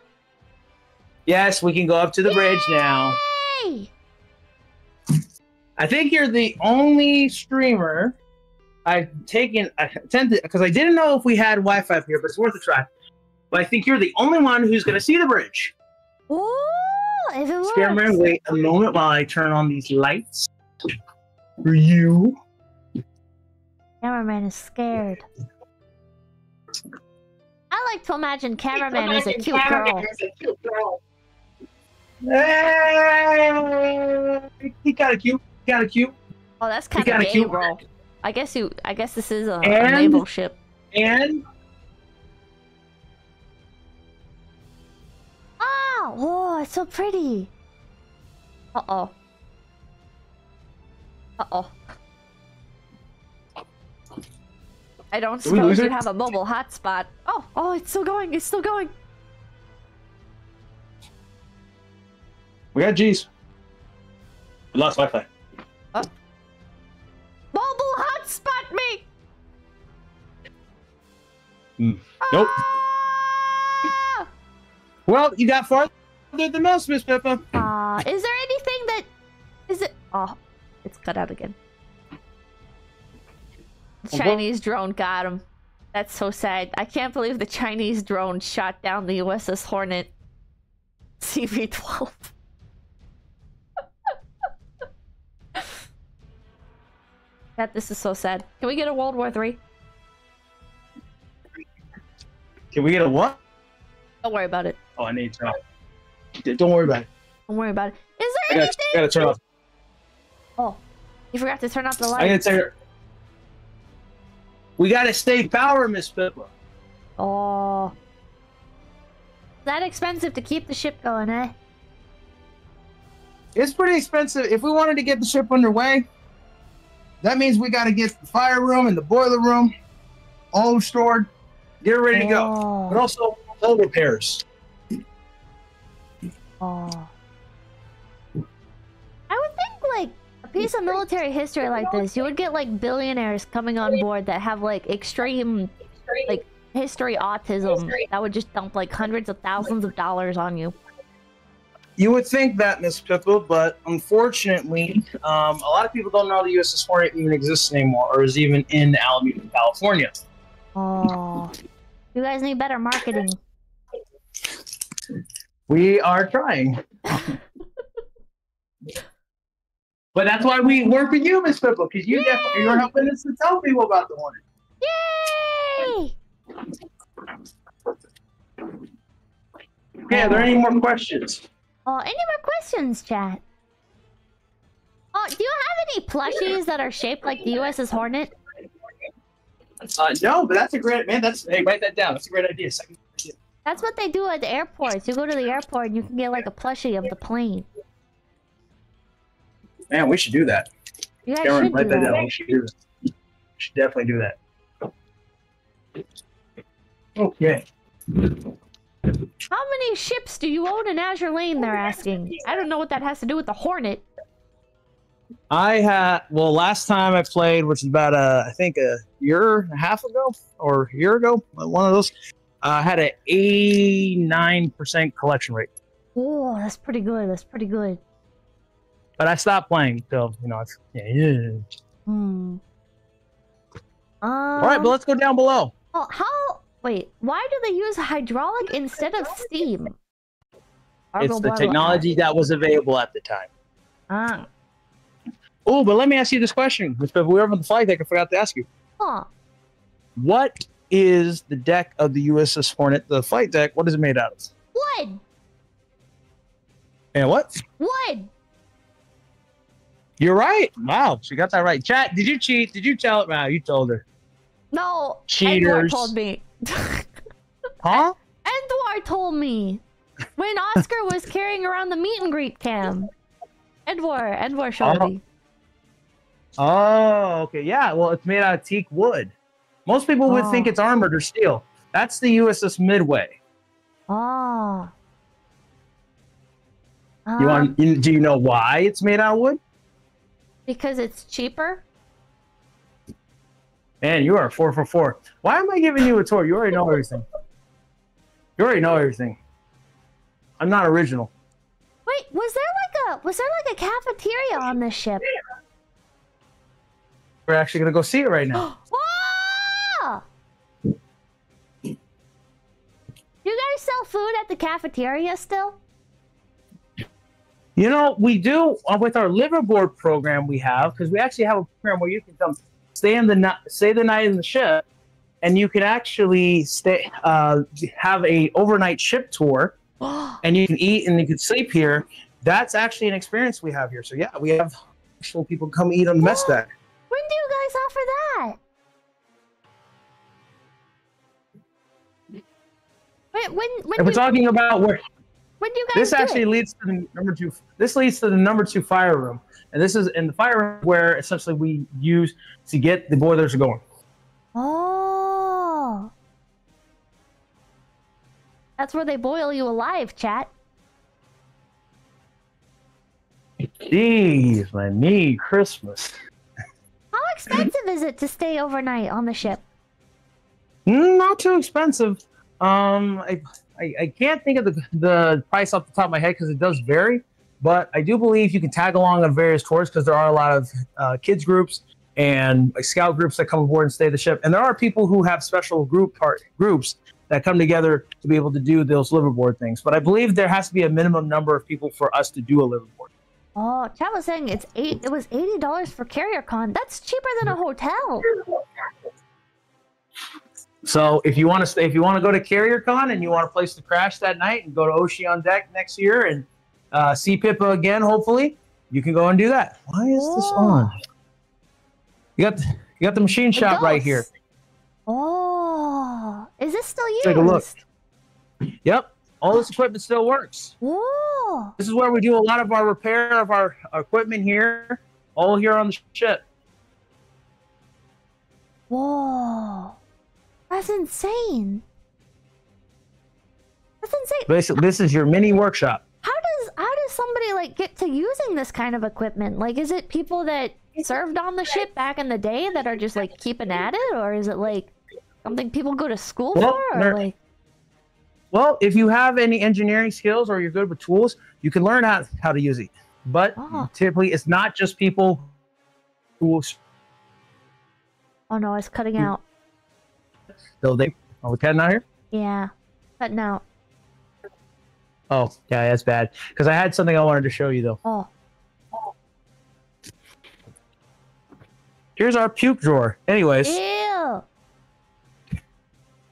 Yes, we can go up to the bridge now.
Yay!
I think you're the only streamer I've taken. Because I didn't know if we had Wi-Fi here, but it's worth a try. But I think you're the only one who's going to see the bridge.
Ooh, if it works.
Cameraman, wait a moment while I turn on these lights for you.
Cameraman is scared. I like to imagine cameraman is a cute girl.
Hey, he got a cute.
Oh, that's kind of
a
gay,
cute
bro. I guess this is a
And-
naval ship.
And
Oh, it's so pretty. Uh-oh. Uh-oh. I don't
Did we lose
suppose you
it?
have a mobile hotspot. Oh, it's still going. It's still going.
we got G's. We lost Wi-Fi.
Mobile hotspot me!
Nope.
Ah!
Well, you got farther than most, Miss Pippa.
Is there anything that... Is it... Oh, it's cut out again. The Chinese drone got him. That's so sad. I can't believe the Chinese drone shot down the USS Hornet CV-12. God, this is so sad. Can we get a World War III?
Can we get a what?
Don't worry about it.
Oh, I need to turn off. Don't worry about it.
Don't worry about it. Is there anything?
I gotta turn off.
Oh, you forgot to turn off the
I gotta
lights.
tell you. We gotta save power, Miss Pippa.
Oh. That expensive to keep the ship going, eh?
It's pretty expensive. If we wanted to get the ship underway, that means we gotta get the fire room and the boiler room all stored, get ready to go. But also hull repairs.
Oh. I would think, like, a piece of military history like this, you would get, like, billionaires coming on board that have, like, extreme, like, history autism that would just dump, like, hundreds of thousands of dollars on you.
You would think that, Miss Pippa, but unfortunately, a lot of people don't know the USS Hornet even exists anymore, or is even in Alameda, California.
Oh. You guys need better marketing.
We are trying. But that's why we work with you, Miss Pippa, because you're helping us to tell people about the Hornet.
Yay!
Okay, are there any more questions?
Oh, any more questions, chat? Oh, do you have any plushies that are shaped like the USS Hornet?
No, but that's a great, man, hey, write that down. That's a great idea. Second idea.
That's what they do at the airports. You go to the airport and you can get like a plushie of the plane.
Man, we should do that.
You guys
Cameron,
should
write
do
that
that.
down. We should do that. We should definitely do that. Okay.
How many ships do you own in Azure Lane, they're asking? I don't know what that has to do with the Hornet.
I had, well, last time I played, which is about, I think a year and a half ago, or a year ago, one of those, I had an 89% collection rate.
Oh, that's pretty good. That's pretty good.
But I stopped playing, so, you know, it's, yeah.
Hmm.
All right, but let's go down below.
Well, wait, why do they use hydraulic instead of steam?
It's the technology that was available at the time.
Ah.
Oh, but let me ask you this question. If we were on the flight deck, I forgot to ask you.
Huh.
What is the deck of the USS Hornet, the flight deck? What is it made out of?
Wood.
And what?
Wood.
You're right. Wow, she got that right. Chat, did you cheat? Did you tell it? Wow, you told her.
No.
Cheaters.
Edward told me.
Huh?
Edward told me. When Oscar was carrying around the meet and greet cam. Edward showed me.
Oh, okay. Yeah, well, it's made out of teak wood. Most people would think it's armored or steel. That's the USS Midway.
Oh.
Do you know why it's made out of wood?
Because it's cheaper?
Man, you are 4 for 4. Why am I giving you a tour? You already know everything. You already know everything. I'm not original.
Wait, was there like a cafeteria on this ship?
We're actually gonna go see it right now.
Wow! You guys sell food at the cafeteria still?
You know, we do with our liverboard program we have, because we actually have a program where you can come stay the night in the ship, and you can actually have a overnight ship tour, and you can eat and you can sleep here. That's actually an experience we have here. So yeah, we have actual people come eat on the mess deck.
When do you guys offer that?
When we're talking about where.
When do you guys
This actually leads to the number 2. This leads to the number 2 fire room, and this is in the fire room where essentially we use to get the boilers going.
Oh, that's where they boil you alive, chat.
Jeez, my knee, Christmas.
How expensive is it to stay overnight on the ship?
Not too expensive. I can't think of the price off the top of my head because it does vary, but I do believe you can tag along on various tours because there are a lot of kids groups and scout groups that come aboard and stay at the ship, and there are people who have special groups that come together to be able to do those liverboard things. But I believe there has to be a minimum number of people for us to do a liverboard.
Oh, chat was saying it was $80 for CarrierCon. That's cheaper than a hotel.
So if you want to go to CarrierCon and you want a place to crash that night and go to Oshi on deck next year and see Pippa again, hopefully, you can go and do that. Why is this on? You got the machine shop right here.
Oh, is this still used?
Take a look. Yep, all this equipment still works.
Whoa.
This is where we do a lot of our repair of our equipment here, all here on the ship.
Whoa. That's insane. That's insane.
Basically, this is your mini workshop.
How does somebody like get to using this kind of equipment? Like, is it people that served on the ship back in the day that are just like keeping at it, or is it like something people go to school for? Or like...
Well, if you have any engineering skills or you're good with tools, you can learn how to use it. But typically, it's not just people who.
Oh no, it's cutting out.
So are we cutting out here?
Yeah, cutting out.
Oh, yeah, that's bad. Because I had something I wanted to show you, though.
Oh.
Here's our puke drawer. Anyways.
Ew.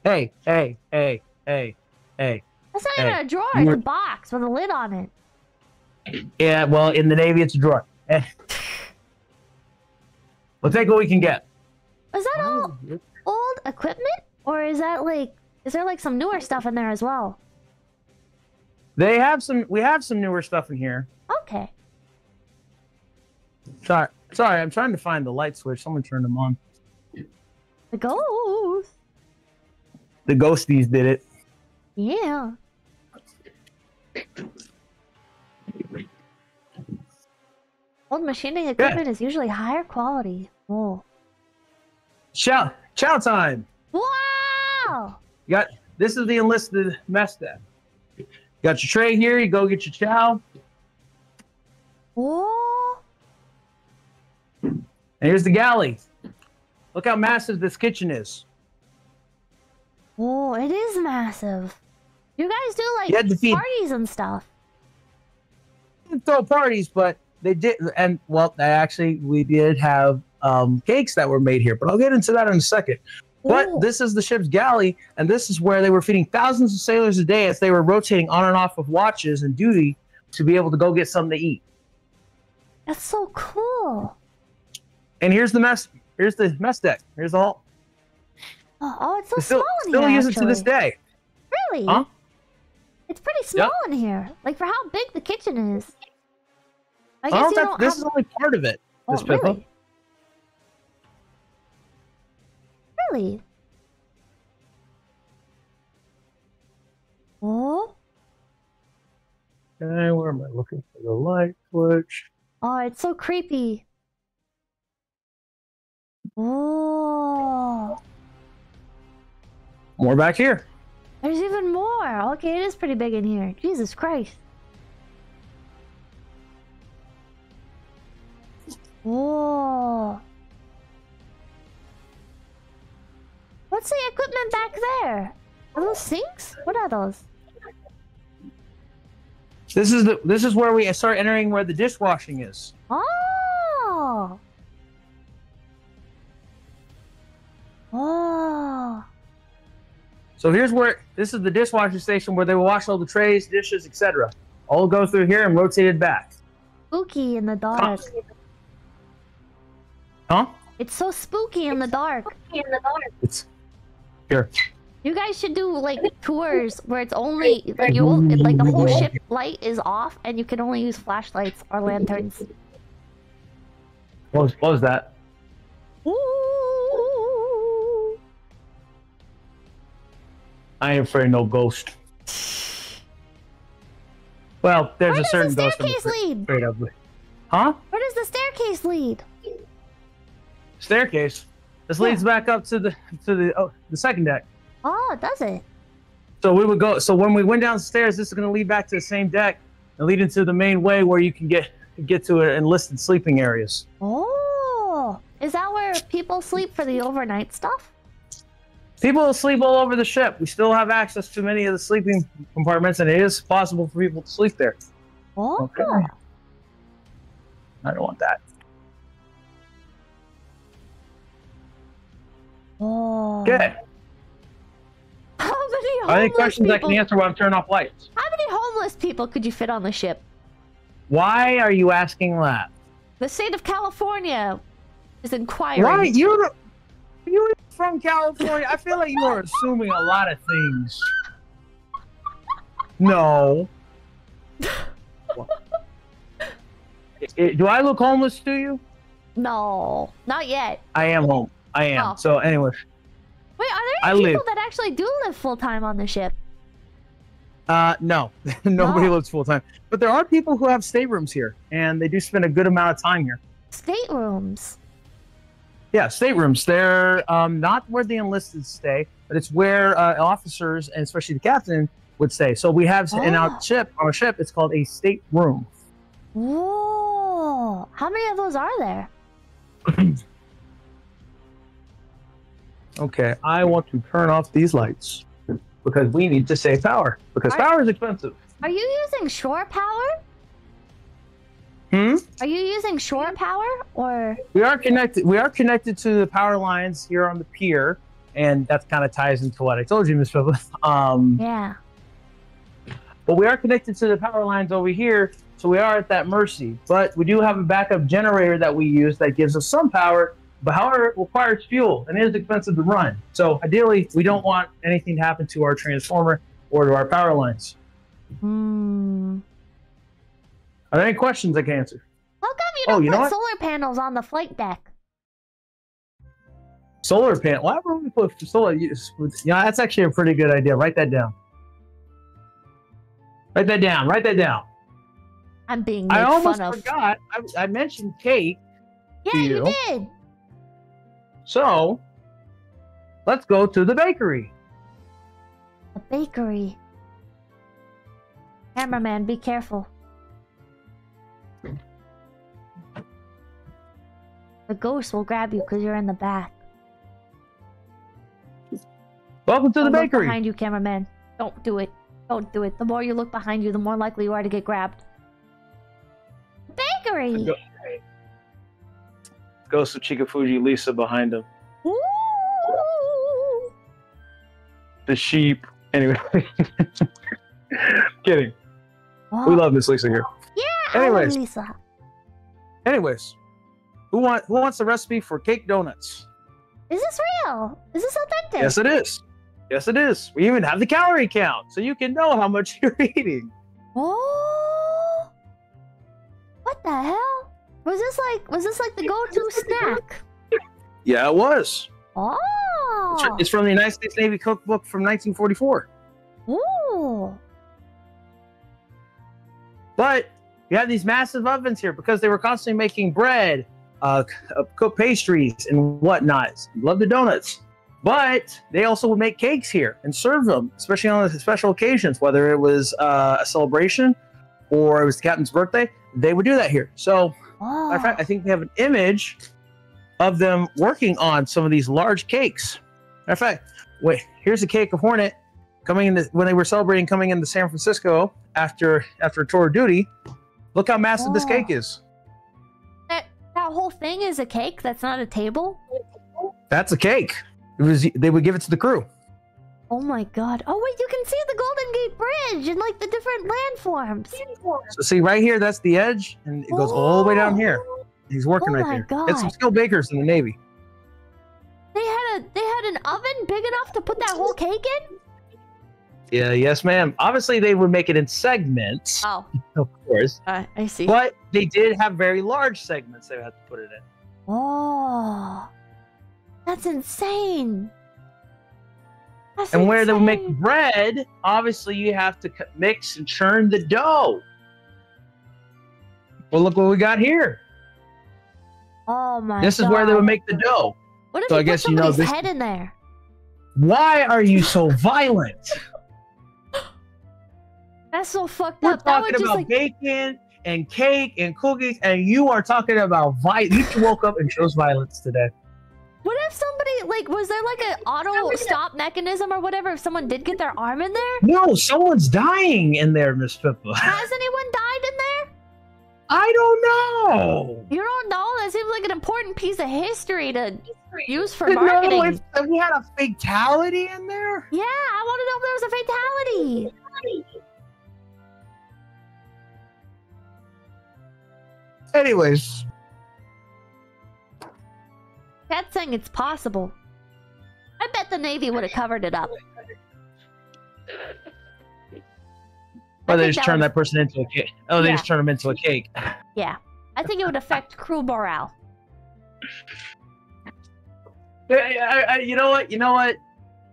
Hey.
That's not even a drawer. It's a box with a lid on it.
Yeah, well, in the Navy, it's a drawer. We'll take what we can get.
Is that all old equipment? Or is there like some newer stuff in there as well?
We have some newer stuff in here.
Okay.
Sorry, I'm trying to find the light switch. Someone turned them on.
The ghost.
The ghosties did it.
Yeah. Old machining equipment is usually higher quality. Oh.
Chow time.
Wow.
This is the enlisted mess deck. You got your tray here. You go get your chow.
Whoa.
And here's the galley. Look how massive this kitchen is.
Oh, it is massive. You guys do like
You had to feed-
parties and stuff.
Didn't throw parties, but they did. And well, we did have cakes that were made here, but I'll get into that in a second. But
Ooh.
this is the ship's galley, and this is where they were feeding thousands of sailors a day as they were rotating on and off of watches and duty to be able to go get something to eat.
That's so cool.
And here's the mess. Here's the mess deck. Here's the hall.
Oh, it's so
Still
small in here.
use it to this day.
Really?
Huh?
It's pretty small in here. Like for how big the kitchen is. I
Oh,
guess you don't
this
have...
is only part of it.
Oh,
This Pippa.
really? Really? Oh?
Okay, where am I looking for the light switch?
Oh, it's so creepy. Oh.
More back here.
There's even more. Okay, it is pretty big in here. Jesus Christ. Oh. What's the equipment back there? Are those sinks? What are those?
This is where we start entering where the dishwashing is.
Oh. Oh.
So here's where this is the dishwashing station where they will wash all the trays, dishes, etc. All go through here and rotated back.
Spooky in the dark.
Huh?
It's so spooky in the dark.
It's here.
You guys should do like tours where it's only like the whole ship light is off and you can only use flashlights or lanterns.
What was that?
Ooh.
I ain't afraid no ghost. Well, there's a certain ghost I'm afraid of. Huh?
Where does the staircase lead?
Staircase. This leads back up to the second deck.
Oh, does it?
So we would go. So when we went downstairs, this is going to lead back to the same deck and lead into the main way where you can get to enlisted sleeping areas.
Oh, is that where people sleep for the overnight stuff?
People sleep all over the ship. We still have access to many of the sleeping compartments, and it is possible for people to sleep there.
Oh.
Okay. I don't want that.
Oh.
Okay.
How many
Are there any questions
people?
I can answer while I'm turning off lights?
How many homeless people could you fit on the ship?
Why are you asking that?
The state of California is inquiring.
Why? You're from California. I feel like you are assuming a lot of things. No. Do I look homeless to you?
No, not yet.
I am home. I am.
Oh.
So anyway.
Wait, are there any people that actually do live full time on the ship?
No. Nobody lives full time. But there are people who have staterooms here, and they do spend a good amount of time here.
Staterooms?
Yeah, staterooms. They're not where the enlisted stay, but it's where officers, and especially the captain, would stay. So we have in our ship, it's called a stateroom.
Whoa! How many of those are there?
Okay, I want to turn off these lights because we need to save power. Because power is expensive.
Are you using shore power?
Hmm?
Are you using shore power or?
We are connected. We are connected to the power lines here on the pier, and that kind of ties into what I told you, Miss Pippa.
Yeah.
But we are connected to the power lines over here, so we are at that mercy. But we do have a backup generator that we use that gives us some power. But however, it requires fuel and it is expensive to run. So ideally, we don't want anything to happen to our transformer or to our power lines.
Hmm.
Are there any questions I can answer?
How come you don't put solar panels on the flight deck?
Solar panel? Why would we put solar? Yeah, that's actually a pretty good idea. Write that down. Write that down. Write that down.
I'm being made
I almost
fun of.
forgot. I mentioned cake.
Yeah, you did.
So, let's go to the bakery.
The bakery. Cameraman, be careful. The ghost will grab you because you're in the back.
Welcome to the
Look
bakery.
behind you, cameraman. Don't do it. Don't do it. The more you look behind you, the more likely you are to get grabbed. Bakery!
Ghost of Chikafuji Lisa behind him.
Ooh.
The sheep. Anyway. Kidding.
Oh.
We love Miss Lisa here.
Yeah,
Anyways.
I love Lisa.
Anyways. Who wants the recipe for cake donuts?
Is this real? Is this authentic?
Yes, it is. Yes, it is. We even have the calorie count, so you can know how much you're eating.
Oh. What the hell? Was this like the go-to snack?
Yeah, it was.
Oh.
It's from the United States Navy cookbook from 1944.
Ooh.
But you have these massive ovens here because they were constantly making bread, cooked pastries, and whatnot. Love the donuts. But they also would make cakes here and serve them, especially on special occasions, whether it was a celebration or it was the captain's birthday. They would do that here. So, matter of fact, I think they have an image of them working on some of these large cakes. Matter of fact, wait, here's a cake of Hornet coming in when they were celebrating coming into San Francisco after a tour of duty. Look how massive this cake is.
That whole thing is a cake? That's not a table?
That's a cake. They would give it to the crew.
Oh my god. Oh wait, you can see the Golden Gate Bridge and like the different landforms.
So see right here, that's the edge, and it goes all the way down here. He's working right there.
God.
It's some skilled bakers in the Navy.
They had an oven big enough to put that whole cake in?
Yeah, yes, ma'am. Obviously, they would make it in segments.
Oh.
Of course.
I see.
But they did have very large segments they had to put it in.
Oh. That's insane.
And where they would make bread, obviously you have to mix and churn the dough. Well, look what we got here.
Oh my god.
This is where they would make the dough.
What if
So
you
I guess
put
you know
somebody's
this.
head in there?
Why are you so violent?
That's so fucked
We're
up. That would
talking
just
about
like
bacon and cake and cookies, and you are talking about violence. You woke up and chose violence today.
what if somebody like was there like an auto stop mechanism or whatever if someone did get their arm in there?
No, someone's dying in there, Miss Pippa.
Has anyone died in there?
I don't know.
You don't know? That seems like an important piece of history to use for
No,
marketing.
if we had a fatality in there.
Yeah, I want to know if there was a fatality.
Anyways,
That's saying it's possible. I bet the Navy would have covered it up.
or they
think
just
that
turn
would-
that person into a cake. Oh, they
Yeah.
just turn them into a cake.
Yeah. I think it would affect crew morale.
You know what? You know what?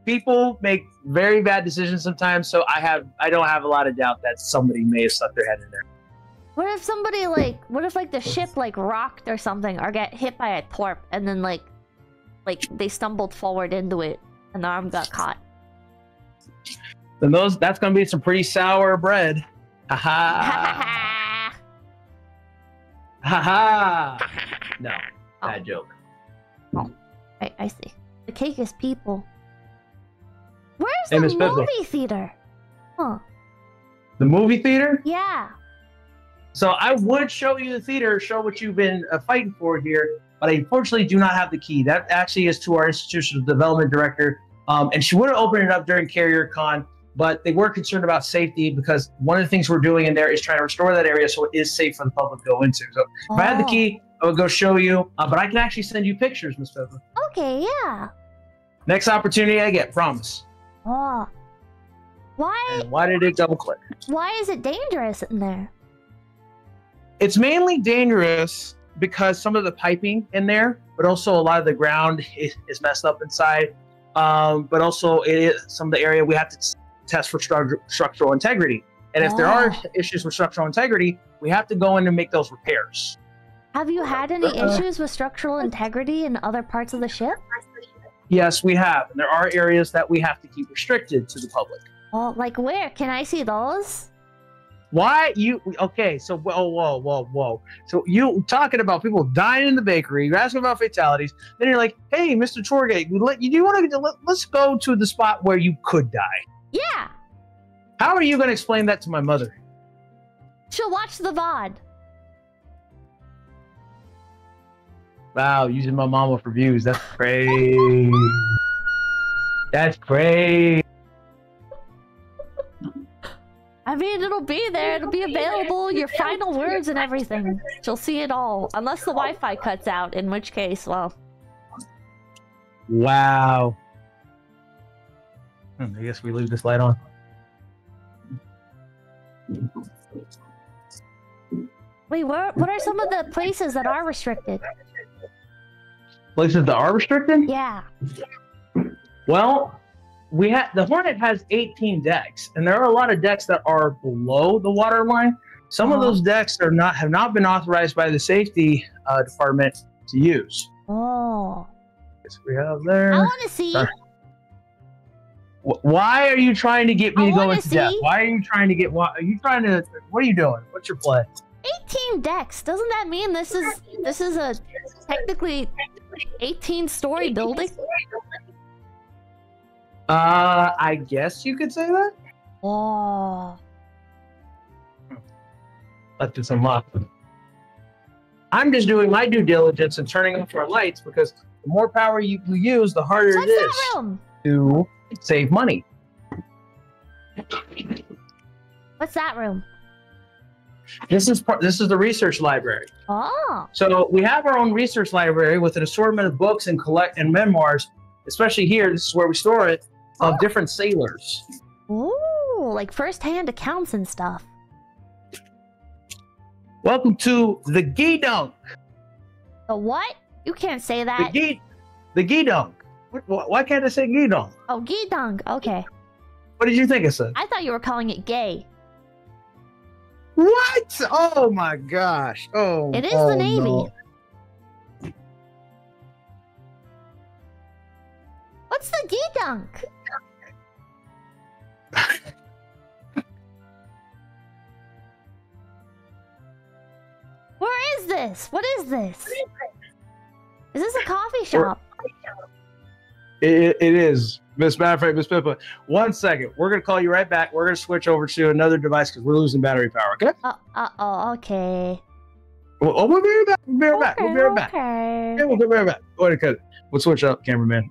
People make very bad decisions sometimes, so I don't have a lot of doubt that somebody may have stuck their head in there.
What if somebody what if like the ship like rocked or something or get hit by a torp and then like they stumbled forward into it and the arm got caught?
Then that's gonna be some pretty sour bread. Ha ha. Ha ha. No, bad joke.
Right, I see. The cake is people. Where's
Hey,
the
Miss Pippa.
movie theater? Huh.
The movie theater?
Yeah.
So I would show you the theater, show what you've been fighting for here, but I unfortunately do not have the key. That actually is to our institutional development director, and she would have opened it up during CarrierCon, but they were concerned about safety because one of the things we're doing in there is trying to restore that area so it is safe for the public to go into. So if I had the key, I would go show you, but I can actually send you pictures, Miss Pippa.
Okay, yeah.
Next opportunity I get, promise.
Oh. Why
And why did it double click?
why is it dangerous in there?
It's mainly dangerous because some of the piping in there, but also a lot of the ground is messed up inside. But also some of the area we have to test for structural integrity. And if there are issues with structural integrity, we have to go in and make those repairs.
Have you had any issues with structural integrity in other parts of the ship?
Yes, we have. And there are areas that we have to keep restricted to the public.
Oh, like where? Can I see those?
Why you okay? So whoa. So you talking about people dying in the bakery? You're asking about fatalities. Then you're like, hey, Mr. Chorgate, let's go to the spot where you could die.
Yeah.
How are you going to explain that to my mother?
She'll watch the VOD.
Wow, using my mama for views. That's crazy. That's crazy.
I mean, it'll be there. It'll be available. Your final words and everything. She'll see it all. Unless the Wi-Fi cuts out, in which case, well.
Wow. I guess we leave this light on.
Wait, what are some of the places that are restricted?
Places that are restricted?
Yeah.
Well, the Hornet has 18 decks, and there are a lot of decks that are below the water line. Some of those decks have not been authorized by the safety department to use.
Oh.
Yes, we have there.
I want to see.
Why are you trying to get me to go into depth? Why are you trying to get? What are you doing? What's your play?
18 decks. Doesn't that mean this is a technically 18-story building?
I guess you could say that.
Oh.
Left us unlocked. I'm just doing my due diligence and turning off our lights because the more power you use, the harder it is to save money.
What's that room?
This is the research library.
Oh.
So we have our own research library with an assortment of books and memoirs. Especially here, this is where we store it, of different sailors.
Ooh, like first-hand accounts and stuff.
Welcome to the 𝐒𝐿𝐢.
The what? You can't say that.
The 𝐒𝐿𝐢. Why can't I say 𝐒𝐿𝐢?
Oh, 𝐒𝐿𝐢. Okay.
What did you think I said?
I thought you were calling it gay.
What? Oh my gosh. Oh.
It is the Navy.
No.
What's the 𝐒𝐿𝐢? Where is this? What is this? Is this a coffee shop?
It is. Miss Pippa. 1 second. We're going to call you right back. We're going to switch over to another device because we're losing battery power, okay?
Okay.
We'll be right back. We'll be right back. We'll be right back.
Okay.
Yeah, we'll be right back. Go ahead and cut it. We'll switch up, cameraman.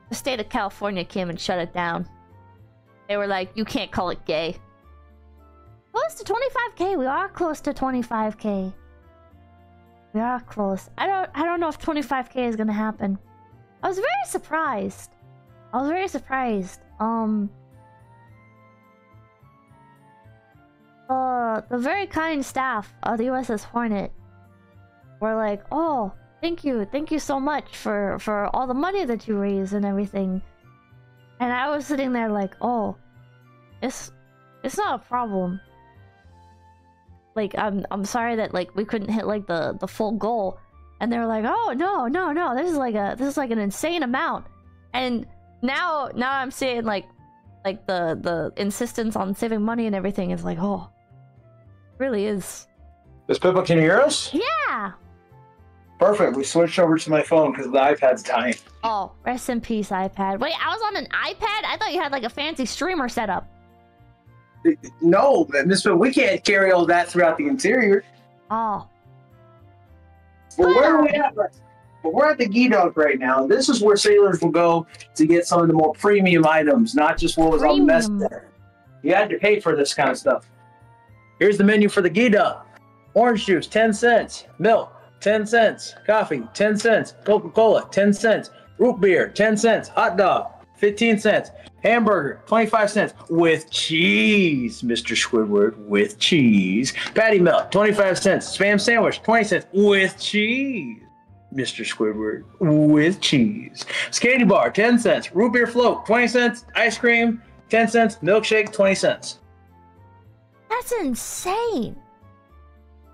The state of California came and shut it down. They were like, you can't call it gay. Close to 25K. We are close to 25K. We are close. I don't know if 25K is gonna happen. I was very surprised. The very kind staff of the USS Hornet were like, oh, thank you so much for all the money that you raised and everything. And I was sitting there like, oh, it's not a problem. Like, I'm sorry that like we couldn't hit like the full goal. And they were like, oh no, this is like an insane amount. And now I'm seeing like the insistence on saving money and everything is like, oh, it really is.
Miss Pippa, can you hear us?
Yeah.
Perfect. We switched over to my phone because the iPad's dying.
Oh, rest in peace, iPad. Wait, I was on an iPad? I thought you had like a fancy streamer setup.
No, Miss Pippa, we can't carry all that throughout the interior.
Oh.
But where are we at? But we're at the 𝐒𝐿𝐢 right now. This is where sailors will go to get some of the more premium items, not just what was on the mess there. You had to pay for this kind of stuff. Here's the menu for the 𝐒𝐿𝐢. Orange juice, 10 cents. Milk, 10 cents. Coffee, 10 cents. Coca-Cola, 10 cents. Root beer, 10 cents. Hot dog, 15 cents. Hamburger, 25 cents. With cheese, Mr. Squidward, with cheese. Patty melt, 25 cents. Spam sandwich, 20 cents. With cheese, Mr. Squidward, with cheese. Candy bar, 10 cents. Root beer float, 20 cents. Ice cream, 10 cents. Milkshake, 20 cents.
That's insane.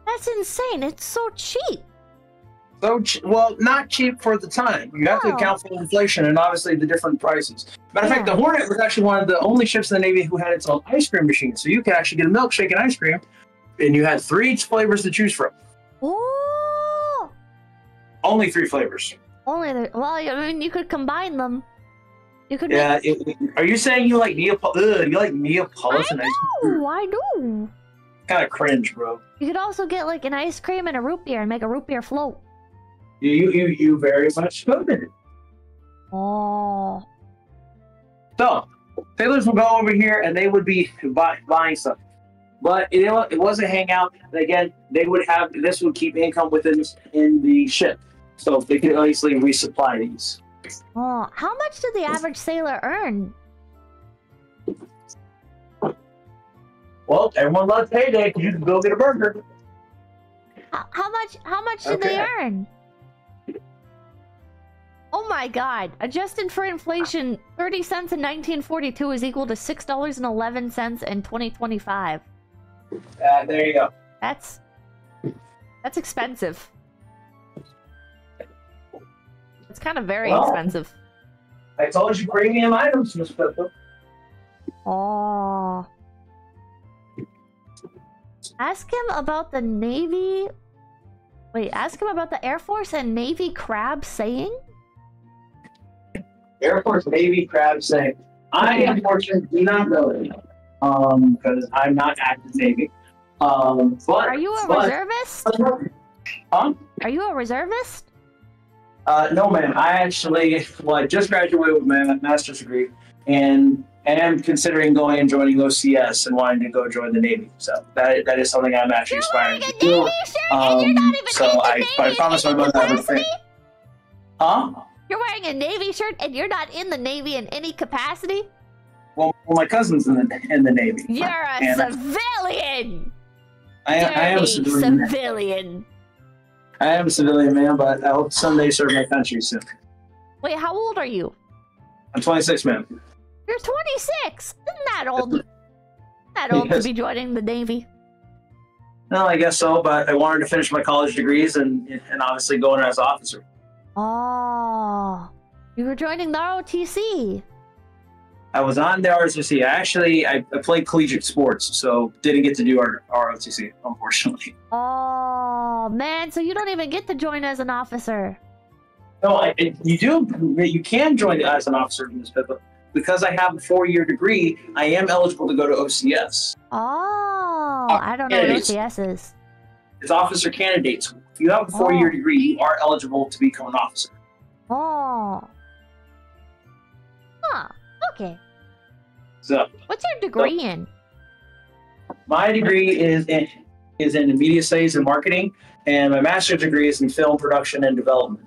That's insane. It's so cheap.
So, well, not cheap for the time. You have to account for inflation and obviously the different prices. Matter of fact, the Hornet was actually one of the only ships in the Navy who had its own ice cream machine. So you could actually get a milkshake and ice cream, and you had 3 flavors to choose from.
Oh!
Only 3 flavors.
Only well, I mean, you could combine them. You could.
Yeah. Are you saying you like Neapolitan ice cream?
I do.
Kind of cringe, bro.
You could also get like an ice cream and a root beer and make a root beer float.
You very much could.
Oh.
So, sailors will go over here and they would be buying stuff. But it was a hangout. Again, they would have this would keep income within the ship, so they could easily resupply these.
Oh, how much did the average sailor earn?
Well, everyone loves payday because you can go get a burger.
How much did they earn? Oh my god. Adjusted for inflation, 30 cents in 1942 is equal to $6.11 in 2025.
There you go.
That's expensive. It's kind of very expensive.
I told you premium items, Miss Pepper.
Oh. Ask him about the Navy. Wait, ask him about the Air Force and Navy crab saying?
Air Force Navy crab saying. I unfortunately do not know it. Because I'm not active Navy. But
are you a reservist?
Huh?
Are you a reservist?
No, ma'am. I actually just graduated with my master's degree, and am considering going and joining OCS and wanting to go join the Navy. So that is something I'm actually aspiring to do. I promise my mother I would think. Huh?
You're wearing a Navy shirt and you're not in the Navy in any capacity?
Well, my cousin's in the Navy.
You're a civilian!
I am a civilian. I am a civilian, man, but I hope someday serve my country soon.
Wait, how old are you?
I'm 26, man.
You're 26! Isn't that old? That old to be joining the Navy?
No, I guess so, but I wanted to finish my college degrees and obviously go in as an officer.
Oh, you were joining the ROTC.
I was on the ROTC. I played collegiate sports, so didn't get to do our ROTC, unfortunately.
Oh, man, so you don't even get to join as an officer.
No, you can join as an officer in this, but because I have a 4-year degree, I am eligible to go to OCS.
Oh, I don't know what OCS is.
It's officer candidates. If you have a 4-year degree, you are eligible to become an officer.
Oh. Huh. Okay.
So,
what's your degree in?
My degree is in media studies and marketing, and my master's degree is in film production and development.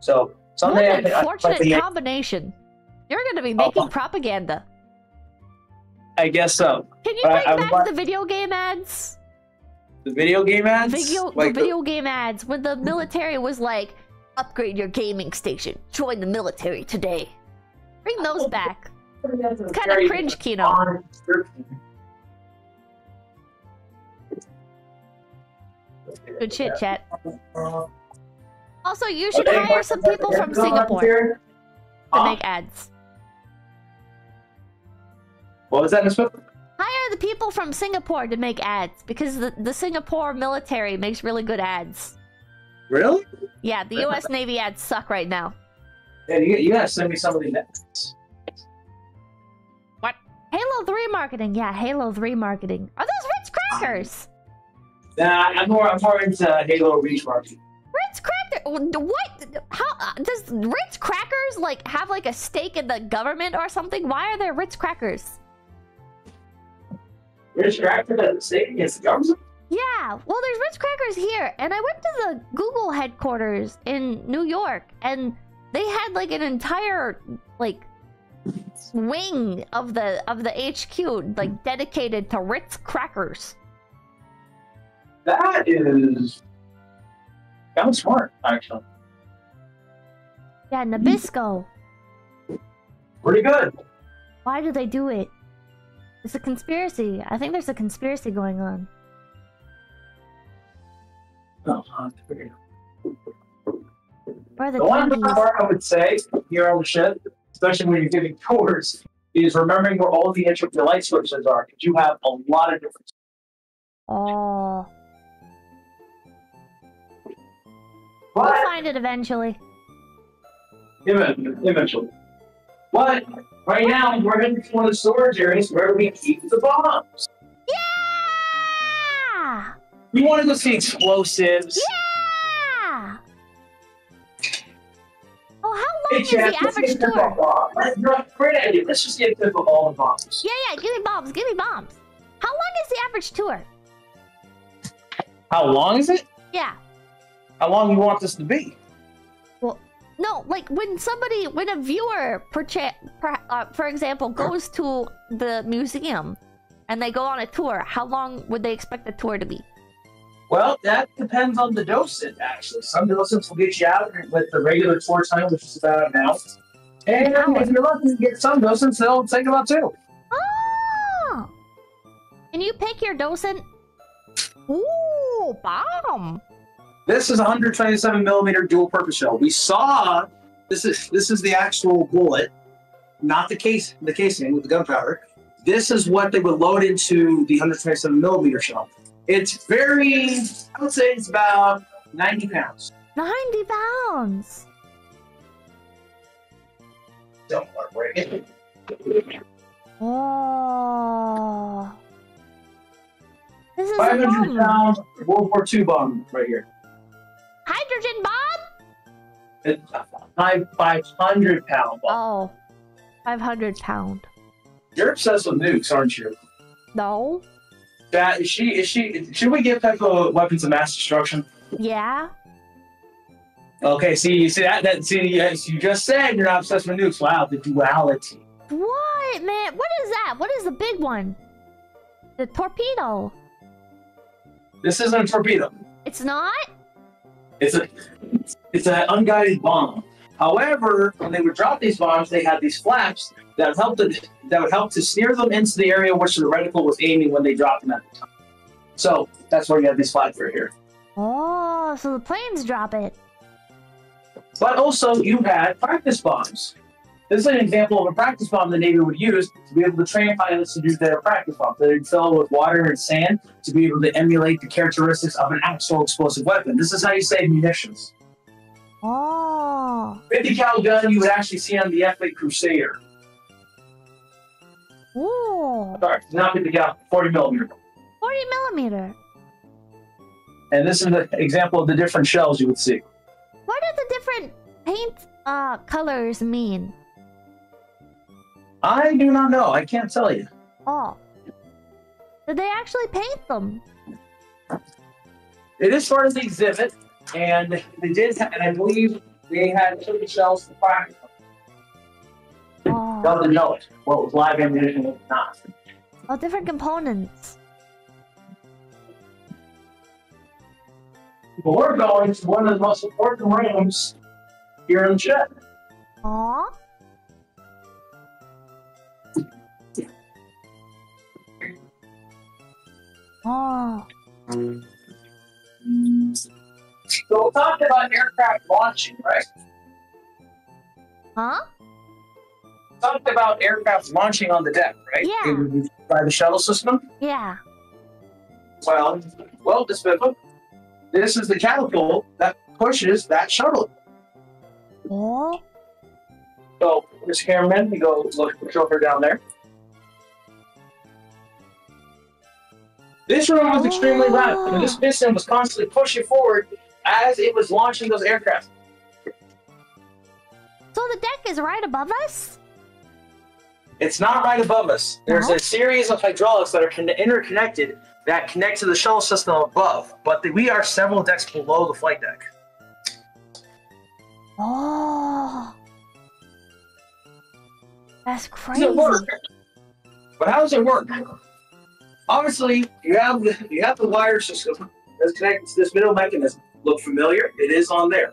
So, someday
what an unfortunate combination. You're going to be making propaganda.
I guess so.
Can you bring back the video game ads?
The video game ads?
The video game ads when the military was like, upgrade your gaming station. Join the military today. Bring those back. It's kind of cringe, Kino. Good shit, chat. Also, you should hire some people from Singapore to make ads.
What was that, Miss Pip?
Hire the people from Singapore to make ads because the Singapore military makes really good ads.
Really?
Yeah, the U.S. Navy ads suck right now.
Yeah, you gotta send me some of these ads.
What? Halo 3 marketing. Yeah, Halo 3 marketing. Are those Ritz crackers?
Nah, I'm more into Halo Reach marketing.
Ritz crackers? What? How does Ritz crackers like have like a stake in the government or something? Why are there Ritz crackers?
Ritz crackers have a stake against the government?
Yeah, well, there's Ritz crackers here, and I went to the Google headquarters in New York, and they had like an entire like wing of the HQ like dedicated to Ritz crackers.
That is kind of smart, actually.
Yeah, Nabisco.
Pretty good.
Why do they do it? It's a conspiracy. I think there's a conspiracy going on.
Oh,
Where
The one part I would say here on the ship, especially when you're giving tours, is remembering where all the intricate light switches are, because you have a lot of different.
Oh.
But
We'll find it eventually.
Eventually. But right now, we're in one of the storage areas where we keep the bombs.
Yeah!
We want to go see explosives.
Yeah! Oh, how long
Hey,
is
Chad,
the average tour?
Great idea. Let's just get a tip of all the bombs.
Yeah, give me bombs, give me bombs. How long is the average tour?
How long is it?
Yeah.
How long you want this to be?
Well, no, like when a viewer, for example, goes to the museum and they go on a tour, how long would they expect the tour to be?
Well, that depends on the docent, actually. Some docents will get you out with the regular tour time, which is about an hour. And if you're lucky to get some docents, they'll take about 2.
Oh! Can you pick your docent? Ooh, bomb!
This is a 127mm dual-purpose shell. We saw this is the actual bullet, not the casing with the gunpowder. This is what they would load into the 127mm shell. It's I would say it's about 90 pounds.
90 pounds!
Don't want to break it.
Oh. This is
500 pound World War II bomb right here.
Hydrogen bomb?
It's a 500 pound bomb.
Oh. 500 pound.
You're obsessed with nukes, aren't you?
No.
Should we give Peppa weapons of mass destruction?
Yeah.
Okay, you just said you're not obsessed with nukes. Wow, the duality.
What, man? What is that? What is the big one? The torpedo.
This isn't a torpedo.
It's not?
It's an unguided bomb. However, when they would drop these bombs, they had these flaps that would help to steer them into the area which the reticle was aiming when they dropped them at the time. So that's where you have these flaps right here.
Oh, so the planes drop it.
But also, you had practice bombs. This is an example of a practice bomb the Navy would use to be able to train pilots to do their practice bombs. They'd fill it with water and sand to be able to emulate the characteristics of an actual explosive weapon. This is how you save munitions.
Oh.
50 cal gun you would actually see on the F-8 Crusader.
Ooh.
Sorry, not 50 cal, 40mm.
40mm.
And this is an example of the different shells you would see.
What do the different paint colors mean?
I do not know. I can't tell you.
Oh. Did they actually paint them?
It is part of the exhibit, and they did, and I believe they had certain shells to practice.
Oh.
Doesn't know it. What was live ammunition and not.
Oh, different components.
But we're going to one of the most important rooms here in the ship.
Aw. Oh.
So we talked about aircraft launching, right?
Huh?
We talked about aircraft launching on the deck, right?
Yeah.
By the shuttle system.
Yeah.
Well, this is the catapult that pushes that shuttle.
Oh.
So, Mr. Cameraman, you go look over down there. This room was extremely loud, and this piston was constantly pushing forward as it was launching those aircraft.
So the deck is right above us?
It's not right above us. There's a series of hydraulics that are interconnected that connect to the shuttle system above, but we are several decks below the flight deck.
Oh. That's crazy.
How does it work? But how does it work? Obviously, you have the wire system that's connected to this middle mechanism. Look familiar? It is on there.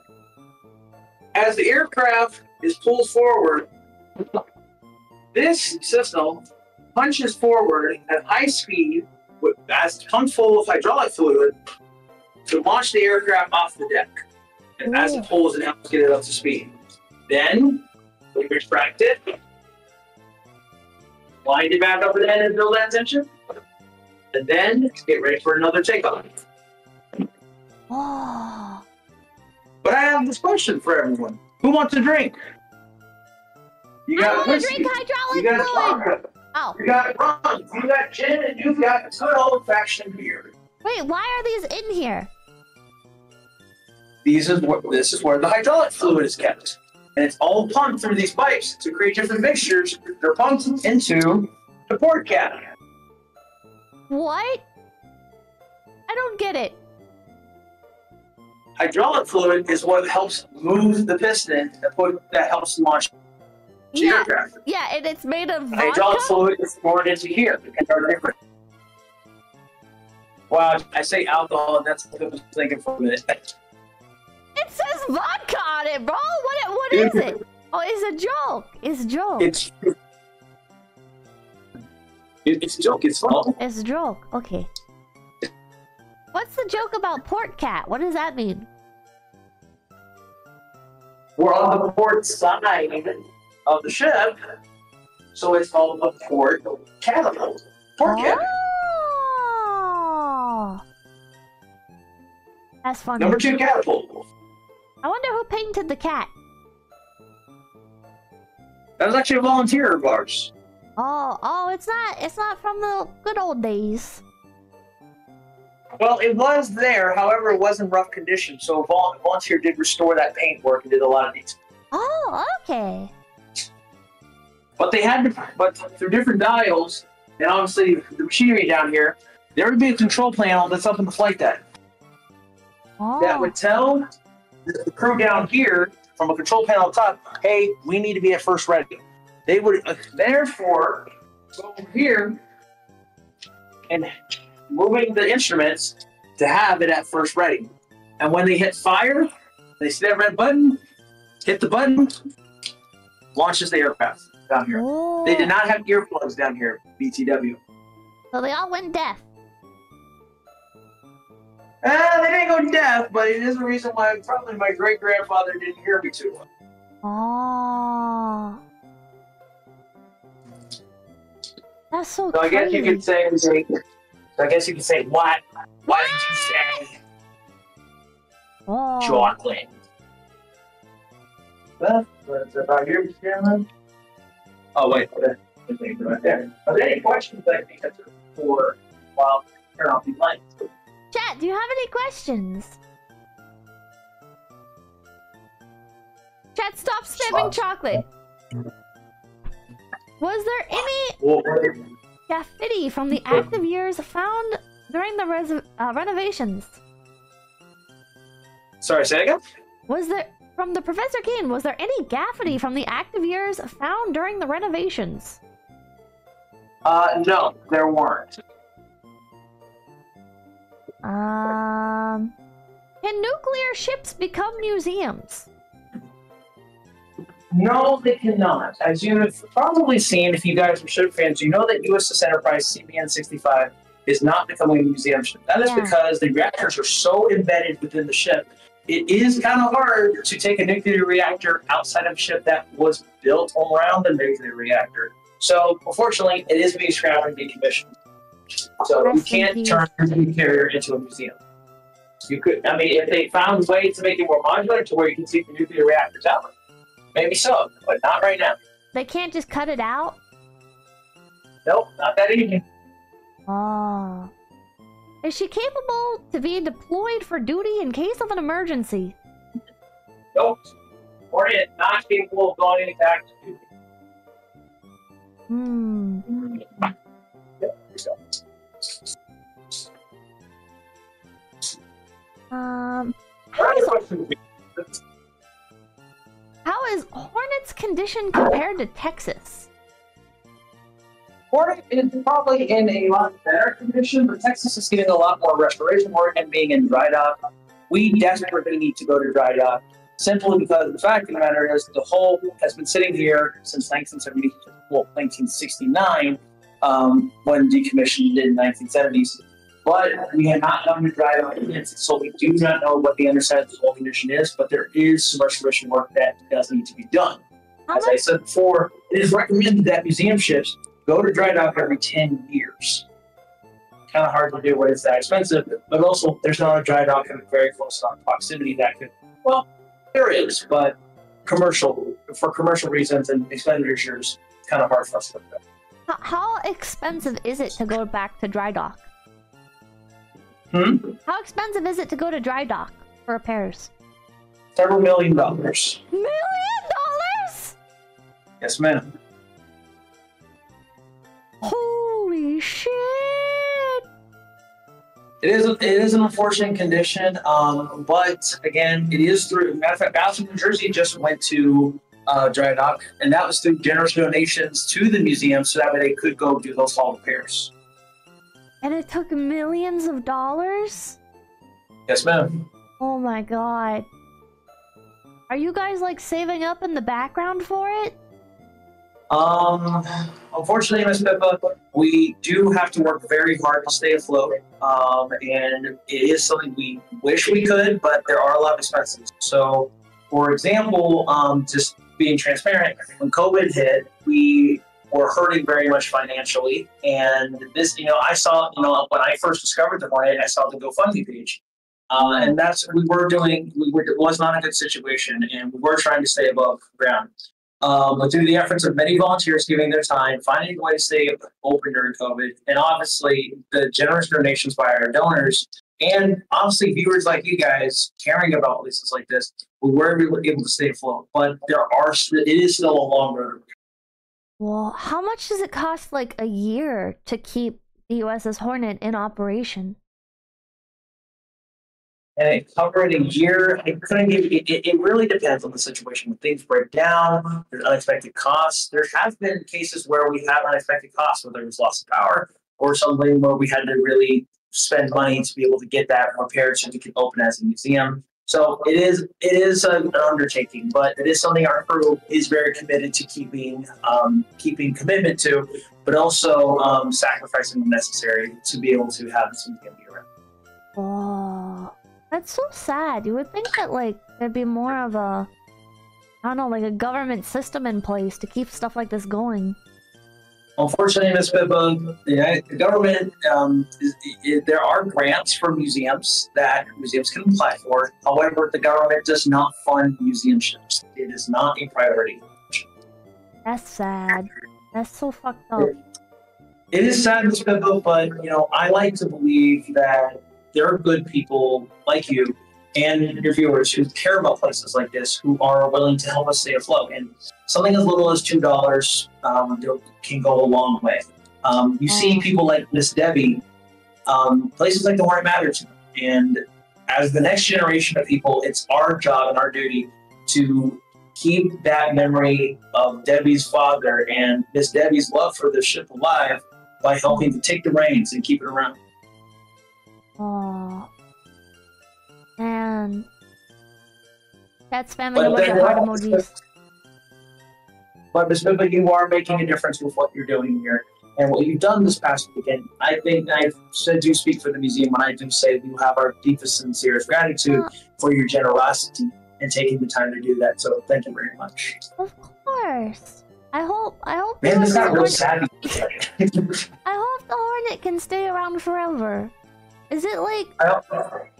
As the aircraft is pulled forward, this system punches forward at high speed as it comes full of hydraulic fluid to launch the aircraft off the deck. And as it pulls, it helps get it up to speed. Then we retract it, wind it back up again and build that tension, and then get ready for another takeoff.
Oh.
But I have this question for everyone: who wants a drink? You got
I want to drink hydraulic
you got
fluid.
vodka,
Oh.
you got rum, you got gin, and you've got good old-fashioned beer.
Wait, why are these in here?
This is where the hydraulic fluid is kept. And it's all pumped through these pipes to create different mixtures. They're pumped into the port cap.
What? I don't get it.
Hydraulic fluid is what helps move the piston that helps launch the aircraft.
Yeah, and it's made of vodka?
Hydraulic fluid is poured into here. And they're different. Wow, I say alcohol, and that's what I was thinking for a minute.
It says vodka on it, bro. What is it? Oh, it's a joke. It's a joke.
It's a joke. It's fun.
It's a joke. Okay. What's the joke about port cat? What does that mean?
We're on the port side of the ship, so it's called a port catapult. Port catapult.
Oh. That's funny.
Number 2 catapult.
I wonder who painted the cat.
That was actually a volunteer of ours.
Oh, it's not from the good old days.
Well, it was there, however, it was in rough condition, so a volunteer did restore that paintwork and did a lot of detail.
Oh, okay.
But they had to, through different dials, and obviously the machinery down here, there would be a control panel that's up in the flight deck.
Oh.
That would tell the crew down here from a control panel up top, hey, we need to be at first ready. They would therefore go over here and moving the instruments to have it at first ready. And when they hit fire, they see that red button, hit the button, launches the aircraft down here.
Oh.
They did not have earplugs down here, BTW.
So they all went deaf.
They didn't go deaf, but it is a reason why probably my great-grandfather didn't hear me too well.
Oh. That's so
So I guess you
crazy.
could say, what? Why did you say
Oh.
chocolate? What's about your experiment? Oh, wait. Right there. Are there any questions I think that's for while I turn off these lights?
Chat, do you have any questions? Chat, stop spamming chocolate. Was there any graffiti from the active years found during the renovations?
Sorry, say it again?
Was there, from the Professor Keen, was there any graffiti from the active years found during the renovations?
No, there weren't.
Can nuclear ships become museums?
No, they cannot. As you have probably seen, if you guys are ship fans, you know that USS Enterprise CBN-65 is not becoming a museum ship. That is because the reactors are so embedded within the ship. It is kind of hard to take a nuclear reactor outside of a ship that was built around the nuclear reactor. So, unfortunately, it is being scrapped and decommissioned. So you can't turn the carrier into a museum. You could, I mean, if they found a way to make it more modular to where you can see the nuclear reactors out, maybe so, but not right now.
They can't just cut it out?
Nope, not that easy.
Oh. Is she capable to be deployed for duty in case of an emergency?
Nope. Hornet not capable of going into active duty.
How is Hornet's condition compared to Texas?
Hornet is probably in a lot better condition, but Texas is getting a lot more restoration work and being in dry dock. We desperately need to go to dry dock, simply because the fact of the matter is the hull has been sitting here since 1969, when decommissioned in the 1970s. But we have not done the dry dock yet, so we do not know what the underside of the whole condition is, but there is some restoration work that does need to be done. As I said before, it is recommended that museum ships go to dry dock every 10 years. Kind of hard to do when it's that expensive, but also there's not a dry dock in very close proximity that could, well, there is, but for commercial reasons and expenditures, it's kind of hard for us to do that.
How expensive is it to go back to dry dock? How expensive is it to go to dry dock for repairs?
Several $1 million.
$1 million?
Yes, ma'am.
Holy shit!
It is an unfortunate condition, but again, it is through. Matter of fact, Boston, New Jersey just went to dry dock, and that was through generous donations to the museum, so that way they could go do those fall repairs.
And it took millions of dollars?
Yes, ma'am.
Oh my god. Are you guys like saving up in the background for it?
Unfortunately, Miss Pippa, we do have to work very hard to stay afloat. And it is something we wish we could, but there are a lot of expenses. So, for example, just being transparent, when COVID hit, we were hurting very much financially. And this, I saw, when I first discovered the Hornet, I saw the GoFundMe page. And that's what it was not a good situation, and we were trying to stay above ground. But due to the efforts of many volunteers giving their time, finding a way to stay open during COVID, and obviously the generous donations by our donors, and obviously viewers like you guys caring about places like this, we were able to stay afloat. But it is still a long road.
Well, how much does it cost, like, a year to keep the USS Hornet in operation?
And it covered a year. I couldn't give it really depends on the situation. When things break down, there's unexpected costs. There have been cases where we have unexpected costs, whether it was loss of power or something where we had to really spend money to be able to get that repaired so we could open as a museum. So it is an undertaking, but it is something our crew is very committed to keeping commitment to, but also sacrificing the necessary to be able to have this museum be around.
Oh, that's so sad. You would think that like there'd be more of a, I don't know, like a government system in place to keep stuff like this going.
Unfortunately, Ms. Pippa, the government, there are grants for museums that museums can apply for. However, the government does not fund museumships. It is not a priority.
That's sad. That's so fucked up.
It is sad, Ms. Pippa, but, I like to believe that there are good people like you and your viewers who care about places like this, who are willing to help us stay afloat. And something as little as $2 can go a long way. You see people like Miss Debbie, places like the Hornet matter to them. And as the next generation of people, it's our job and our duty to keep that memory of Debbie's father and Miss Debbie's love for the ship alive by helping to take the reins and keep it around.
Oh. And that's spamming with the heart emojis.
But Ms. Pippa, you are making a difference with what you're doing here. And what you've done this past weekend, I think I do speak for the museum when I do say you have our deepest, sincerest gratitude for your generosity and taking the time to do that. So thank you very much.
Of course. I hope.
Man, this got real sad.
I hope the Hornet can stay around forever. Is it like?
I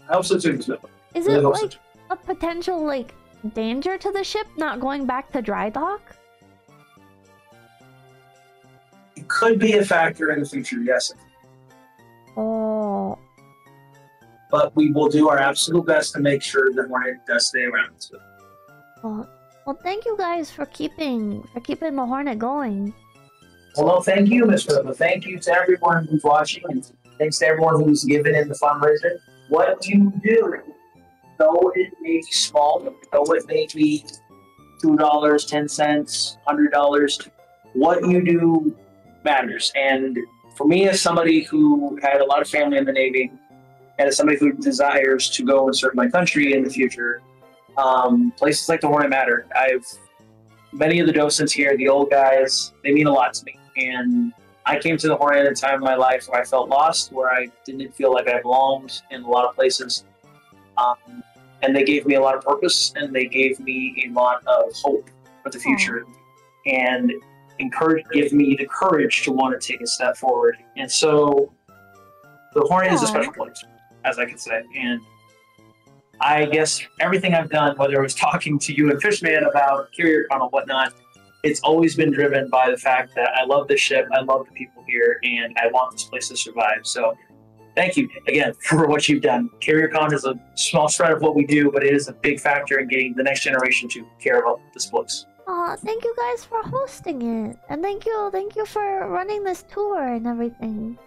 hope so too.
Is it like a potential like danger to the ship not going back to dry dock?
It could be a factor in the future, yes.
Oh.
But we will do our absolute best to make sure the Hornet does stay around. So.
Well, thank you guys for keeping the Hornet going.
Well, no, thank you, Ms. Pippa. Thank you to everyone who's watching, and thanks to everyone who's given in the fundraiser. What you do, though it may be small, though it may be $2, 10 cents, $100, what you do matters. And for me, as somebody who had a lot of family in the Navy, and as somebody who desires to go and serve my country in the future, places like the Hornet matter. Many of the docents here, the old guys, they mean a lot to me. And I came to the Hornet at a time in my life where I felt lost, where I didn't feel like I belonged in a lot of places. And they gave me a lot of purpose, and they gave me a lot of hope for the future, and give me the courage to want to take a step forward. And so the Hornet is a special place, as I could say. And I guess everything I've done, whether it was talking to you and Fishman about CarrierCon or whatnot, it's always been driven by the fact that I love this ship, I love the people here, and I want this place to survive. So thank you again for what you've done. CarrierCon is a small shred of what we do, but it is a big factor in getting the next generation to care about this place.
Thank you guys for hosting it, and thank you for running this tour and everything.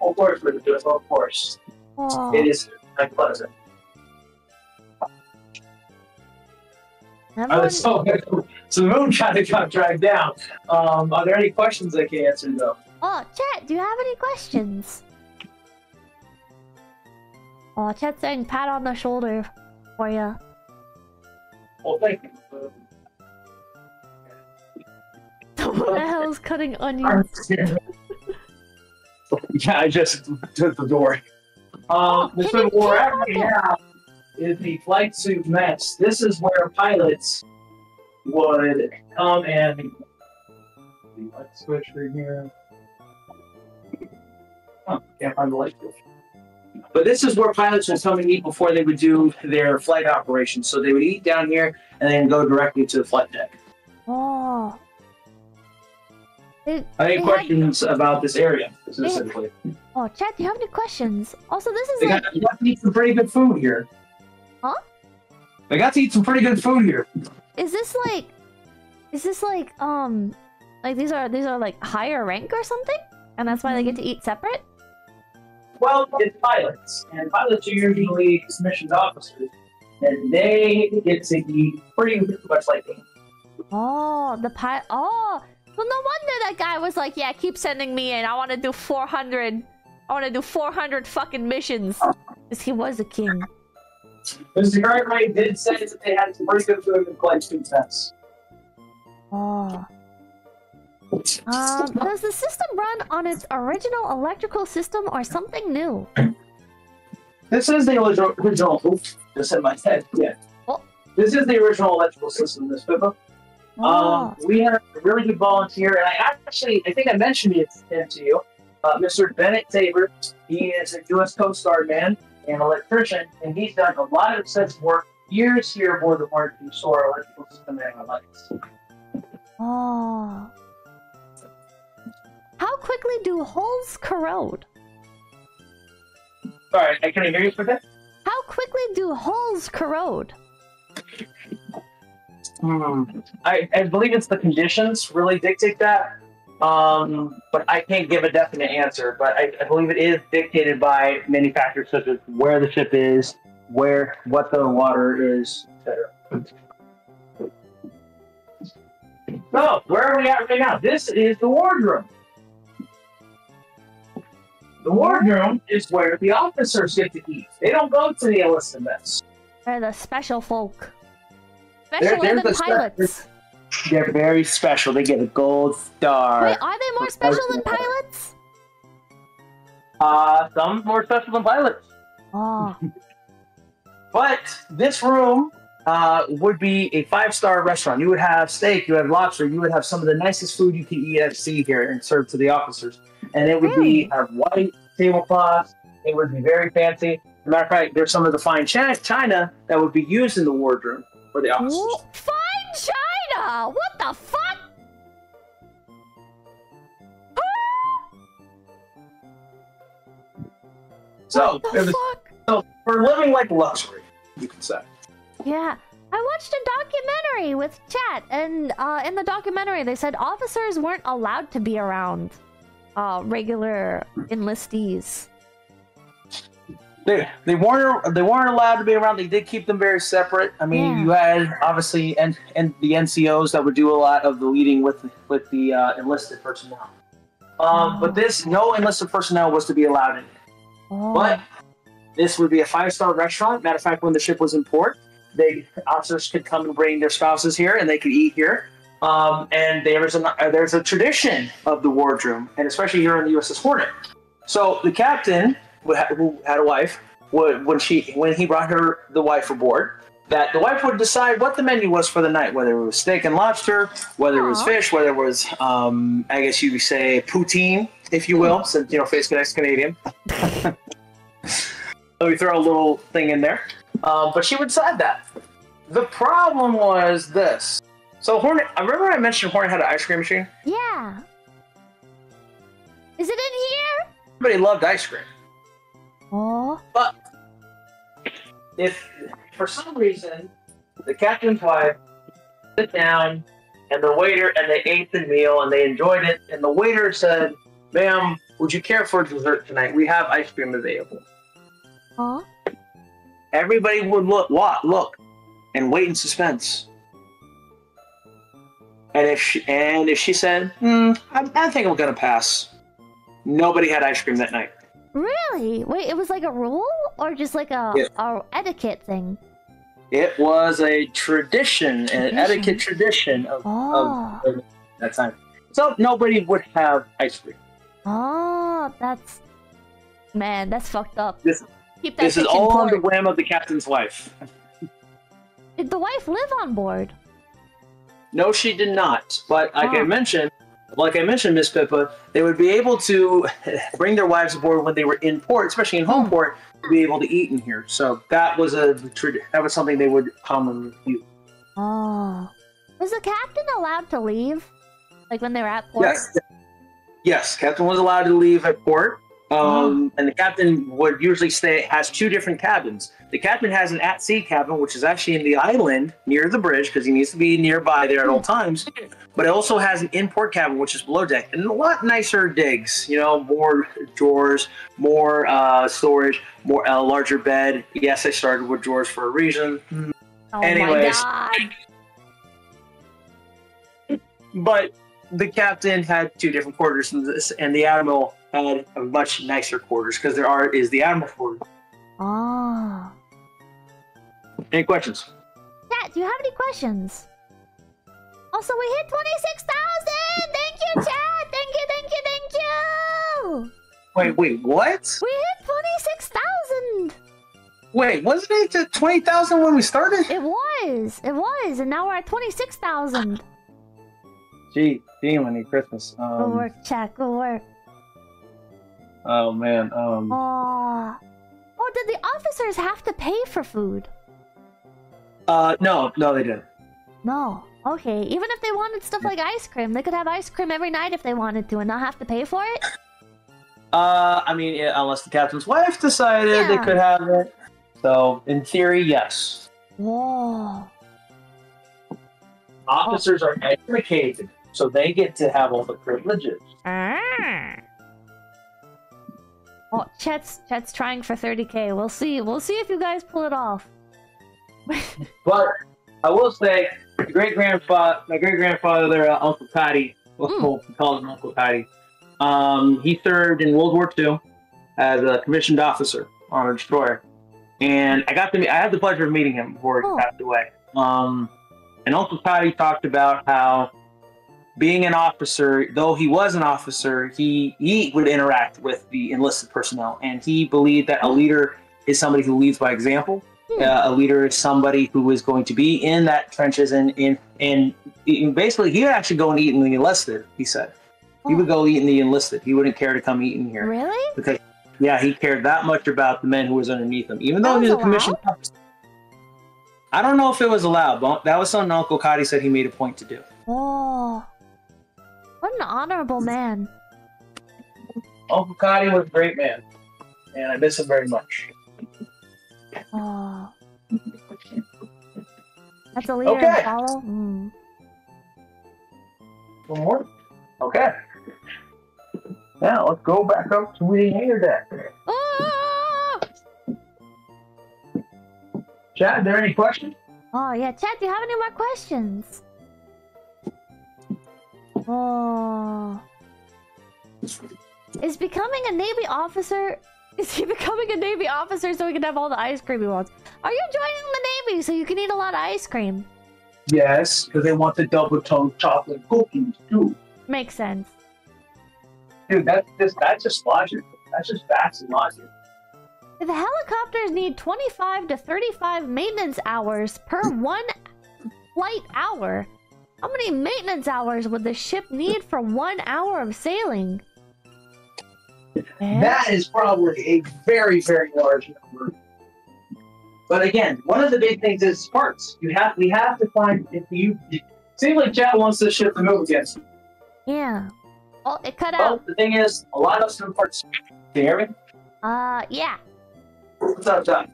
Of course, of course. It is my pleasure. So the moon kind of got dragged down. Are there any questions I can answer, though?
Chat, do you have any questions? Chat's saying pat on the shoulder for you.
Well, thank you.
What the hell is cutting onions?
Yeah, I just took the door. Mr. Where right now is the flight suit mess. This is where pilots would come and let's switch right here. Oh, can't find the light switch. But this is where pilots would come and eat before they would do their flight operations. So they would eat down here and then go directly to the flight deck. Any questions about this area specifically?
Chat, do you have any questions? Also, this is
you got to eat some pretty good food here.
Huh?
They got to eat some pretty good food here.
Is this like these are like higher rank or something? And that's why they get to eat separate?
Well, it's pilots. And pilots are usually commissioned officers. And they get to eat pretty much like me.
Well, no wonder that guy was like, yeah, keep sending me in. I want to do 400. I want to do 400 fucking missions. Because he was a king.
Mr. Cartwright did say that they had some pretty good food in flight suit sets.
Does the system run on its original electrical system or something new?
This is the original. Oops, just hit my head. Yeah. This is the original electrical system, Miss Pippa. We had a really good volunteer, and I think I mentioned it to you. Mr. Bennett Tabor. He is a U.S. Coast Guard man and electrician, and he's done a lot of extensive work years here aboard the Hornet to restore our electrical system and our lights.
How quickly do hulls corrode?
Sorry, I couldn't hear you for that.
How quickly do hulls corrode?
I believe it's the conditions really dictate that. But I can't give a definite answer. But I believe it is dictated by many factors such as where the ship is, what the water is, etc. So, where are we at right now? This is the wardroom. The wardroom is where the officers get to eat. They don't go to the enlisted mess.
They're the special folk. Special than pilots.
They're very special. They get a gold star.
Wait, are they more special than pilots?
Some more special than pilots. But this room would be a 5-star restaurant. You would have steak, you would have lobster, you would have some of the nicest food you can eat at sea here and serve to the officers. And it would be a white tablecloth. It would be very fancy. As a matter of fact, there's some of the fine china that would be used in the wardroom for the officers.
Ooh, fine china! What the fuck?
So we're living like luxury, you could say.
Yeah. I watched a documentary with chat, and in the documentary they said officers weren't allowed to be around regular enlistees.
They weren't allowed to be around. They did keep them very separate. I mean, you had obviously and the NCOs that would do a lot of the leading with the enlisted personnel. But no enlisted personnel was to be allowed in. But this would be a 5-star restaurant. Matter of fact, when the ship was in port, officers could come and bring their spouses here, and they could eat here. And there's a tradition of the wardroom, and especially here on the USS Hornet. So the captain, who had a wife, when he brought the wife aboard, that the wife would decide what the menu was for the night, whether it was steak and lobster, whether it was fish, whether it was, I guess you could say poutine, if you will, since, face connects Canadian. Let me throw a little thing in there. But she would decide that. The problem was this. So Hornet, I remember I mentioned Hornet had an ice cream machine?
Yeah. Is it in here?
Everybody loved ice cream.
Oh.
But if for some reason the captain's wife sit down and they ate the meal and they enjoyed it, and the waiter said, "Ma'am, would you care for dessert tonight? We have ice cream available."
Huh?
Everybody would look, and wait in suspense. And if she said, I think I'm gonna pass, nobody had ice cream that night.
Really? Wait, it was like a rule, or just like a etiquette thing?
It was a tradition, an etiquette tradition of that time. So nobody would have ice cream.
Oh, that's fucked up.
This is all on the whim of the captain's wife.
Did the wife live on board?
No, she did not. But like I mentioned, Miss Pippa, they would be able to bring their wives aboard when they were in port, especially in home port, to be able to eat in here. So that was something they would commonly do.
Oh, was the captain allowed to leave, like when they were at port?
Yes, captain was allowed to leave at port. And the captain would usually has two different cabins. The captain has an at-sea cabin, which is actually in the island near the bridge because he needs to be nearby there at all times. But it also has an in-port cabin, which is below deck, and a lot nicer digs. More drawers, more storage, more larger bed. Yes, I started with drawers for a reason.
Oh
Anyways,
my God.
But the captain had two different quarters, and the admiral had a much nicer quarters because there is the admiral quarters.
Oh.
Any questions?
Chat, do you have any questions? Also, we hit 26,000! Thank you, chat! Thank you!
Wait, what?
We hit 26,000!
Wait, wasn't it at 20,000 when we started?
It was, and now we're at 26,000.
Gee, Money, Christmas.
Go work, chat, go work.
Oh, man,
Oh, did the officers have to pay for food?
No, they didn't.
No. Okay, even if they wanted stuff like ice cream, they could have ice cream every night if they wanted to and not have to pay for it?
I mean, unless the captain's wife decided they could have it. So, in theory, yes.
Whoa.
Officers are educated, so they get to have all the privileges.
Ah. Oh, Chet's trying for 30K. We'll see if you guys pull it off.
But I will say, my great grandfather there, Uncle Patty, we call him Uncle Patty. He served in World War II as a commissioned officer on a destroyer, and I had the pleasure of meeting him before he passed away. And Uncle Patty talked about how being an officer, though he was an officer, he would interact with the enlisted personnel, and he believed that a leader is somebody who leads by example. A leader is somebody who is going to be in that trenches and basically he would actually go and eat in the enlisted. He said he would go eat in the enlisted. He wouldn't care to come eat in here.
Really?
Because he cared that much about the men who was underneath him, even though he was a commissioned officer. I don't know if it was allowed, but that was something Uncle Cotty said he made a point to do.
Oh, what an honorable man.
Uncle Cotty was a great man, and I miss him very much.
Oh. That's a leader to follow? Mm.
One more? Okay. Now, let's go back up to the hanger deck.
Oh!
Chat, are there any questions?
Oh, yeah. Chat, do you have any more questions? Oh. Is he becoming a Navy officer so he can have all the ice cream he wants? Are you joining the Navy so you can eat a lot of ice cream?
Yes, because they want the double tone chocolate cookies too.
Makes sense.
Dude, that's just logic. That's just facts and logic.
The helicopters need 25 to 35 maintenance hours per 1 flight hour. How many maintenance hours would the ship need for 1 hour of sailing?
That is probably a very, very large number. But again, one of the big things is parts. We have to find seems like Chat wants this ship to move again.
Yeah. Oh, it cut
Well,
out.
the thing is, a lot of some parts. Can you hear me?
Yeah.
What's up, John?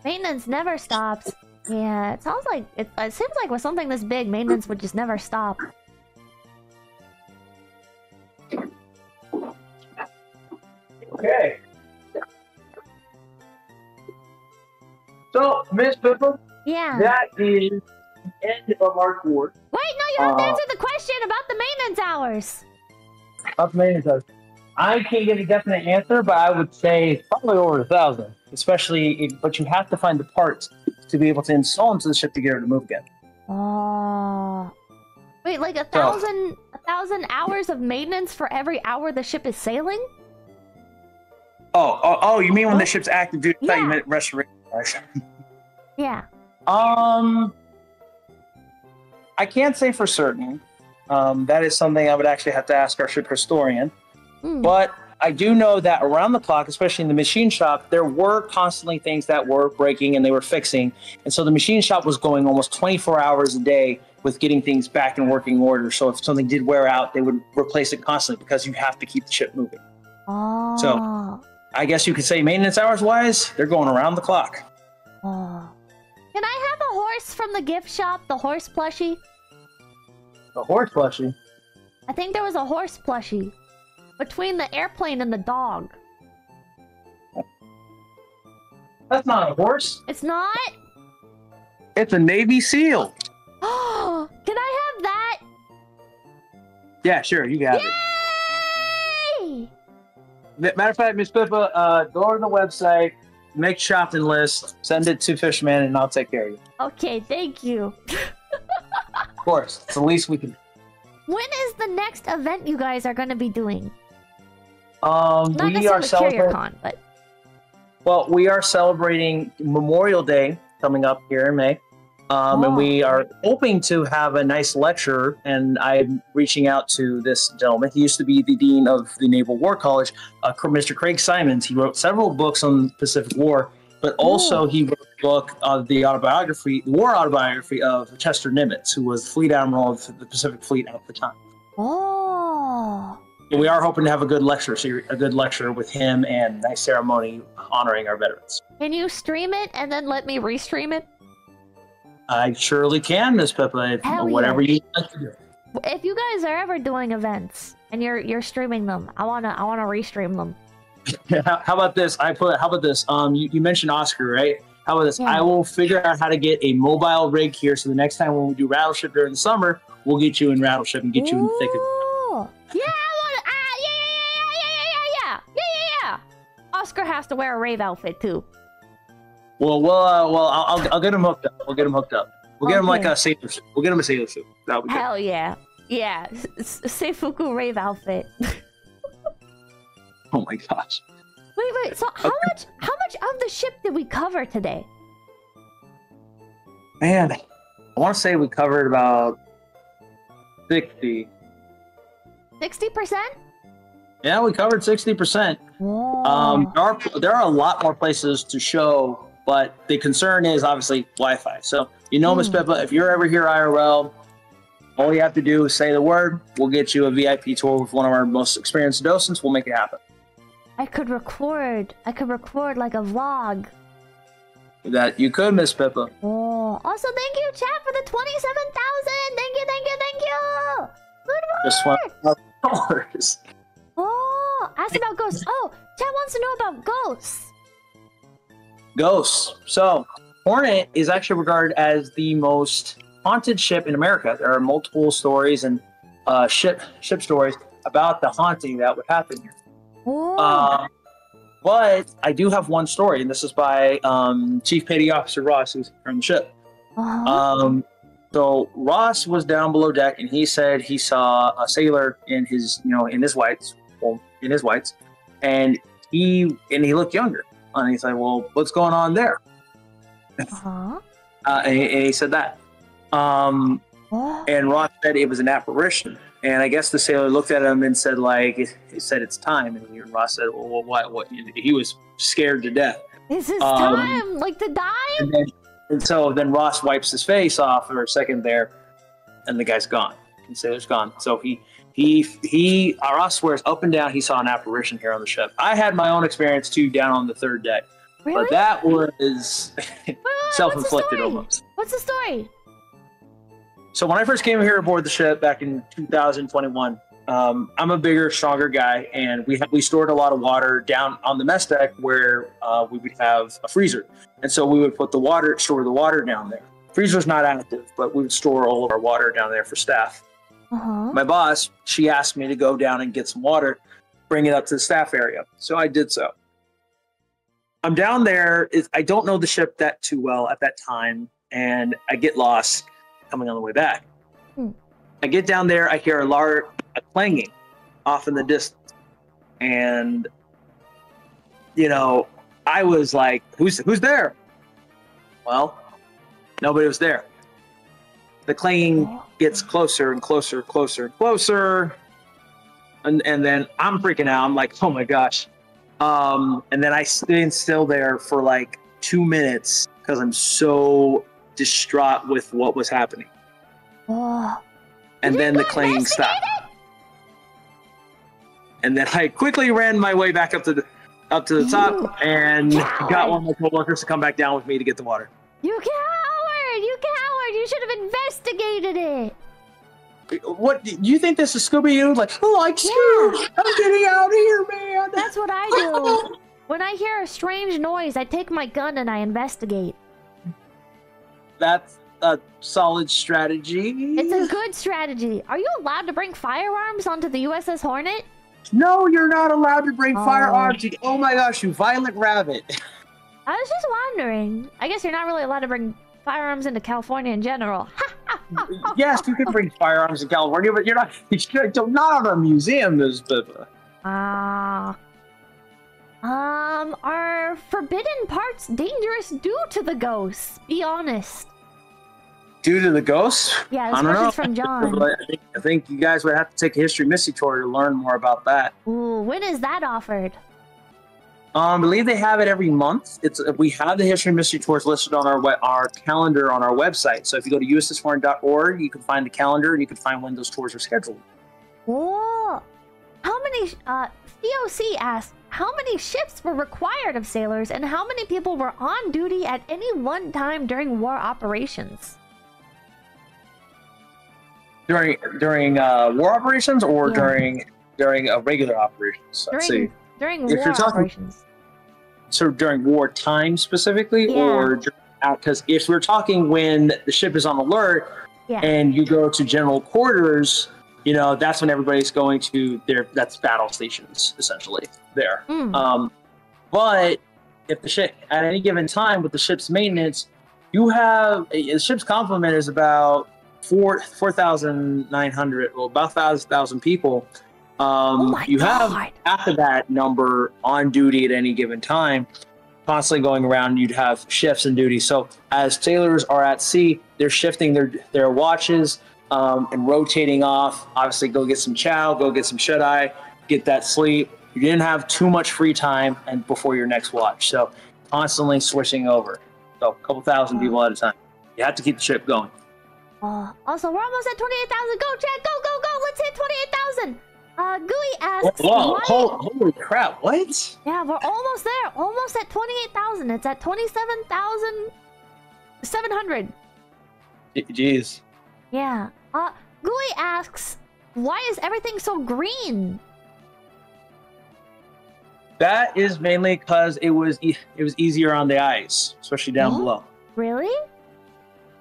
Maintenance never stops. Yeah, it sounds like it seems like with something this big, maintenance would just never stop.
Okay. So, Miss Pippa,
Yeah.
that is the end of our course.
Wait, no, you have to answer the question about the maintenance hours.
About the maintenance hours. I can't get a definite answer, but I would say probably over 1,000. But you have to find the parts to be able to install into the ship to get her to move again.
Oh. Wait, like 1,000 hours of maintenance for every hour the ship is sailing?
Oh! You mean when the ship's active duty? I thought you meant restoration.
Yeah.
I can't say for certain. That is something I would actually have to ask our ship historian. But I do know that around the clock, especially in the machine shop, there were constantly things that were breaking and they were fixing. And so the machine shop was going almost 24 hours a day with getting things back in working order. So if something did wear out, they would replace it constantly because you have to keep the ship moving.
Oh.
So I guess you could say maintenance hours wise, they're going around the clock.
Oh. Can I have a horse from the gift shop? The horse plushie?
A horse plushie?
I think there was a horse plushie. Between the airplane and the dog.
That's not a horse.
It's not?
It's a Navy SEAL.
Oh, can I have that?
Yeah, sure, you got
Yay!
it. Matter of fact, Miss Pippa, go to the website, make a shopping list, send it to Fishman, and I'll take care of you.
Okay, thank you.
Of course, it's the least we can do.
When is the next event you guys are going to be doing?
Not
we are celebrating. CarrierCon, but
we are celebrating Memorial Day coming up here in May, and we are hoping to have a nice lecture. And I'm reaching out to this gentleman. He used to be the dean of the Naval War College, Mr. Craig Simons. He wrote several books on the Pacific War, but also he wrote a book of the war autobiography of Chester Nimitz, who was fleet admiral of the Pacific Fleet at the time.
Oh.
We are hoping to have a good lecture with him and nice ceremony honoring our veterans.
Can you stream it and then let me restream it?
I surely can, Miss Pippa. Whatever you like to do.
If you guys are ever doing events and you're streaming them, I wanna restream them.
How about this? How about this? You mentioned Oscar, right? How about this?
Yeah.
I will figure out how to get a mobile rig here, so the next time when we do Rattleship during the summer, we'll get you in Rattleship and get you in the thick of it.
Yeah, yeah. Oscar has to wear a rave outfit too.
I'll get him hooked up. We'll get him hooked up. We'll get him like a sailor suit. We'll get him a sailor suit. That'll be good.
Hell yeah. Yeah. Seifuku rave outfit.
Oh my gosh.
Wait. So how much of the ship did we cover today?
Man, I want to say we covered about 60.
60%?
Yeah, we covered 60%. There are a lot more places to show, but the concern is obviously Wi-Fi. So, Miss Pippa, if you're ever here IRL, all you have to do is say the word. We'll get you a VIP tour with one of our most experienced docents. We'll make it happen.
I could record like a vlog.
That you could, Miss Pippa.
Oh, also thank you, chat, for the 27,000. Thank you. Good work.
Just $1.
Oh, ask about ghosts. Oh, chat wants to know about ghosts.
Ghosts. So, Hornet is actually regarded as the most haunted ship in America. There are multiple stories and ship stories about the haunting that would happen here. But I do have one story, and this is by Chief Petty Officer Ross, who's on the ship. So Ross was down below deck, and he said he saw a sailor in his, in his whites, and he looked younger. And he's like, "Well, what's going on there?" And he said that. And Ross said it was an apparition. And I guess the sailor looked at him and said, he said it's time. And Ross said, "Well, what?" He was scared to death.
Is this time? Like to die?
And so then Ross wipes his face off for a second there, and the guy's gone. The sailor's gone. So Ross swears up and down he saw an apparition here on the ship. I had my own experience too down on the third deck.
Really?
But that was self-inflicted almost.
What's the story?
So when I first came here aboard the ship back in 2021, I'm a bigger, stronger guy, and we stored a lot of water down on the mess deck where we would have a freezer. And so we would store the water down there. Freezer's not active, but we would store all of our water down there for staff. My boss, she asked me to go down and get some water, bring it up to the staff area. So I did so. I'm down there. I don't know the ship that too well at that time, and I get lost coming on the way back. I get down there, I hear a clanging off in the distance, and I was like, who's there? Well, nobody was there. The clanging gets closer and closer, closer and closer, and then I'm freaking out. I'm like, oh my gosh. And then I stayed still there for like 2 minutes because I'm so distraught with what was happening. And then the clanging stopped. And then I quickly ran my way back up to the top and got one of my coworkers to come back down with me to get the water.
You coward! You coward! You should have investigated it.
What, do you think this is Scooby-Doo? Like, oh, I'm scared. I'm getting out of here, man.
That's what I do. When I hear a strange noise, I take my gun and I investigate.
That's a solid strategy.
It's a good strategy. Are you allowed to bring firearms onto the USS Hornet?
No, you're not allowed to bring firearms. Oh my gosh, you violent rabbit.
I was just wondering. I guess you're not really allowed to bring firearms into California in general.
Yes, you can bring firearms in California, but you're not out of a museum.
Are forbidden parts dangerous due to the ghosts? Be honest.
Due to the ghosts?
Yeah, this question's from John.
I think you guys would have to take a history mystery tour to learn more about that.
Ooh, when is that offered?
I believe they have it every month. We have the history mystery tours listed on our calendar on our website. So if you go to USSHornet.org, you can find the calendar and you can find when those tours are scheduled.
Oh, how many? COC asked, how many shifts were required of sailors, and how many people were on duty at any one time during war operations? During war operations, or during regular operations? During war operations.
So during wartime specifically, or because if we're talking when the ship is on alert and you go to general quarters, that's when everybody's going to that's battle stations essentially there. But if the ship at any given time with the ship's maintenance, you have the ship's complement is about 4,900, well, about 1,000 people. You have half of that number on duty at any given time, constantly going around. You'd have shifts and duty. So as sailors are at sea, they're shifting their watches and rotating off. Obviously, go get some chow, go get some shut-eye, get that sleep. You didn't have too much free time and before your next watch. So constantly switching over. So a couple thousand people at a time. You have to keep the ship going.
Also, we're almost at 28,000. Go, Chad! Go, go, go! Let's hit 28,000! Gooey asks...
Whoa, holy crap, what?
Yeah, we're almost there. Almost at 28,000. It's at 27,700.
Jeez.
Yeah. Gooey asks, why is everything so green?
That is mainly because it was easier on the eyes, especially down below.
Really?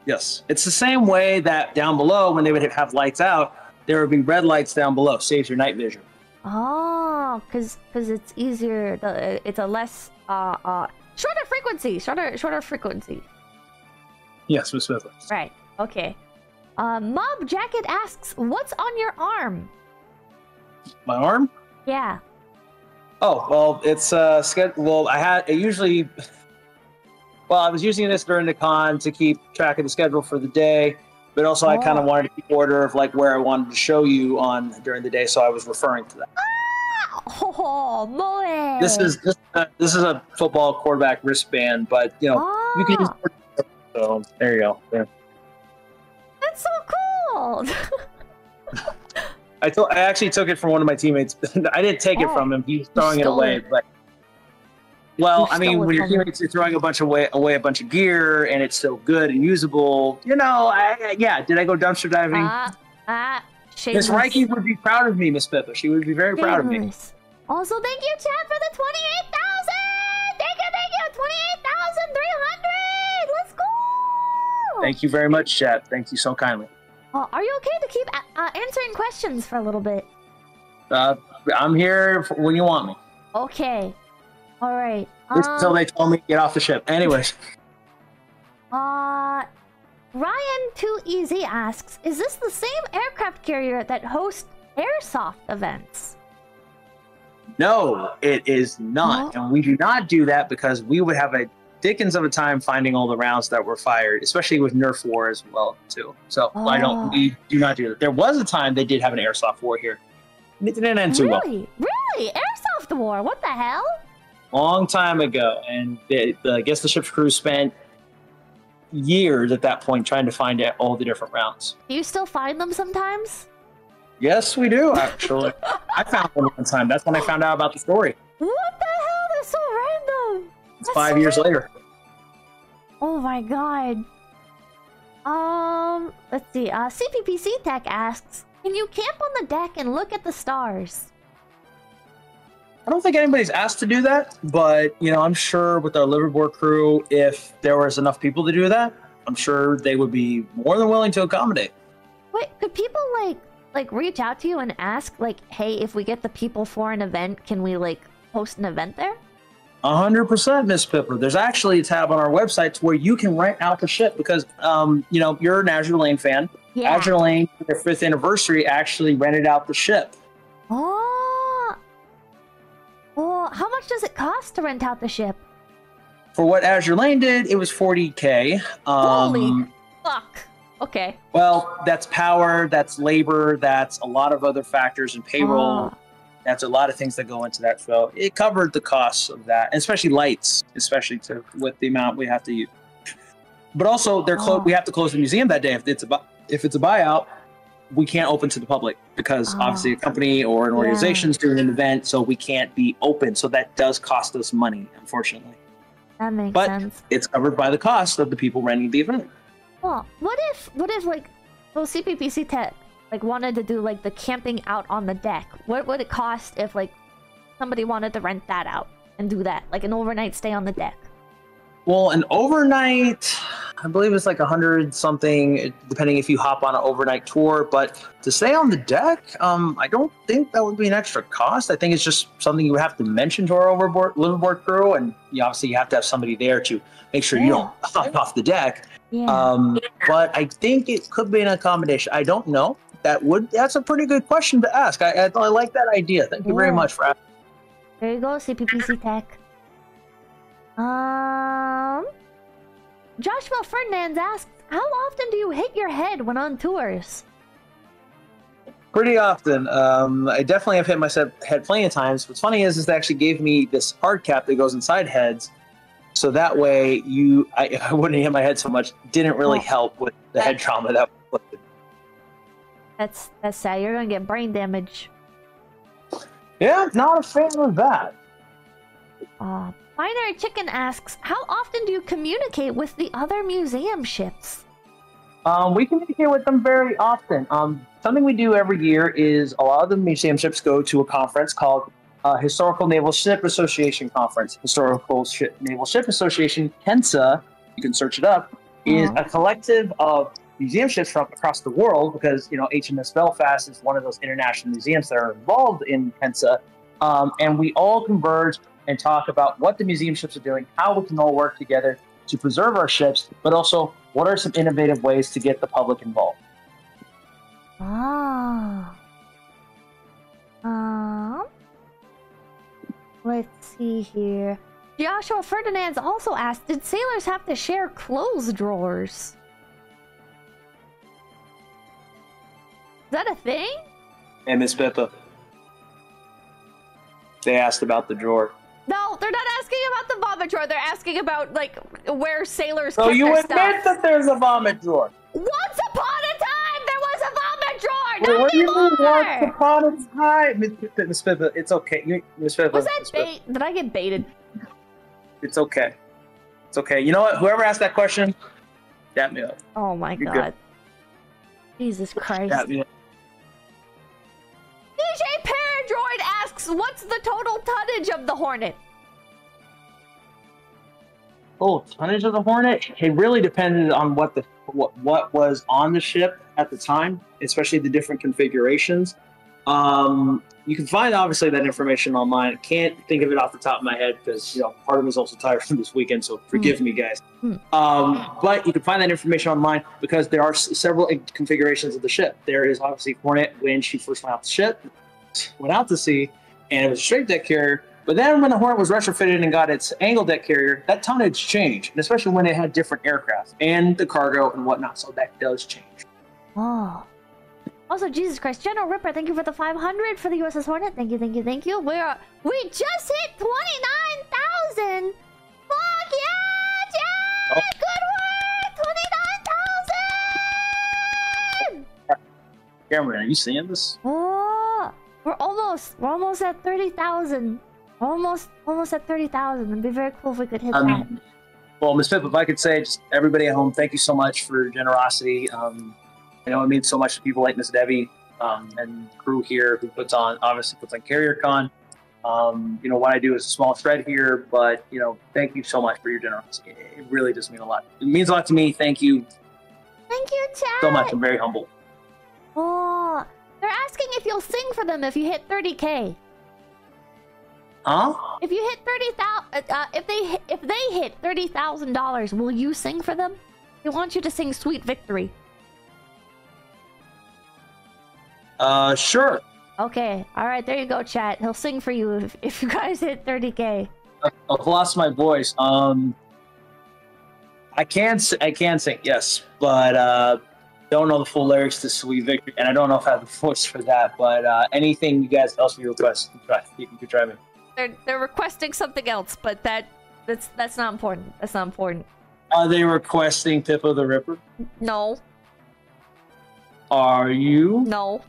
Yes. It's the same way that down below, when they would have lights out, there would be red lights down below. Saves your night vision.
Oh, because it's easier. It's a less shorter frequency. Shorter frequency.
Yes, Miss Smith.
Right. Okay. Mob Jacket asks, "What's on your arm?"
My arm?
Yeah.
Oh well, it's well, I was using this during the con to keep track of the schedule for the day, but also I kind of wanted to keep order of like where I wanted to show you on during the day, so I was referring to that.
Oh, moe.
This is a football quarterback wristband, but you know you can use. So there you go. Yeah.
That's so cool.
I actually took it from one of my teammates. I didn't take it from him. He was throwing it away, but. Well, I mean, when your teammates are throwing away a bunch of gear and it's still good and usable, you know, yeah. Did I go dumpster diving? Miss Reiki would be proud of me, Miss Pippa. She would be very proud of me.
Also, thank you, Chad, for the 28,000. Thank you, 28,300. Let's go.
Thank you very much, Chad. Thank you so kindly.
Are you okay to keep answering questions for a little bit?
I'm here when you want me.
Okay. All right.
Until they told me to get off the ship. Anyways.
Ryan2EZ asks, "Is this the same aircraft carrier that hosts airsoft events?"
No, it is not. And we do not do that because we would have a dickens of a time finding all the rounds that were fired, especially with Nerf war as well, too. So we do not do that. There was a time they did have an airsoft war here. It didn't end too well.
Really? Airsoft war? What the hell?
Long time ago, and I guess the ship's crew spent years at that point trying to find out all the different rounds.
Do you still find them sometimes?
Yes, we do, actually. I found one time. That's when I found out about the story.
What the hell? That's so random.
It's 5 years later.
Oh my god. Let's see. CPPC Tech asks, "Can you camp on the deck and look at the stars?"
I don't think anybody's asked to do that, but you know, I'm sure with our liveaboard crew, if there was enough people to do that, I'm sure they would be more than willing to accommodate.
Wait, could people like reach out to you and ask like, "Hey, if we get the people for an event, can we like host an event there?"
100%, Miss Pippa. There's actually a tab on our website to where you can rent out the ship because, you know, you're an Azure Lane fan. Yeah. Azure Lane, for their 5th anniversary, actually rented out the ship.
Well, how much does it cost to rent out the ship?
For what Azure Lane did, it was $40K.
Holy fuck. Okay.
Well, that's power, that's labor, that's a lot of other factors and payroll. That's a lot of things that go into that. So it covered the costs of that, and especially lights, especially with the amount we have to use. But also, we have to close the museum that day if it's a buyout. We can't open to the public because obviously a company or an organization is doing an event, so we can't be open. So that does cost us money, unfortunately.
That makes sense.
But it's covered by the cost of the people renting the event.
Well, what if like, well, CPPC Tech like wanted to do like the camping out on the deck? What would it cost if like somebody wanted to rent that out and do that, like an overnight stay on the deck?
Well, an overnight, I believe it's like 100 something, depending if you hop on an overnight tour. But to stay on the deck, I don't think that would be an extra cost. I think it's just something you have to mention to our liveaboard crew, and obviously you have to have somebody there to make sure you don't hop off the deck. But I think it could be an accommodation. I don't know. That's a pretty good question to ask. I like that idea. Thank you very much for asking.
There you go, CPPC Tech. Joshua Fernandez asks, "How often do you hit your head when on tours?"
Pretty often. I definitely have hit my head plenty of times. What's funny is they actually gave me this hard cap that goes inside heads, so that way I wouldn't hit my head so much. Didn't really help with the head trauma that was inflicted.
That's sad. You're gonna get brain damage.
Yeah, not a fan of that.
Binary Chicken asks, "How often do you communicate with the other museum ships?"
We communicate with them very often. Something we do every year is a lot of the museum ships go to a conference called Historical Naval Ship Association Conference. Historical Naval Ship Association, HENSA, you can search it up, is a collective of
museum ships from across the world, because HMS Belfast is one of those international museums that are involved in Pensa, and we all converge and talk about what the museum ships are doing, how we can all work together to preserve our ships, but also what are some innovative ways to get the public involved.
Let's see here. Joshua Ferdinand's also asked, did sailors have to share clothes drawers? Is that a thing?
Hey, Miss Pippa. They asked about the drawer.
No, they're not asking about the vomit drawer. They're asking about, like, where sailors
So
keep
you
their
admit
stuff.
that there's a vomit drawer?
Once upon a time, there was a vomit drawer!
Well,
Not
what do you mean
anymore!
once upon a time? Miss Pippa, it's okay. Miss Pippa.
Was that bait? Did I get baited?
It's okay. It's okay. You know what? Whoever asked that question, dap me up.
Oh my
You're
god.
good.
Jesus Christ.
Dap me up.
DJ Paradroid asks, what's the total tonnage of the Hornet?
Oh, tonnage of the Hornet? It really depended on what was on the ship at the time, especially the different configurations. You can find obviously that information online. I can't think of it off the top of my head because part of me is also tired from this weekend, so forgive me, guys. But you can find that information online because there are several configurations of the ship. There is obviously Hornet when she first went out to sea, and it was a straight deck carrier. But then when the Hornet was retrofitted and got its angle deck carrier, that tonnage changed, and especially when it had different aircraft and the cargo and whatnot. So that does change.
Oh. Also, Jesus Christ, General Ripper, thank you for the 500 for the USS Hornet. Thank you, thank you, thank you. We just hit 29,000. Fuck yeah, Jack! Good work! 29,000!
Cameron, are you seeing this?
Oh, we're almost at 30,000. Almost at 30,000. It'd be very cool if we could hit that.
Well, Ms. Pip, if I could say, just everybody at home, thank you so much for your generosity. I know it means so much to people like Miss Debbie and crew here who obviously puts on CarrierCon. What I do is a small shred here, but thank you so much for your generosity. It really does mean a lot. It means a lot to me. Thank you.
Thank you, Chad.
So much. I'm very humble.
Oh, they're asking if you'll sing for them if you hit 30K.
Huh?
If you hit 30,000, if they hit $30,000, will you sing for them? They want you to sing "Sweet Victory."
Sure.
Okay, all right, there you go, chat. He'll sing for you if you guys hit 30K.
I've lost my voice. I can sing, yes, but don't know the full lyrics to "Sweet Victory," and I don't know if I have the voice for that. But anything you guys else you request, you can try me.
They're requesting something else, but that's not important. That's not important.
Are they requesting Pippa the Ripper?
No.
Are you?
No.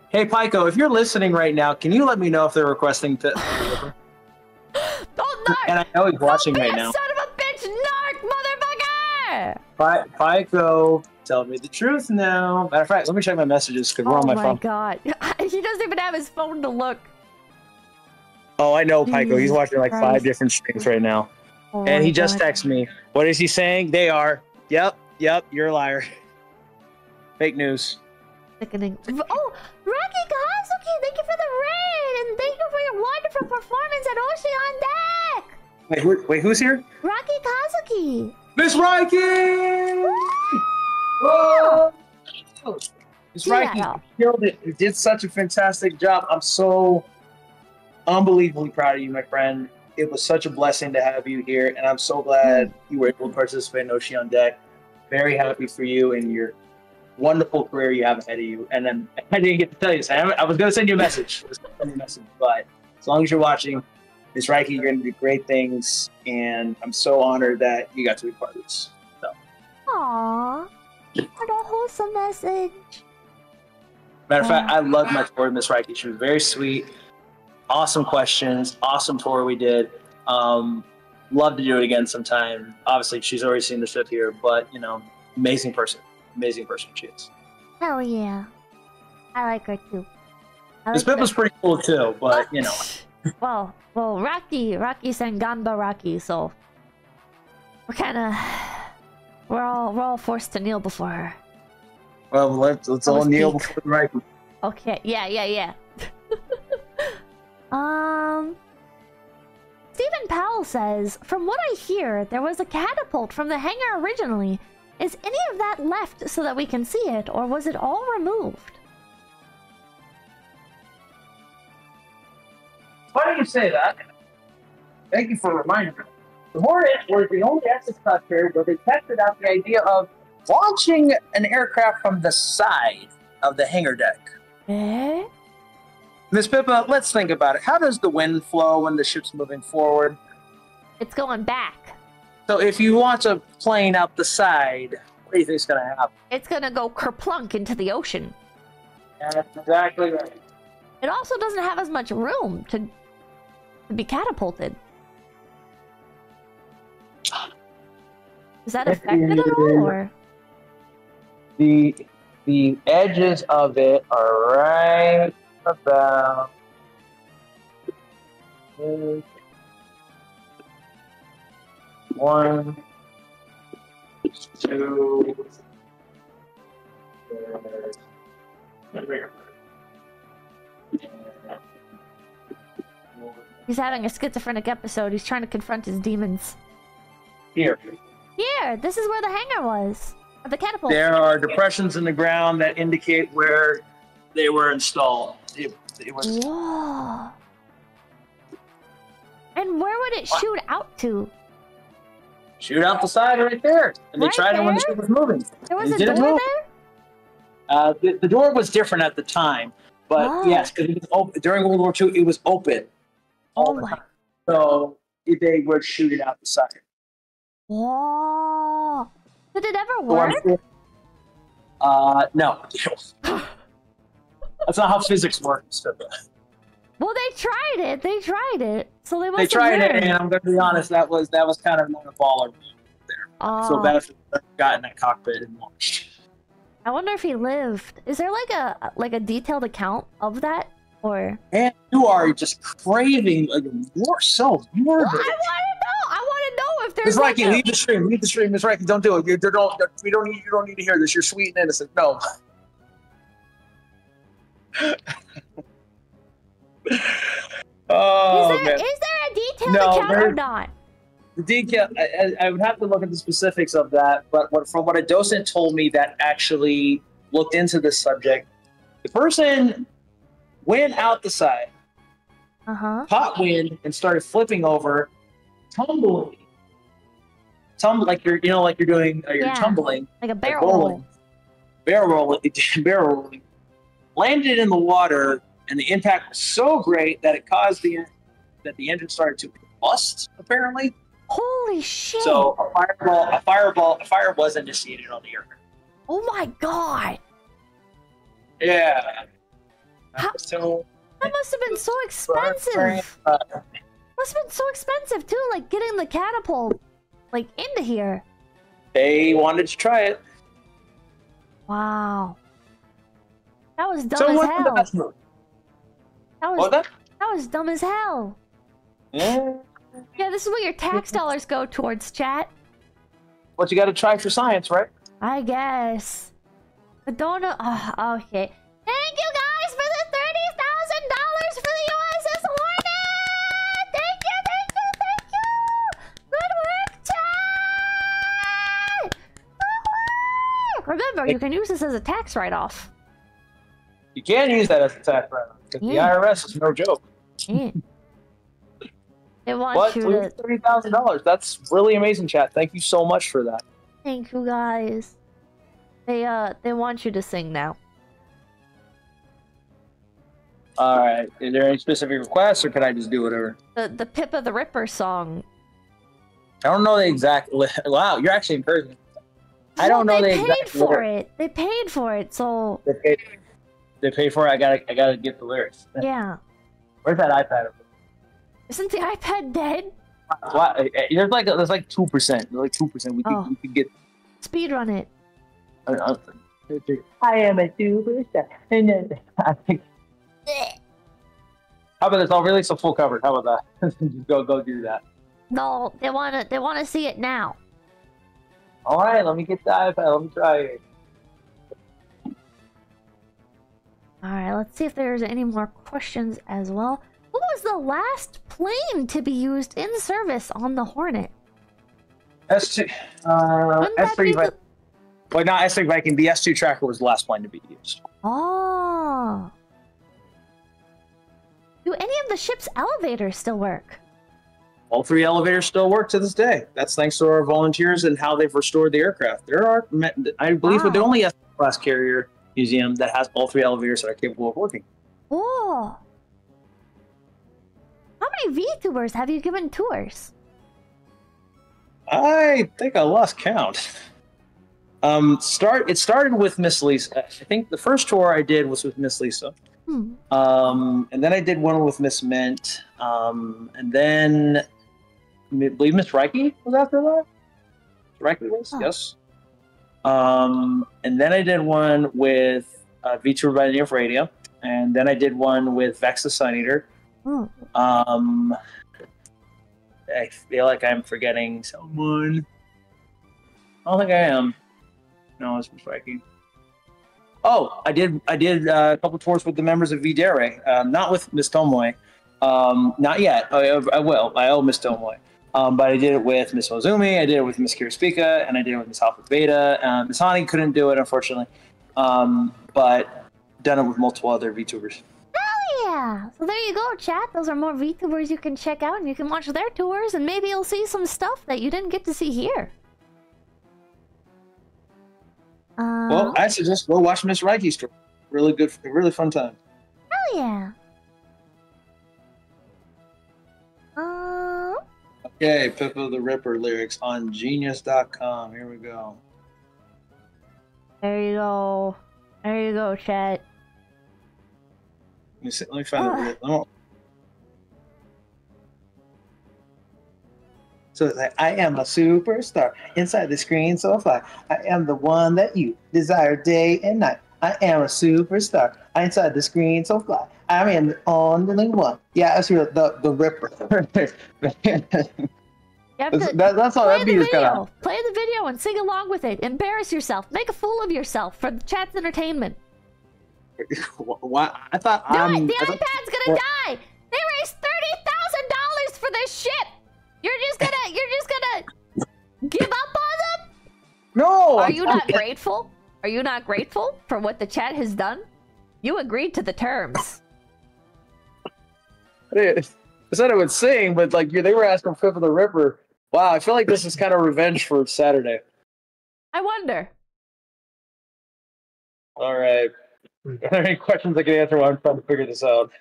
Hey, Pyko, if you're listening right now, can you let me know if they're requesting Pippa the Ripper?
Don't narc!
And I know he's watching
Don't be
right
a
now.
Son of a bitch, narc, motherfucker!
Pyko, tell me the truth now. Matter of fact, let me check my messages because we're on my phone.
Oh my god. He doesn't even have his phone to look.
Oh, I know, Pyko. He's
Jesus
watching like
Christ.
5 different streams right now.
Oh
And
my
he just
God.
texted me. What is he saying? They are. Yep, you're a liar. Fake news.
Sickening. Oh, Rocky Kazuki, thank you for the raid, and thank you for your wonderful performance at Ocean on Deck.
Wait, who's here?
Rocky Kazuki.
Miss Reiki! Whoa! Miss Reiki,
Yeah.
you killed it. You did such a fantastic job. I'm so unbelievably proud of you, my friend. It was such a blessing to have you here, and I'm so glad you were able to participate in Ocean on Deck. Very happy for you and your wonderful career you have ahead of you. And then I didn't get to tell you this. I was going to send you a message. But as long as you're watching, Miss Reiki, you're going to do great things, and I'm so honored that you got to be part of this. So.
Aww. What a wholesome message.
Matter of fact, I loved my tour with Miss Reiki. She was very sweet. Awesome questions. Awesome tour we did. Love to do it again sometime. Obviously, she's already seen the ship here, but, amazing person. Amazing person she is.
Hell yeah. I like her too.
This bit was pretty cool too, but,
Well, Rocky sang Ganba Rocky, so we're kind of We're all forced to kneel before her.
Well, let's all kneel before the right.
Okay, yeah. Stephen Powell says, from what I hear, there was a catapult from the hangar originally. Is any of that left so that we can see it, or was it all removed?
Why do you say that? Thank you for reminding me. The Hornet was the only Essex class carrier where they tested out the idea of launching an aircraft from the side of the hangar deck.
Eh?
Miss Pippa, let's think about it. How does the wind flow when the ship's moving forward?
It's going back.
So if you launch a plane out the side, what do you think is going to happen?
It's gonna go kerplunk into the ocean.
That's exactly right.
It also doesn't have as much room to be catapulted. Is that affected at all, or?
The edges of it are right about one, two.
He's having a schizophrenic episode. He's trying to confront his demons.
Here.
Here! This is where the hangar was. Of the catapult.
There are depressions in the ground that indicate where they were installed. It was...
Whoa. And where would it shoot out to?
Shoot out the side right there. And they
Right
tried it when the
there?
ship was moving.
There was
It
a
didn't
door
move.
there?
The door was different at the time. But
Oh.
yes, because it was open. During World War II, it was open.
Oh
all the
my.
time. So they would shoot it out the side.
Whoa. Did it ever
So I'm
work?
sure- no. That's not how physics works.
Well, they tried it. They tried it. So they must
They
have
tried it,
learned.
and I'm going to be honest, that was kind of not a baller there.
Oh.
So bad if I got in that cockpit and launched.
I wonder if he lived. Is there like a detailed account of that, or?
And you are just craving more self. You
Well,
are.
I want to know. I want to know if there's
Miss Reiki,
like
leave the stream. Leave the stream, Miss Reiki. Don't do it. You don't need to hear this. You're sweet and innocent. No. Oh,
Is there
man.
a detailed
No,
account or
there-
not?
The detail, I would have to look at the specifics of that, but from what a docent told me that actually looked into this subject, the person went out the side, caught wind, and started flipping over, tumbling. Like you're doing, you're
Yeah.
tumbling,
Like a
like
barrel
rolling,
roll.
barrel rolling, landed in the water, and the impact was so great that it caused the engine started to combust, apparently.
Holy shit!
So a fire was initiated on the aircraft.
Oh my god!
Yeah.
How-
So
That must have been so expensive. Must have been so expensive too, like getting the catapult like into here.
they wanted to try it.
Wow. That was dumb
So
as
what the
hell.
best move?
That
What
was
that?
that was dumb as hell.
Yeah.
Yeah, this is what your tax dollars go towards, chat.
What you got to try for science, right?
I guess. I don't know. Okay. Thank you guys for the $30,000 for the USS Hornet! Thank you! Good work, chat! Woo-hoo! Remember, you can use this as a tax write-off.
You can use that as a tax write-off because the
Yeah.
IRS is no joke.
Yeah. They want
But
you
lose
to...
$30,000. That's really amazing, chat. Thank you so much for that.
Thank you, guys. They want you to sing now.
All right. Is there any specific requests, or can I just do whatever?
The Pippa the Ripper song.
I don't know the exact. Wow, you're actually encouraging. I don't know
They
the
paid
exact.
for
lyrics.
it. They paid for it, so...
They paid for it. I gotta get the lyrics.
Yeah.
Where's that iPad?
Isn't the iPad dead?
There's like 2%. Like 2%. We could get.
Speedrun it.
I am a superstar. And then I think. How about this? I'll release a full cover. How about that? Just go do that.
No, they wanna see it now.
All right, let me get the iPad. Let me try it.
Alright, let's see if there's any more questions as well. What was the last plane to be used in service on the Hornet?
S2, S3 Viking. Well, not S3 Viking. The S2 Tracker was the last plane to be used.
Oh. Do any of the ship's elevators still work?
All 3 elevators still work to this day. That's thanks to our volunteers and how they've restored the aircraft. There are, I believe, we're the only S-class carrier museum that has all 3 elevators that are capable of working.
Oh. How many VTubers have you given tours?
I think I lost count. It started with Miss Lisa. I think the first tour I did was with Miss Lisa. And then I did one with Miss Mint. And then I believe Miss Reiki was after that. Reiki was, yes. And then I did one with VTuber by the name of Radio. And then I did one with Vex the Sun Eater. I feel like I'm forgetting someone. I don't think I am. No, it's Miss Reiki. Oh, I did a couple tours with the members of VDare. Not with Miss Tomboy. Not yet. I will. I owe Miss Tomboy. But I did it with Miss Mozumi, I did it with Miss 𝐒𝐿𝐴𝐴, and I did it with Miss Alpha Beta. Miss Hani couldn't do it, unfortunately. But done it with multiple other VTubers.
Hell yeah! So there you go, chat. Those are more VTubers you can check out, and you can watch their tours, and maybe you'll see some stuff that you didn't get to see here.
Well, I suggest go watch Miss Reiki's tour. Really good, really fun time.
Hell yeah!
Okay, Pippa the Ripper lyrics on Genius.com. Here we go.
There you go. There you go, chat.
Let me find it. So it's like, I am a superstar inside the screen so fly. I am the one that you desire day and night. I am a superstar inside the screen so fly. I am the only one. Yeah, that's real. The Ripper. That's all that beat is gonna.
Play the video and sing along with it. Embarrass yourself. Make a fool of yourself for the chat's entertainment.
What? I thought
the iPad's gonna die. They raised $30,000 for this ship. You're just gonna give up on them?
No.
Are you not grateful? Are you not grateful for what the chat has done? You agreed to the terms.
I said I would sing, but like they were asking for Pippa the Ripper. Wow, I feel like this is kind of revenge for Saturday.
I wonder.
All right. Are there any questions I can answer while I'm trying to figure this out?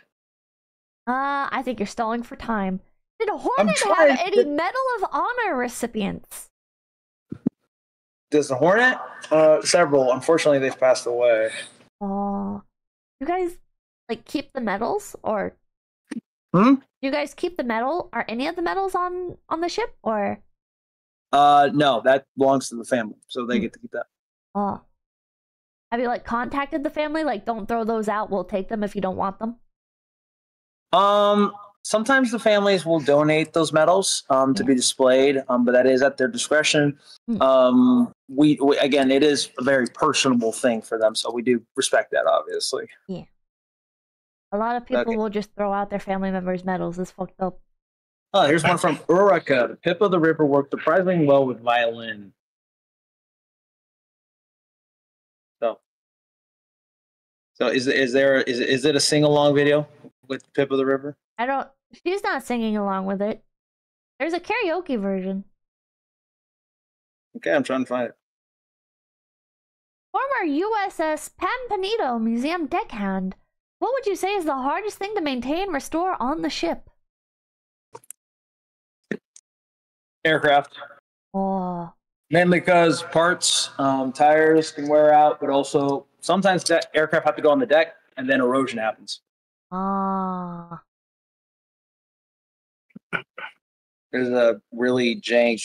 I think you're stalling for time. Did Hornet have any Medal of Honor recipients?
Does the Hornet? Several. Unfortunately, they've passed away.
Oh. You guys, like, keep the medals? Or... You guys keep the medal? Are any of the medals on the ship? Or...
No. That belongs to the family. So they get to keep that.
Oh. Have you, like, contacted the family? Like, don't throw those out. We'll take them if you don't want them.
Sometimes the families will donate those medals to be displayed, but that is at their discretion. We again, it is a very personable thing for them, so we do respect that, obviously.
Yeah. A lot of people will just throw out their family members' medals. It's fucked up.
Oh, here's one from Uruka. Pippa the Ripper worked surprisingly well with violin. So is it a sing along video with Pippa the Ripper?
She's not singing along with it. There's a karaoke version.
Okay, I'm trying to find it.
Former USS Pampanito Museum deckhand. What would you say is the hardest thing to maintain and restore on the ship?
Aircraft.
Oh.
Mainly because parts, tires can wear out, but also sometimes that aircraft have to go on the deck and then erosion happens.
Ah.
There's a really jank.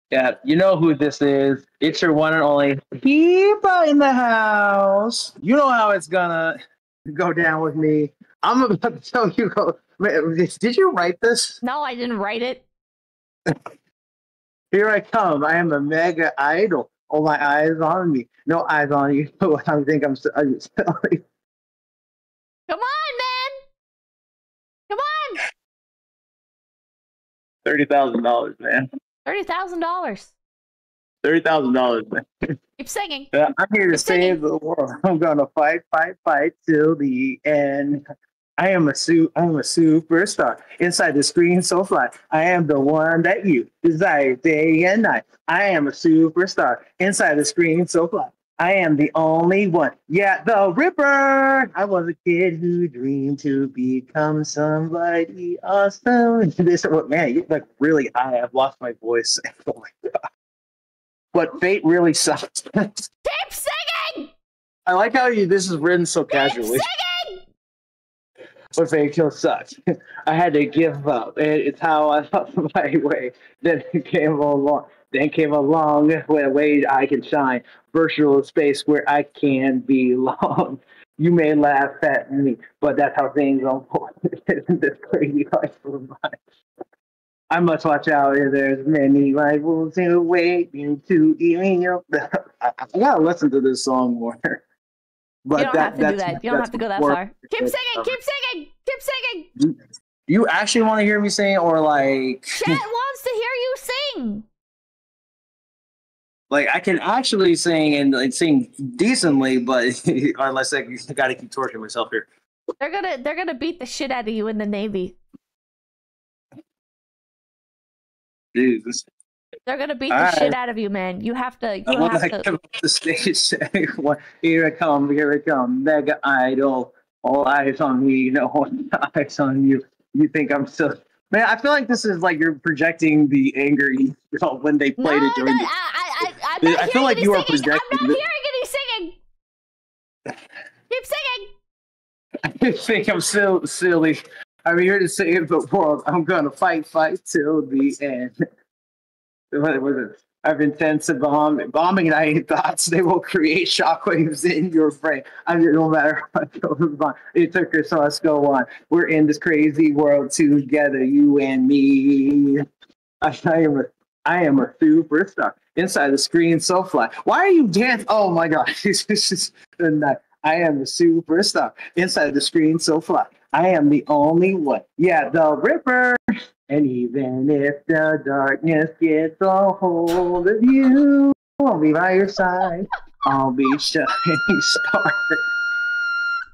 Yeah, you know who this is. It's your one and only Pippa in the house. You know how it's gonna go down with me. I'm about to tell you. Did you write this?
No, I didn't write it.
Here I come. I am a mega idol. All my eyes on me. No eyes on you. I think I'm silly.
Come on, man. Come on.
$30,000, man.
$30,000.
$30,000, man.
Keep singing.
I'm here to
Keep singing.
save the world. I'm gonna fight till the end. I'm a superstar. Inside the screen so fly. I am the one that you desire day and night. I am a superstar. Inside the screen so fly. I am the only one. Yeah, the Ripper. I was a kid who dreamed to become somebody awesome. This, man, you're like really high. I've lost my voice. Oh my God. But fate really sucks.
Keep singing.
I like how this is written so
Keep
casually.
singing.
But fate still sucks. I had to give up. It's how I lost my way. Then came along where way I can shine. Virtual space where I can belong. You may laugh at me, but that's how things unfold. Isn't this crazy life of mine? I must watch out. There's many rivals who waiting to eat me up. I gotta listen to this song more. But
You don't have to do that. You don't have to go that far. Keep singing. Keep singing. Keep singing.
You actually want to hear me sing, or like?
Chat wants to hear you sing.
Like I can actually sing and like, sing decently, but unless I gotta keep torturing myself here.
They're gonna beat the shit out of you in the Navy.
Dude,
They're gonna beat the shit out of you, man. You have to. You have to.
Come up the stage. Here I come, mega idol. All eyes on me, no eyes on you. You think I'm so? Man, I feel like this is like you're projecting the anger you felt when they played it during. I feel like you are projecting.
I'm not hearing any singing. Keep singing.
I think I'm so silly. I'm here to save the world. I'm gonna fight till the end. What was it? I've intensive bombing night thoughts. They will create shockwaves in your brain. I mean, no matter what goes on. It took us, so let's go on. We're in this crazy world together, you and me. I am a superstar. Inside the screen, so fly. Why are you dancing? Oh my gosh, this is the night. I am a superstar. Inside the screen, so fly. I am the only one. Yeah, the Ripper. And even if the darkness gets a hold of you, I'll be by your side. I'll be shining star.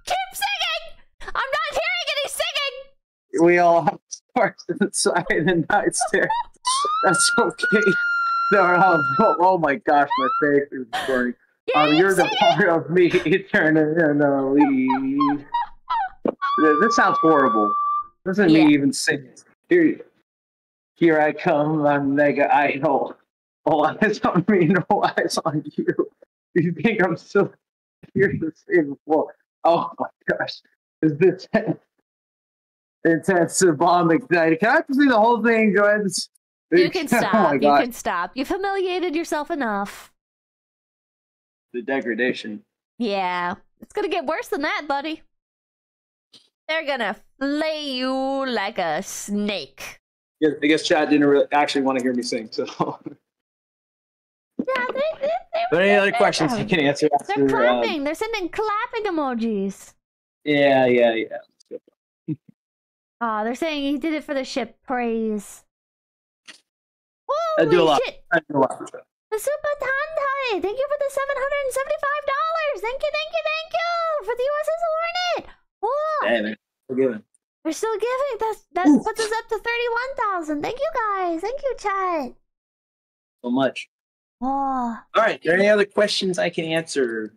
Keep singing! I'm not hearing any singing!
We all have stars inside the night stare. That's okay. Oh my gosh, my face is burning. You're the part of me eternally. This sounds horrible. Doesn't me even sing. Here I come, I'm mega idol. All eyes on me, no eyes on you. You think I'm so here to save the world? Oh my gosh. Is this intense bomb ignited? Can I have to see the whole thing? Go ahead.
You can stop.
Oh
you can stop. You've humiliated yourself enough.
The degradation.
Yeah. It's gonna get worse than that, buddy. They're gonna flay you like a snake.
Yeah, I guess Chad didn't actually want to hear me sing, so.
Yeah, they
but any other questions you can answer after,
they're clapping. They're sending clapping emojis.
Yeah.
They're saying he did it for the ship. Praise.
I do a lot.
Shit.
I do a lot.
The Super Tantai, thank you for the $775. Thank you for the USS Hornet. Whoa.
Hey, man, forgiven.
We're still giving. That puts us up to 31,000. Thank you guys. Thank you, chat.
So much.
Oh.
All right. Are there any other questions I can answer?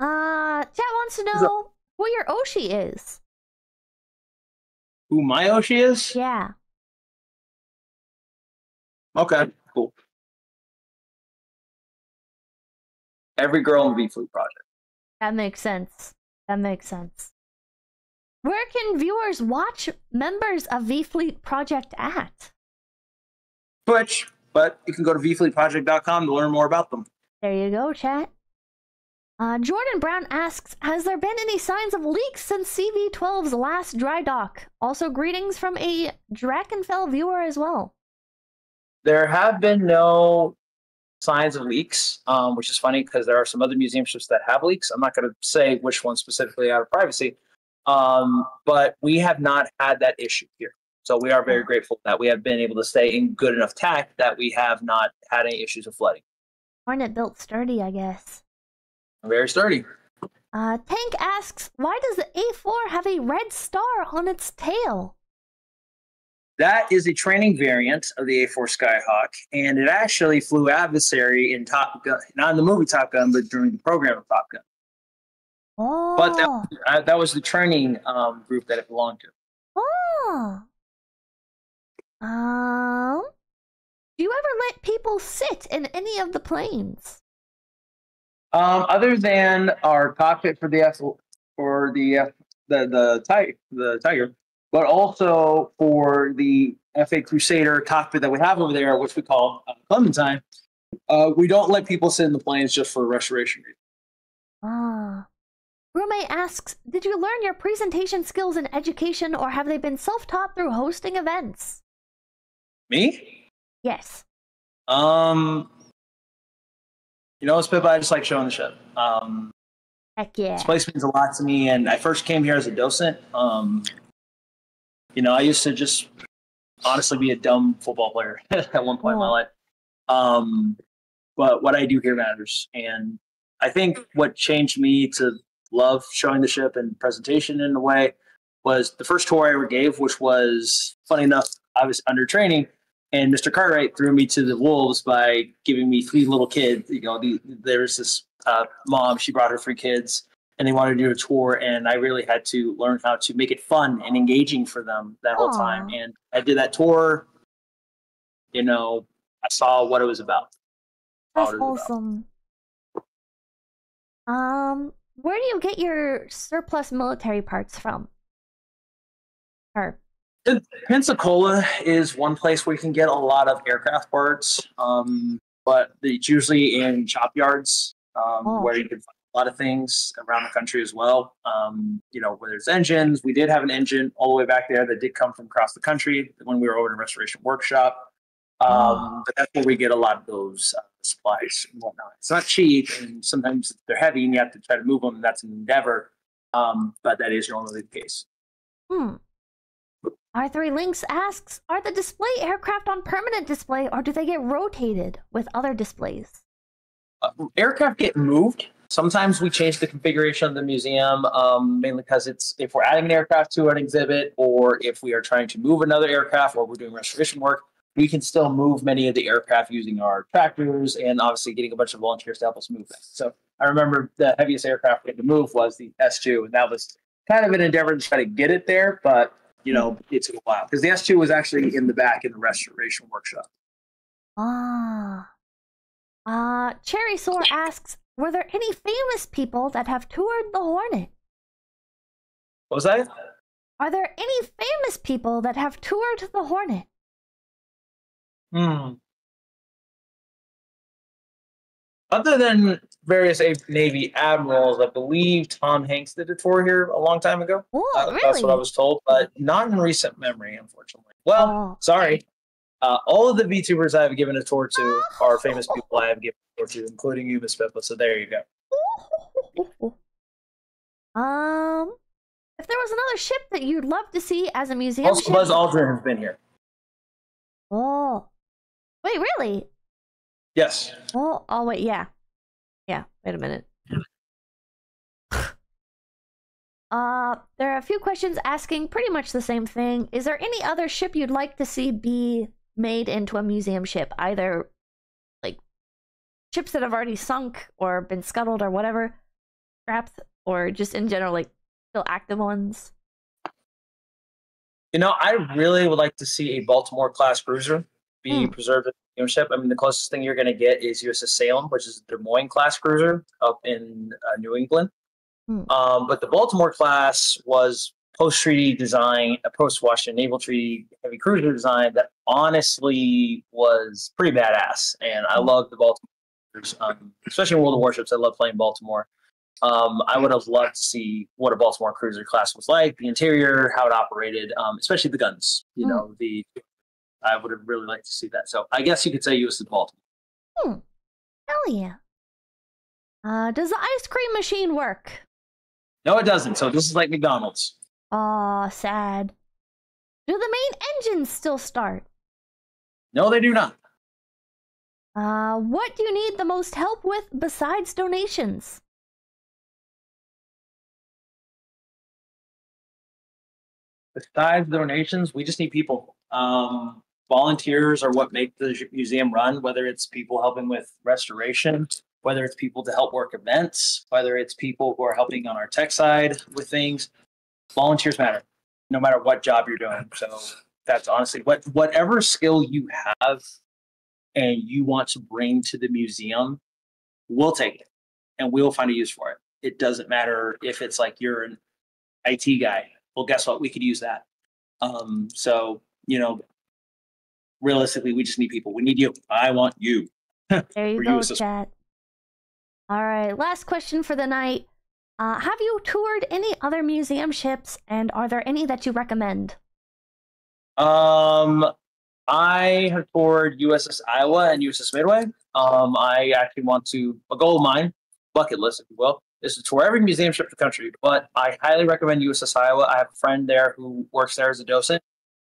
Chat wants to know who your Oshi is.
Who my Oshi is?
Yeah.
Okay. Cool. Every girl in the V-Fleet project.
That makes sense. Where can viewers watch members of V-Fleet Project at?
Twitch, but you can go to vfleetproject.com to learn more about them.
There you go, chat. Jordan Brown asks, has there been any signs of leaks since CV-12's last dry dock? Also, greetings from a Drakenfell viewer as well.
There have been no signs of leaks, which is funny because there are some other museum ships that have leaks. I'm not going to say which one specifically out of privacy, but we have not had that issue here. So we are very grateful that we have been able to stay in good enough tact that we have not had any issues of flooding.
Hornet built sturdy, I guess.
Very sturdy.
Tank asks, why does the A4 have a red star on its tail?
That is a training variant of the A4 Skyhawk, and it actually flew adversary in Top Gun, not in the movie Top Gun, but during the program of Top Gun.
Oh.
But that was the training group that it belonged to.
Oh. Do you ever let people sit in any of the planes?
Other than our cockpit for the Tiger, but also for the FA Crusader cockpit that we have over there, which we call Clementine, we don't let people sit in the planes just for restoration reasons.
Roommate asks, did you learn your presentation skills in education, or have they been self-taught through hosting events?
Me?
Yes.
You know, 𝐒𝐴zpippa, I just like showing the ship.
Heck yeah.
This place means a lot to me, and I first came here as a docent. You know, I used to just honestly be a dumb football player at one point in my life. But what I do here matters. And I think what changed me to love showing the ship and presentation in a way was the first tour I ever gave, which was, funny enough, I was under training, and Mr. Cartwright threw me to the wolves by giving me 3 little kids. You know, there was this mom, she brought her 3 kids, and they wanted to do a tour, and I really had to learn how to make it fun and engaging for them that whole time. And I did that tour. You know, I saw what it was about.
That's awesome. Where do you get your surplus military parts from?
Pensacola is one place where you can get a lot of aircraft parts, but it's usually in shop yards where you can find a lot of things around the country as well. You know, where there's engines. We did have an engine all the way back there that did come from across the country when we were over in a restoration workshop. But that's where we get a lot of those supplies and whatnot. It's not cheap, and sometimes they're heavy, and you have to try to move them. And that's an endeavor, but that is normally the case.
R3 Links asks, are the display aircraft on permanent display, or do they get rotated with other displays?
Aircraft get moved. Sometimes we change the configuration of the museum, mainly because if we're adding an aircraft to an exhibit, or if we are trying to move another aircraft, or we're doing restoration work, we can still move many of the aircraft using our tractors, and obviously getting a bunch of volunteers to help us move them. So I remember the heaviest aircraft we had to move was the S2, and that was kind of an endeavor to try to get it there, but you know, it took a while because the S2 was actually in the back in the restoration workshop.
Cherry Soar asks, were there any famous people that have toured the Hornet?
What was that?
Are there any famous people that have toured the Hornet?
Other than various Navy admirals, I believe Tom Hanks did a tour here a long time ago.
Really?
That's what I was told, but not in recent memory, unfortunately. Well, sorry. All of the VTubers I have given a tour to are famous people I have given a tour to, including you, 𝐒𝐴zpippa. So there you go.
If there was another ship that you'd love to see as a museum
also,
ship...
Buzz Aldrin has been here.
Wait, really?
Yes.
Oh, wait, yeah. Yeah, wait a minute. There are a few questions asking pretty much the same thing. Is there any other ship you'd like to see be made into a museum ship? Either, like, ships that have already sunk or been scuttled or whatever, scrapped, or just in general, like, still active ones?
You know, I really would like to see a Baltimore-class cruiser be preserved in the museum ship. I mean, the closest thing you're going to get is USS Salem, which is a Des Moines-class cruiser up in New England. But the Baltimore-class was post-treaty design, a post-Washington Naval Treaty heavy cruiser design that honestly was pretty badass. And I love the Baltimore cruisers, especially in World of Warships. I love playing Baltimore. I would have loved to see what a Baltimore cruiser class was like, the interior, how it operated, especially the guns. You know, the I would have really liked to see that. So I guess you could say USS Baltimore.
Hell yeah. Does the ice cream machine work?
No, it doesn't. So this is like McDonald's.
Aw, sad. Do the main engines still start?
No, they do not.
What do you need the most help with besides donations?
Besides donations, we just need people. Volunteers are what make the museum run, whether it's people helping with restoration, whether it's people to help work events, whether it's people who are helping on our tech side with things. Volunteers matter, no matter what job you're doing. So that's honestly whatever skill you have and you want to bring to the museum, we'll take it and we'll find a use for it. It doesn't matter if it's like you're an IT guy. Well, guess what? We could use that. So, realistically, we just need people. We need you. I want you.
There you go, chat. All right, last question for the night. Have you toured any other museum ships, and are there any that you recommend?
I have toured USS Iowa and USS Midway. I actually want to, a goal of mine, bucket list, if you will, is to tour every museum ship in the country. But I highly recommend USS Iowa. I have a friend there who works there as a docent.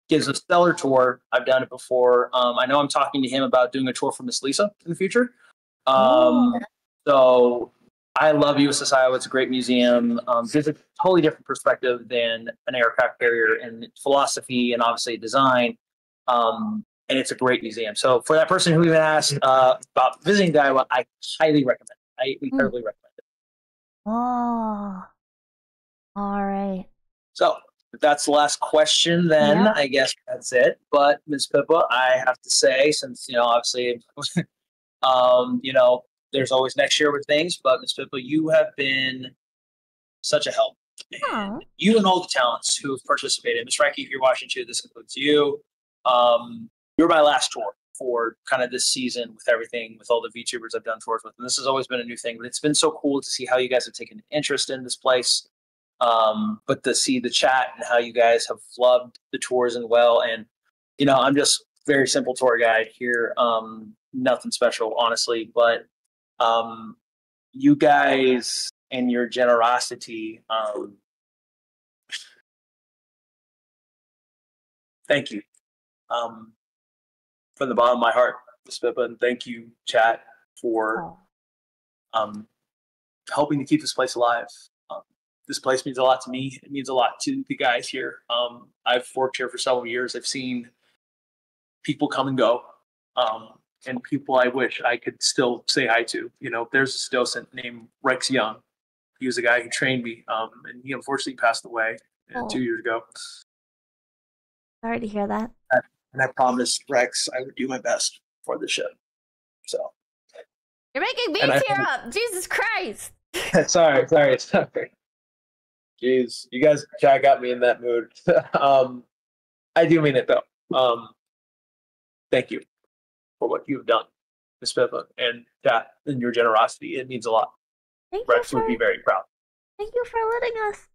Gives a stellar tour. I've done it before. I know I'm talking to him about doing a tour for Miss Lisa in the future. So I love USS Iowa. It's a great museum. Gives a totally different perspective than an aircraft carrier and philosophy and obviously design. And it's a great museum. So for that person who even asked about visiting Iowa, I highly recommend it. I incredibly recommend it.
Oh, all right.
So if that's the last question, then I guess that's it. But Ms. Pippa, I have to say, since obviously, there's always next year with things. But Ms. Pippa, you have been such a help. And you and all the talents who have participated. Ms. Reiki, if you're watching too, this includes you. You're my last tour for kind of this season with everything, with all the VTubers I've done tours with. And this has always been a new thing, but it's been so cool to see how you guys have taken interest in this place. But to see the chat and how you guys have loved the tours and well, and I'm just very simple tour guide here. Nothing special, honestly, but you guys and your generosity, thank you. From the bottom of my heart, Ms. Pippa, and thank you, chat, for helping to keep this place alive. This place means a lot to me. It means a lot to the guys here. I've worked here for several years. I've seen people come and go, and people I wish I could still say hi to. There's a docent named Rex Young. He was the guy who trained me, and he unfortunately passed away 2 years ago.
Sorry to hear that.
And I promised Rex I would do my best for the ship. So
you're making me tear up. Jesus Christ.
Sorry. Jeez, you guys got me in that mood. I do mean it though. Thank you for what you've done, Ms. Pippa, and that and your generosity. It means a lot. Rex would be very proud.
Thank you for letting us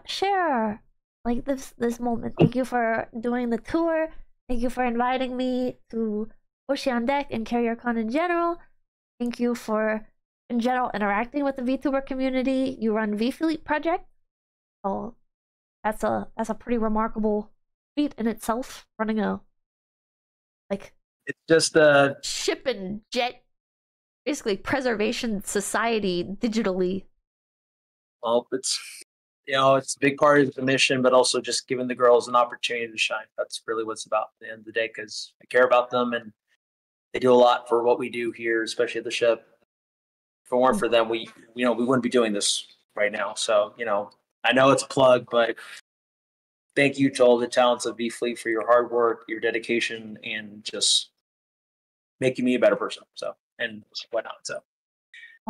share like this moment. Thank you for doing the tour. Thank you for inviting me to Oshi on Deck and CarrierCon in general. Thank you for in general interacting with the VTuber community. You run VFleet project. Oh, that's a pretty remarkable feat in itself. Running
it's just a
ship and jet, basically preservation society digitally.
Well, it's it's a big part of the mission, but also just giving the girls an opportunity to shine. That's really what it's about at the end of the day, because I care about them and they do a lot for what we do here, especially at the ship. If it weren't for them, we wouldn't be doing this right now. So, I know it's a plug, but thank you to all the talents of V-Fleet for your hard work, your dedication, and just making me a better person. So, and whatnot. So,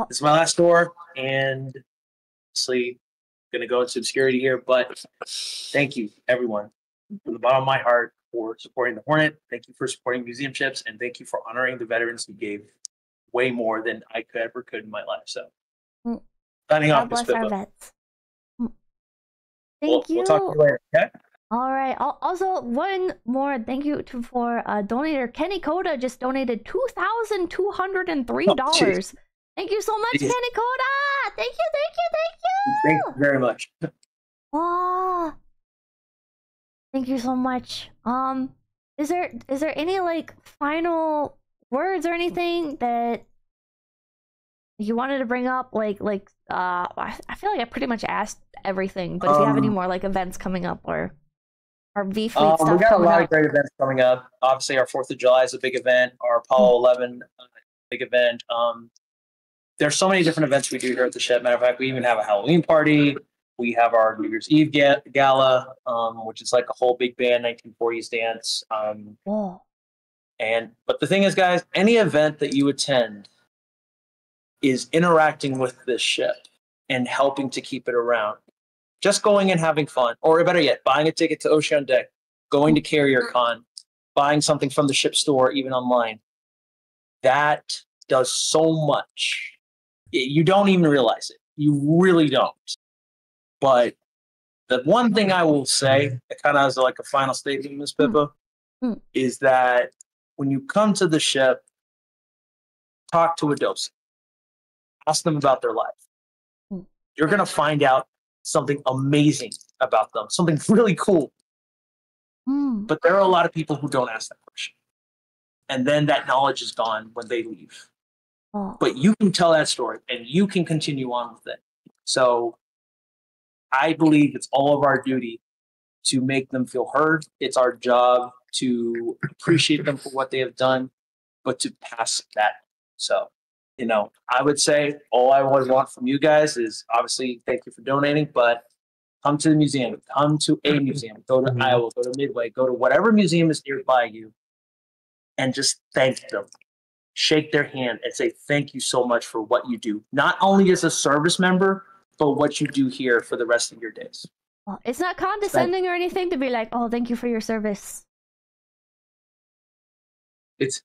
this is my last tour, and obviously going to go into obscurity here, but thank you, everyone, from the bottom of my heart for supporting the Hornet. Thank you for supporting museum ships, and thank you for honoring the veterans who gave way more than I ever could in my life. So, signing off,
God bless our vets.
Thank you. We'll talk to you later. Okay.
All right. Also, one more thank you for donator Kenny Koda just donated $2,203. Thank you so much, Kenny Koda. Thank you.
Thank you very much.
Ah, thank you so much. Is there any like final words or anything that you wanted to bring up? I feel like I pretty much asked everything, but if you have any more like events coming up or V Fleet stuff,
we got a lot
up.
of great events coming up. Obviously, our 4th of July is a big event. Our Apollo 11 big event. There's so many different events we do here at the ship. Matter of fact, we even have a Halloween party. We have our New Year's Eve gala, which is like a whole big band 1940s dance. But the thing is, guys, any event that you attend is interacting with this ship and helping to keep it around. Just going and having fun, or better yet, buying a ticket to Ocean Deck, going to CarrierCon, buying something from the ship store, even online. That does so much. You don't even realize it. You really don't. But the one thing I will say, kind of as like a final statement, Ms. Pippa, is that when you come to the ship, talk to a docent. Ask them about their life. You're going to find out something amazing about them, something really cool. But there are a lot of people who don't ask that question. And then that knowledge is gone when they leave. But you can tell that story and you can continue on with it. So I believe it's all of our duty to make them feel heard. It's our job to appreciate them for what they have done, but to pass that. So, I would say all I would want from you guys is obviously thank you for donating, but come to the museum, come to a museum, go to Iowa, go to Midway, go to whatever museum is nearby you, and just thank them. Shake their hand and say thank you so much for what you do, not only as a service member, but what you do here for the rest of your days.
Well, it's not condescending or anything to be like, oh, thank you for your service.
It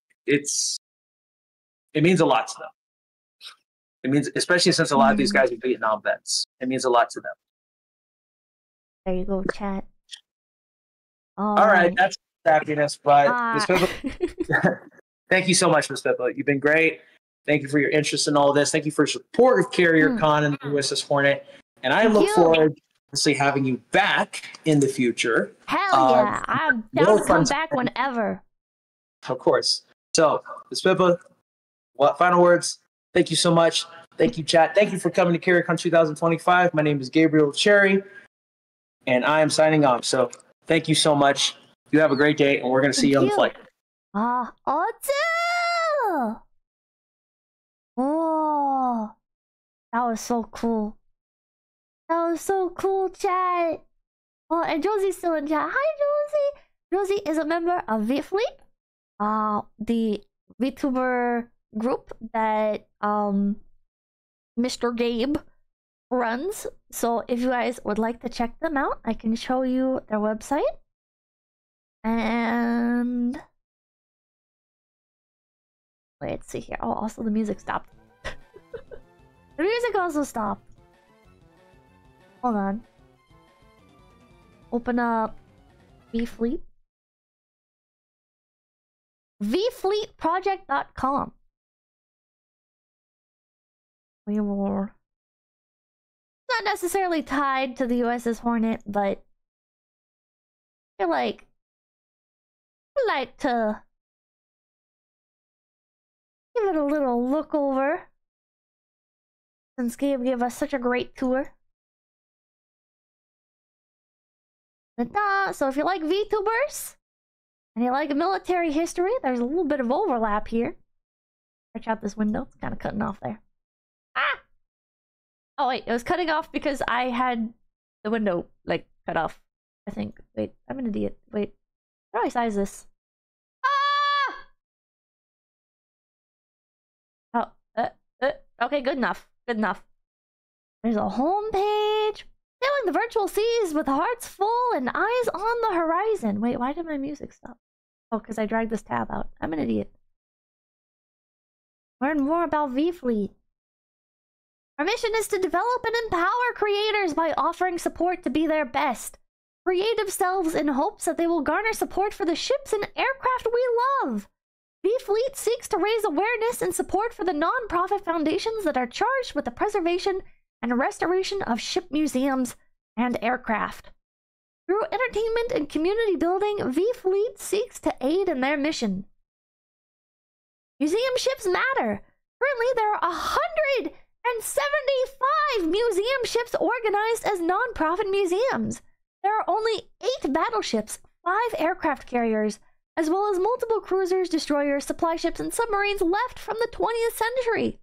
means a lot to them. It means, especially since a lot of these guys are Vietnam vets, it means a lot to them.
There you go, chat.
All right, that's happiness. But Ms. Pippa, thank you so much, Ms. Pippa. You've been great. Thank you for your interest in all this. Thank you for your support of CarrierCon and the USS Hornet. And I look forward to having you back in the future.
Hell yeah. I'm down to come back whenever.
Of course. So, Ms. Pippa, what final words? Thank you so much. Thank you, chat. Thank you for coming to CarrierCon 2025. My name is Gabriel Cherry, and I am signing off. So, thank you so much. You have a great day, and we're going to see you on the flight.
Oh, that was so cool. That was so cool, chat. Oh, and Josie's still in chat. Hi, Josie. Josie is a member of V Fleet, the VTuber group that Mr. Gabe runs. So if you guys would like to check them out, I can show you their website. And let's see here. Oh, also the music stopped. The music also stopped. Hold on. Open up VFleet. VFleetProject.com. We were not necessarily tied to the USS Hornet, but I feel like I'd like to give it a little look over since Gabe gave us such a great tour. So if you like VTubers and you like military history, there's a little bit of overlap here. Check out this window. It's kind of cutting off there. Ah! Oh wait, it was cutting off because I had the window like cut off, I think. Wait, I'm an idiot. Wait, how do I size this? Ah! Oh, okay, good enough. Good enough. There's a home page. Sailing the virtual seas with hearts full and eyes on the horizon. Wait, why did my music stop? Oh, because I dragged this tab out. I'm an idiot. Learn more about V-Fleet. Our mission is to develop and empower creators by offering support to be their best. creative selves in hopes that they will garner support for the ships and aircraft we love. V-Fleet seeks to raise awareness and support for the non-profit foundations that are charged with the preservation and restoration of ship museums and aircraft. Through entertainment and community building, V-Fleet seeks to aid in their mission. Museum ships matter. Currently, there are 175 museum ships organized as non-profit museums. There are only 8 battleships, 5 aircraft carriers, as well as multiple cruisers, destroyers, supply ships, and submarines left from the 20th century.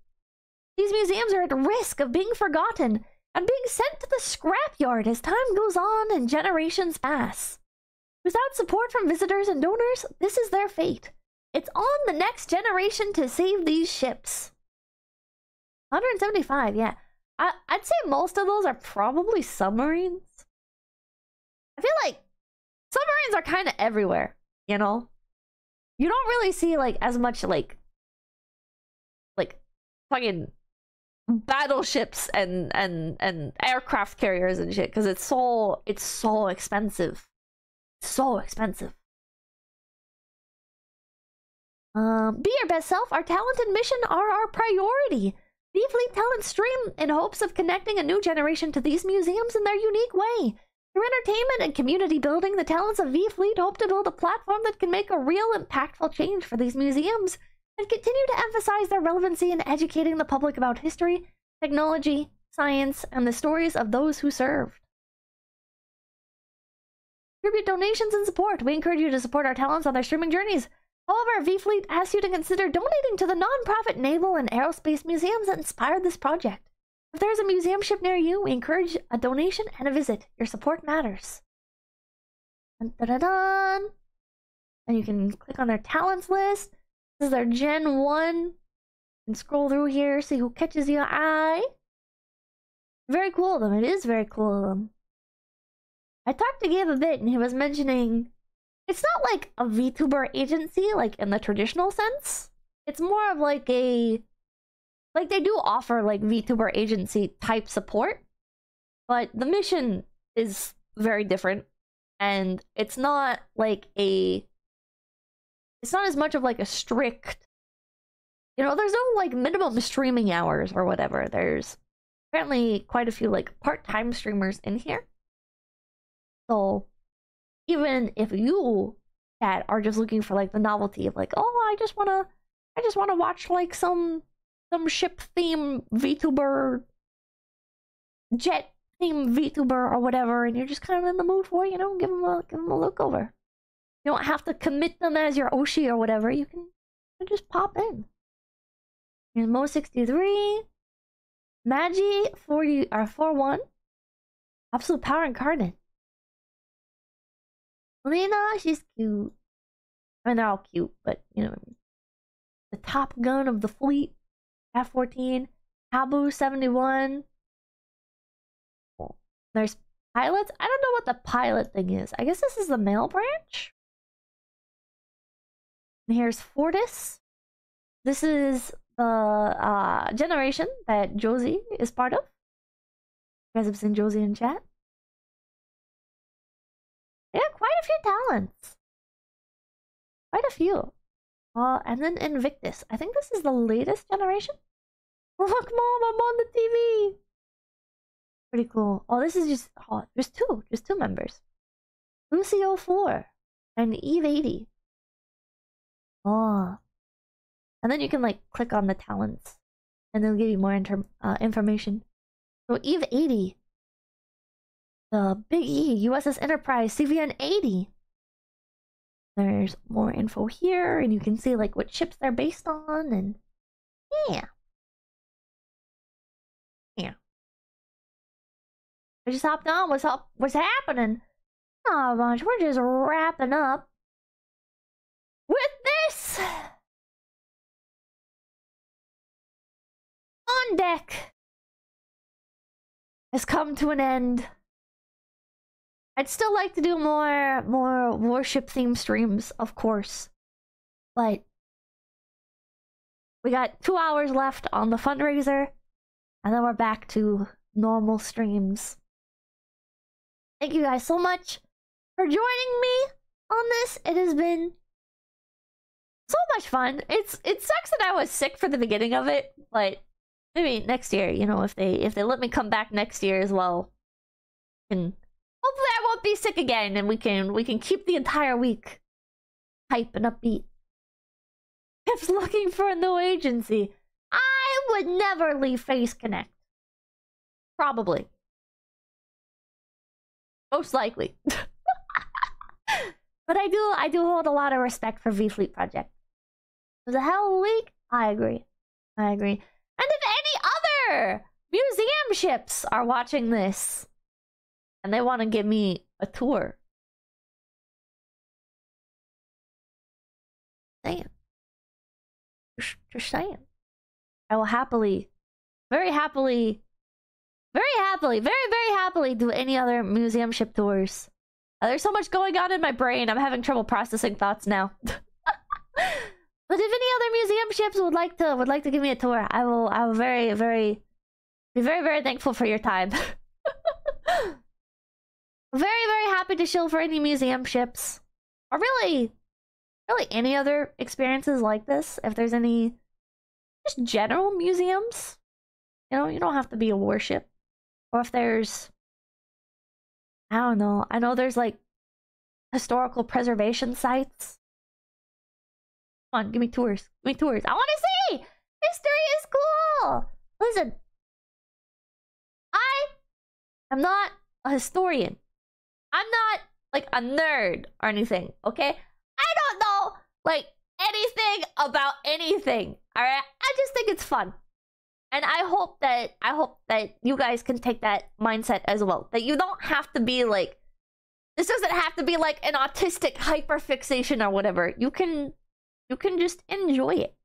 These museums are at risk of being forgotten and being sent to the scrapyard as time goes on and generations pass. Without support from visitors and donors, this is their fate. It's on the next generation to save these ships. 175, yeah. I'd say most of those are probably submarines. I feel like submarines are kind of everywhere, you know? You don't really see, like, as much, like fucking battleships and aircraft carriers and shit, because it's so expensive. So expensive. Be your best self. Our talent and mission are our priority. V-Fleet talent stream in hopes of connecting a new generation to these museums in their unique way. Through entertainment and community building, the talents of V-Fleet hope to build a platform that can make a real impactful change for these museums and continue to emphasize their relevancy in educating the public about history, technology, science, and the stories of those who served. Contribute donations and support. We encourage you to support our talents on their streaming journeys. However, V-Fleet asks you to consider donating to the non-profit naval and aerospace museums that inspired this project. If there's a museum ship near you, we encourage a donation and a visit. Your support matters. Dun, dun, dun, dun. And you can click on their talents list. This is their Gen 1. You can scroll through here, see who catches your eye. Very cool of them. It is very cool of them. I talked to Gabe a bit, and he was mentioning it's not like a VTuber agency, like in the traditional sense. It's more of like a... Like, they do offer, like, VTuber agency type support, but the mission is very different, and it's not like a... It's not as much of, like, a strict... You know, there's no, like, minimum streaming hours or whatever. There's apparently quite a few, like, part-time streamers in here. So, even if you, chat, are just looking for, like, the novelty of, like, oh, I just wanna watch, like, some ship theme VTuber, jet theme VTuber or whatever, and you're just kind of in the mood for, you know, give them a look over. You don't have to commit them as your Oshi or whatever. You can just pop in. Here's Mo 63, Magi 40 or 41, Absolute Power Incarnate. Lena, she's cute. I mean, they're all cute, but you know, the Top Gun of the fleet. F14, Habu 71. Oh, there's pilots. I don't know what the pilot thing is. I guess this is the male branch. And here's Fortis. This is the generation that Josie is part of. You guys have seen Josie in chat. Yeah, quite a few talents. Quite a few. And then Invictus. I think this is the latest generation. Look, Mom, I'm on the TV. Pretty cool. Oh, this is just... Oh, there's two members. Lucio 4 and Eve 80. Oh. And then you can, like, click on the talents. And they'll give you more information. So Eve 80. The Big E, USS Enterprise, CVN 80. There's more info here, and you can see, like, what ships they're based on, and yeah. Yeah. I just hopped on. What's up? What's happening? Oh, bunch. We're just wrapping up with this. On Deck has come to an end. I'd still like to do more warship themed streams, of course. But we got 2 hours left on the fundraiser, and then we're back to normal streams. Thank you guys so much for joining me on this. It has been so much fun. It sucks that I was sick for the beginning of it, but maybe next year, you know, if they let me come back next year as well, and hopefully I won't be sick again, and we can keep the entire week hype and upbeat. Keeps looking for a new agency. I would never leave Face Connect. Probably. Most likely. But I do hold a lot of respect for V Fleet Project. It was a hell of a week. I agree. And if any other museum ships are watching this and they want to give me a tour, saying. Just saying. I will happily, very happily do any other museum ship tours. There's so much going on in my brain. I'm having trouble processing thoughts now. But if any other museum ships would like to give me a tour, I will be very thankful for your time. Very happy to shill for any museum ships, or really any other experiences like this. If there's any just general museums, you know, you don't have to be a warship. Or if there's, I don't know, I know there's like historical preservation sites. Come on, give me tours. I want to see! History is cool! Listen, I am not a historian. I'm not like a nerd or anything, okay? I don't know like anything about anything. Alright? I just think it's fun. And I hope that you guys can take that mindset as well. That you don't have to be like, this doesn't have to be like an autistic hyperfixation or whatever. You can just enjoy it.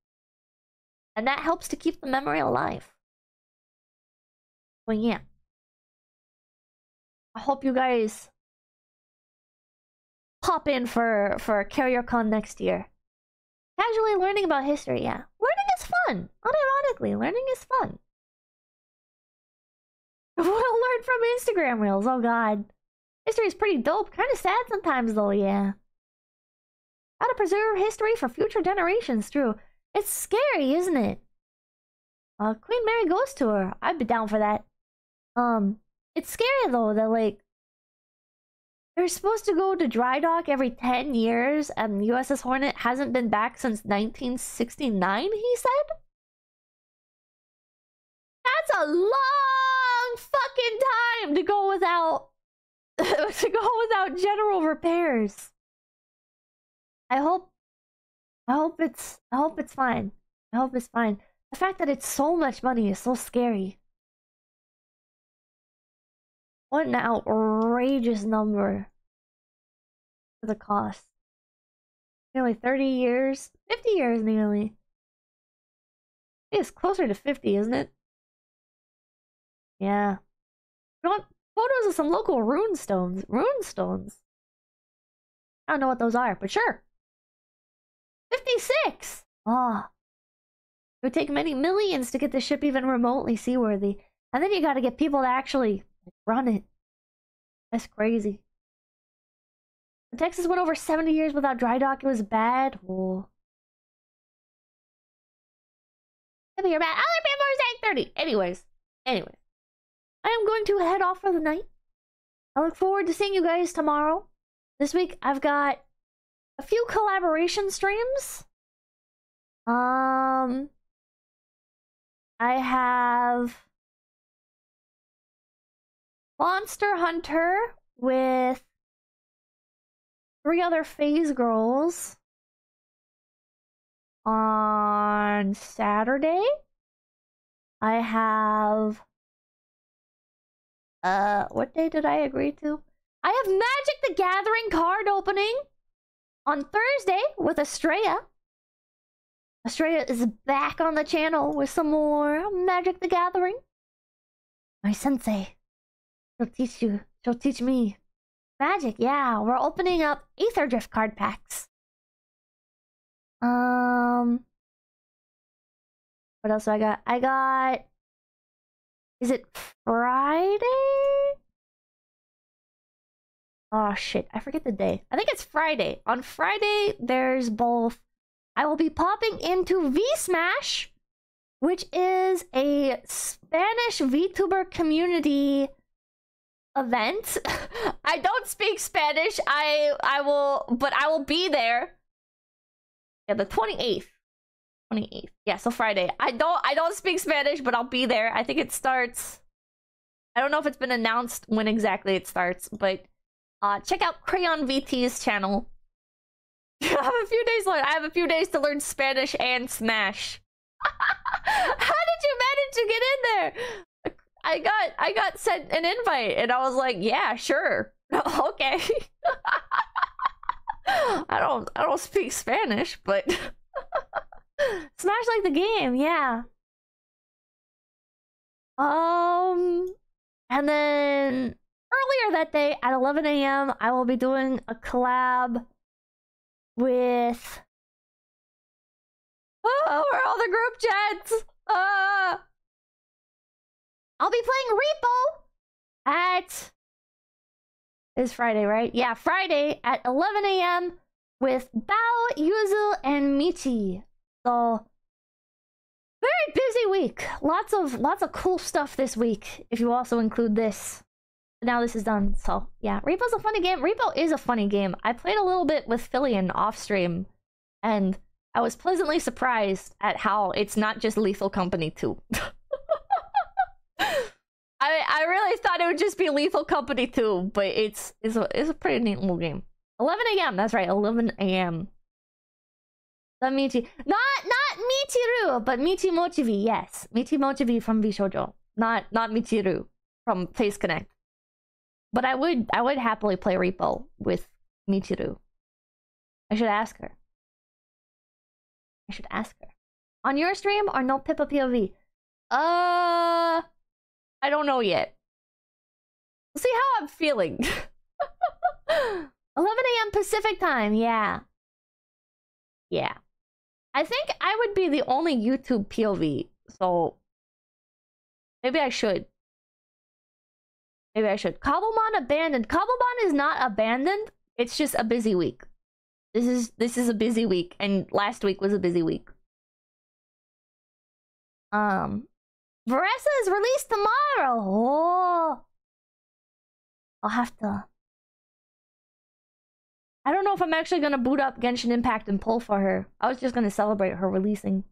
And that helps to keep the memory alive. Well, yeah. I hope you guys pop in for CarrierCon next year. Casually learning about history, yeah. Learning is fun. Unironically, learning is fun. We'll learn from Instagram Reels, oh god. History is pretty dope. Kind of sad sometimes though, yeah. How to preserve history for future generations, true. It's scary, isn't it? Queen Mary Ghost Tour. I'd be down for that. It's scary though that like they're supposed to go to dry dock every 10 years, and the USS Hornet hasn't been back since 1969, he said? That's a long fucking time to go without general repairs. I hope it's fine. I hope it's fine. The fact that it's so much money is so scary. What an outrageous number for the cost. Nearly 30 years? 50 years nearly. I think it's closer to 50, isn't it? Yeah. You want photos of some local rune stones? Rune stones? I don't know what those are, but sure. 56! Ah. It would take many millions to get the ship even remotely seaworthy. And then you gotta get people to actually run it. That's crazy. When Texas went over 70 years without dry dock, it was bad. Oh. Maybe you're bad. Other people are saying 30. Anyways. I am going to head off for the night. I look forward to seeing you guys tomorrow. This week, I've got a few collaboration streams. I have Monster Hunter with 3 other phase girls on Saturday. I have what day did I agree to? I have Magic the Gathering card opening on Thursday with Ashelia. Ashelia is back on the channel with some more Magic the Gathering. My sensei. She'll teach me magic. Yeah, we're opening up Aether Drift card packs. What else do I got? I got... Is it Friday? Oh shit, I forget the day. I think it's Friday. On Friday, there's both. I will be popping into V-Smash, which is a Spanish VTuber community event. I don't speak Spanish. I will be there. Yeah, the 28th. 28th. Yeah, so Friday. I don't speak Spanish, but I'll be there. I think it starts. I don't know if it's been announced when exactly it starts, but check out Crayon VT's channel. I have a few days left. I have a few days to learn Spanish and Smash. How did you manage to get in there? I got sent an invite and I was like, yeah, sure. Okay. I don't speak Spanish, but Smash like the game, yeah. And then earlier that day at 11 a.m. I will be doing a collab with where are all the group chats? I'll be playing Repo at it's Friday, right? Yeah, Friday at 11 a.m. with Bao, Yuzu, and Michi. So very busy week. Lots of cool stuff this week. If you also include this. Now this is done. So yeah, Repo's a funny game. Repo is a funny game. I played a little bit with Fillion off stream, and I was pleasantly surprised at how it's not just Lethal Company 2. I really thought it would just be Lethal Company 2, but it's a pretty neat little game. 11 a.m. That's right, 11 a.m. The Michi, not Michiru, but Michi Mochivi. Yes, Michi Mochivi from Bishoujo, not Michiru from Face Connect. But I would happily play Repo with Michiru. I should ask her. On your stream or no Pippa POV? I don't know yet. We'll see how I'm feeling. 11 a.m. Pacific time, yeah. Yeah. I think I would be the only YouTube POV, so maybe I should. Cobblemon abandoned. Cobblemon is not abandoned. It's just a busy week. This is a busy week, and last week was a busy week. Veressa is released tomorrow. Oh, I'll have to. I don't know if I'm actually gonna boot up Genshin Impact and pull for her. I was just gonna celebrate her releasing.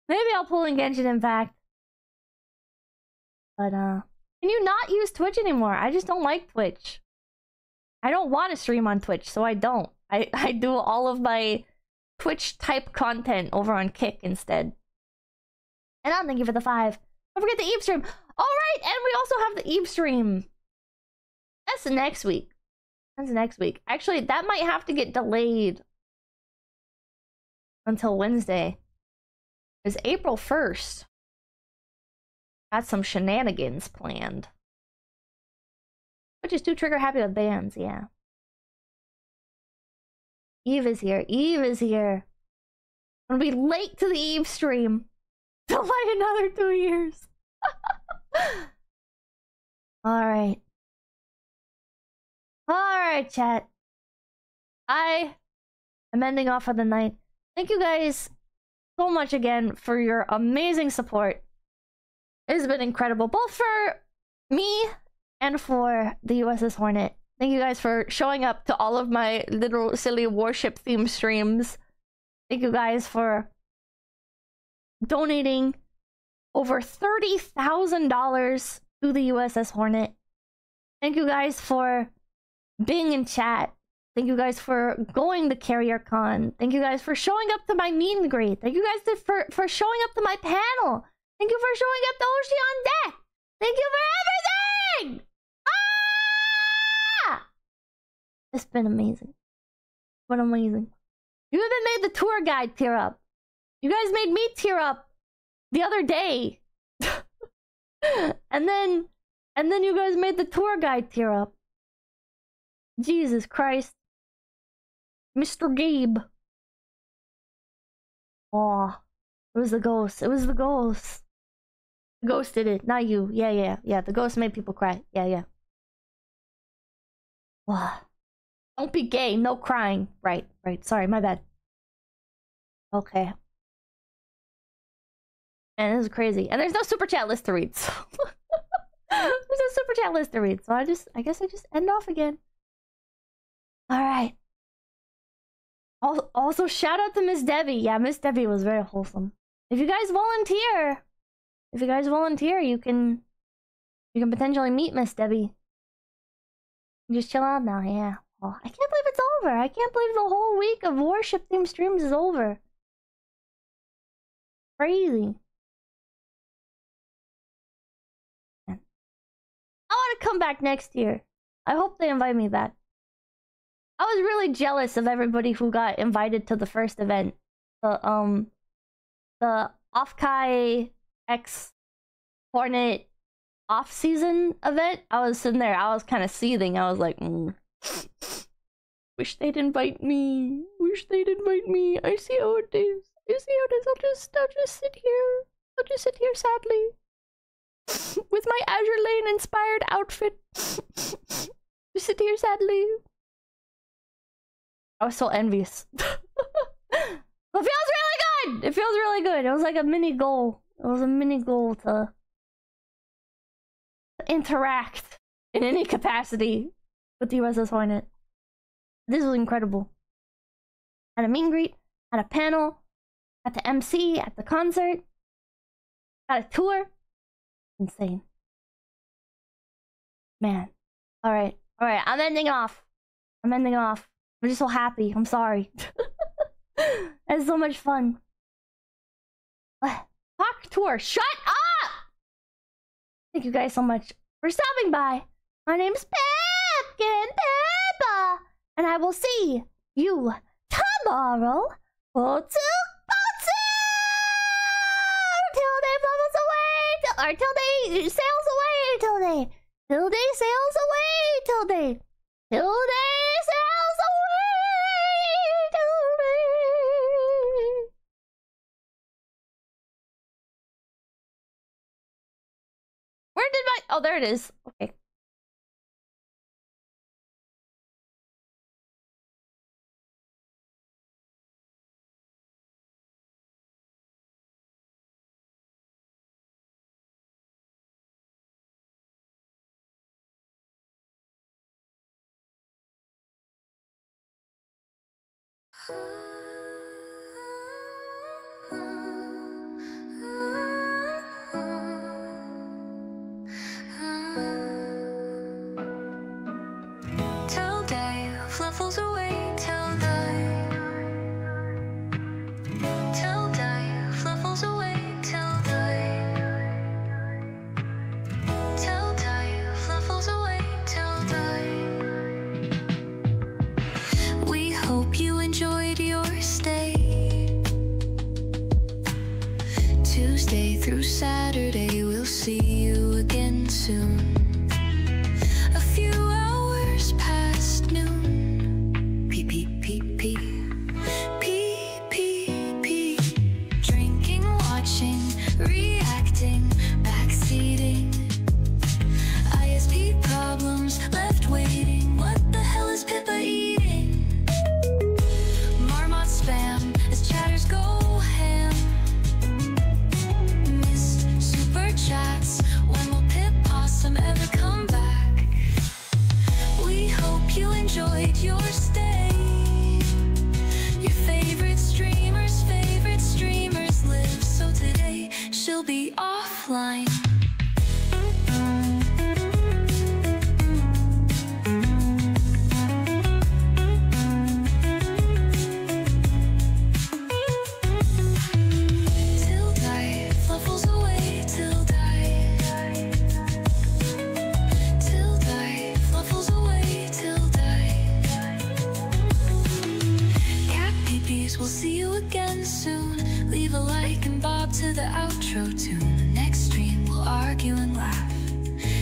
Maybe I'll pull in Genshin Impact. But can you not use Twitch anymore? I just don't like Twitch. I don't want to stream on Twitch, so I don't. I do all of my Twitch type content over on Kick instead. And I'll thank you for the 5. Don't forget the Eve stream. Alright, and we also have the Eve stream. That's next week. Actually, that might have to get delayed until Wednesday. It's April 1st. Got some shenanigans planned. Which is too trigger happy with bands, yeah. Eve is here. I'm gonna be late to the Eve stream. Till like another 2 years. Alright. Alright, chat. I am ending off for the night. Thank you guys so much again for your amazing support. It has been incredible, both for me and for the USS Hornet. Thank you guys for showing up to all of my little silly warship themed streams. Thank you guys for donating over $30,000 to the USS Hornet. Thank you guys for being in chat. Thank you guys for going to CarrierCon. Thank you guys for showing up to my meet and greet. Thank you guys for showing up to my panel. Thank you for showing up to Oshi on deck. Thank you for everything! Ah! It's been amazing. You even made the tour guide tear up. You guys made me tear up the other day. and then you guys made the tour guide tear up. Jesus Christ. Mr. Gabe. Aw. It was the ghost. The ghost did it, not you. Yeah. The ghost made people cry. Yeah. Don't be gay, no crying. Right. Sorry, my bad. Okay. And this is crazy. And there's no super chat list to read. So there's no super chat list to read. So I guess I just end off again. Alright. Also, shout out to Miss Debbie. Yeah, Miss Debbie was very wholesome. If you guys volunteer, you can potentially meet Miss Debbie. You just chill out now, yeah. Oh, I can't believe it's over. I can't believe the whole week of worship themed streams is over. Crazy. I want to come back next year. I hope they invite me back. I was really jealous of everybody who got invited to the first event. The 𝐒𝐲𝐄𝐎𝐍𝐿 X Hornet off-season event. I was sitting there, I was kind of seething. I was like, wish they'd invite me. I see how it is. I'll just sit here. I'll just sit here sadly. With my Azure Lane inspired outfit. Just sit here sadly. I was so envious. It feels really good! It feels really good. It was like a mini goal. It was a mini goal to interact in any capacity with the USS Hornet. This was incredible. Had a meet and greet, had a panel, had the MC at the concert, had a tour. Insane. Man. Alright, I'm ending off. I'm just so happy. I'm sorry. It's so much fun. Talk tour. Shut up! Thank you guys so much for stopping by. My name's 𝐵𝗡𝐻𝐿, and I will see you tomorrow. Till they bubbles away, or till they sails away, till they sails away, till they sails away, Where did my... Oh, there it is. Okay.
Till day fluffles away till night. Till day fluffles away till night. Till day fluffles away till night. We hope you enjoyed your stay. Tuesday through Saturday, we'll see you again soon. A few hours past noon. P. Drinking, watching, reacting, backseating. ISP problems left waiting. What the hell is Pippa eating? Marmot spam as chatters go ham. Missed super chats. When will Pip Possum ever come back? We hope you enjoyed your stay. Your favorite streamers live. So today she'll be offline. Till die fluffles away till die. Till die fluffles away till die. Cat peepees, we'll see you again soon. Leave a like and bob to the outro tune. Next stream we'll argue and laugh.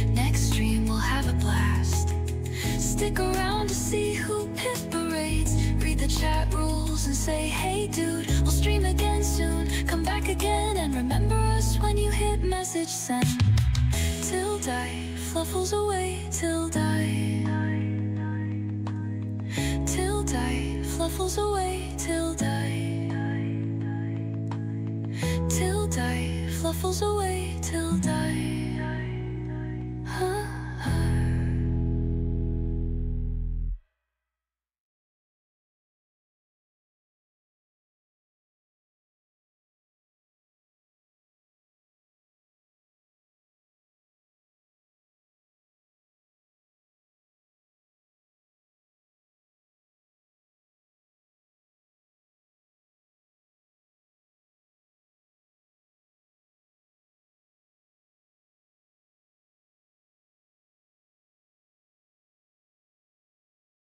Next stream we'll have a blast. Stick around to see who Pip berates. Read the chat rules and say, hey dude, we'll stream again soon. Come back again and remember us when you hit message send. Till die fluffles away till die. fluffles away till die. Till die, fluffles away till die.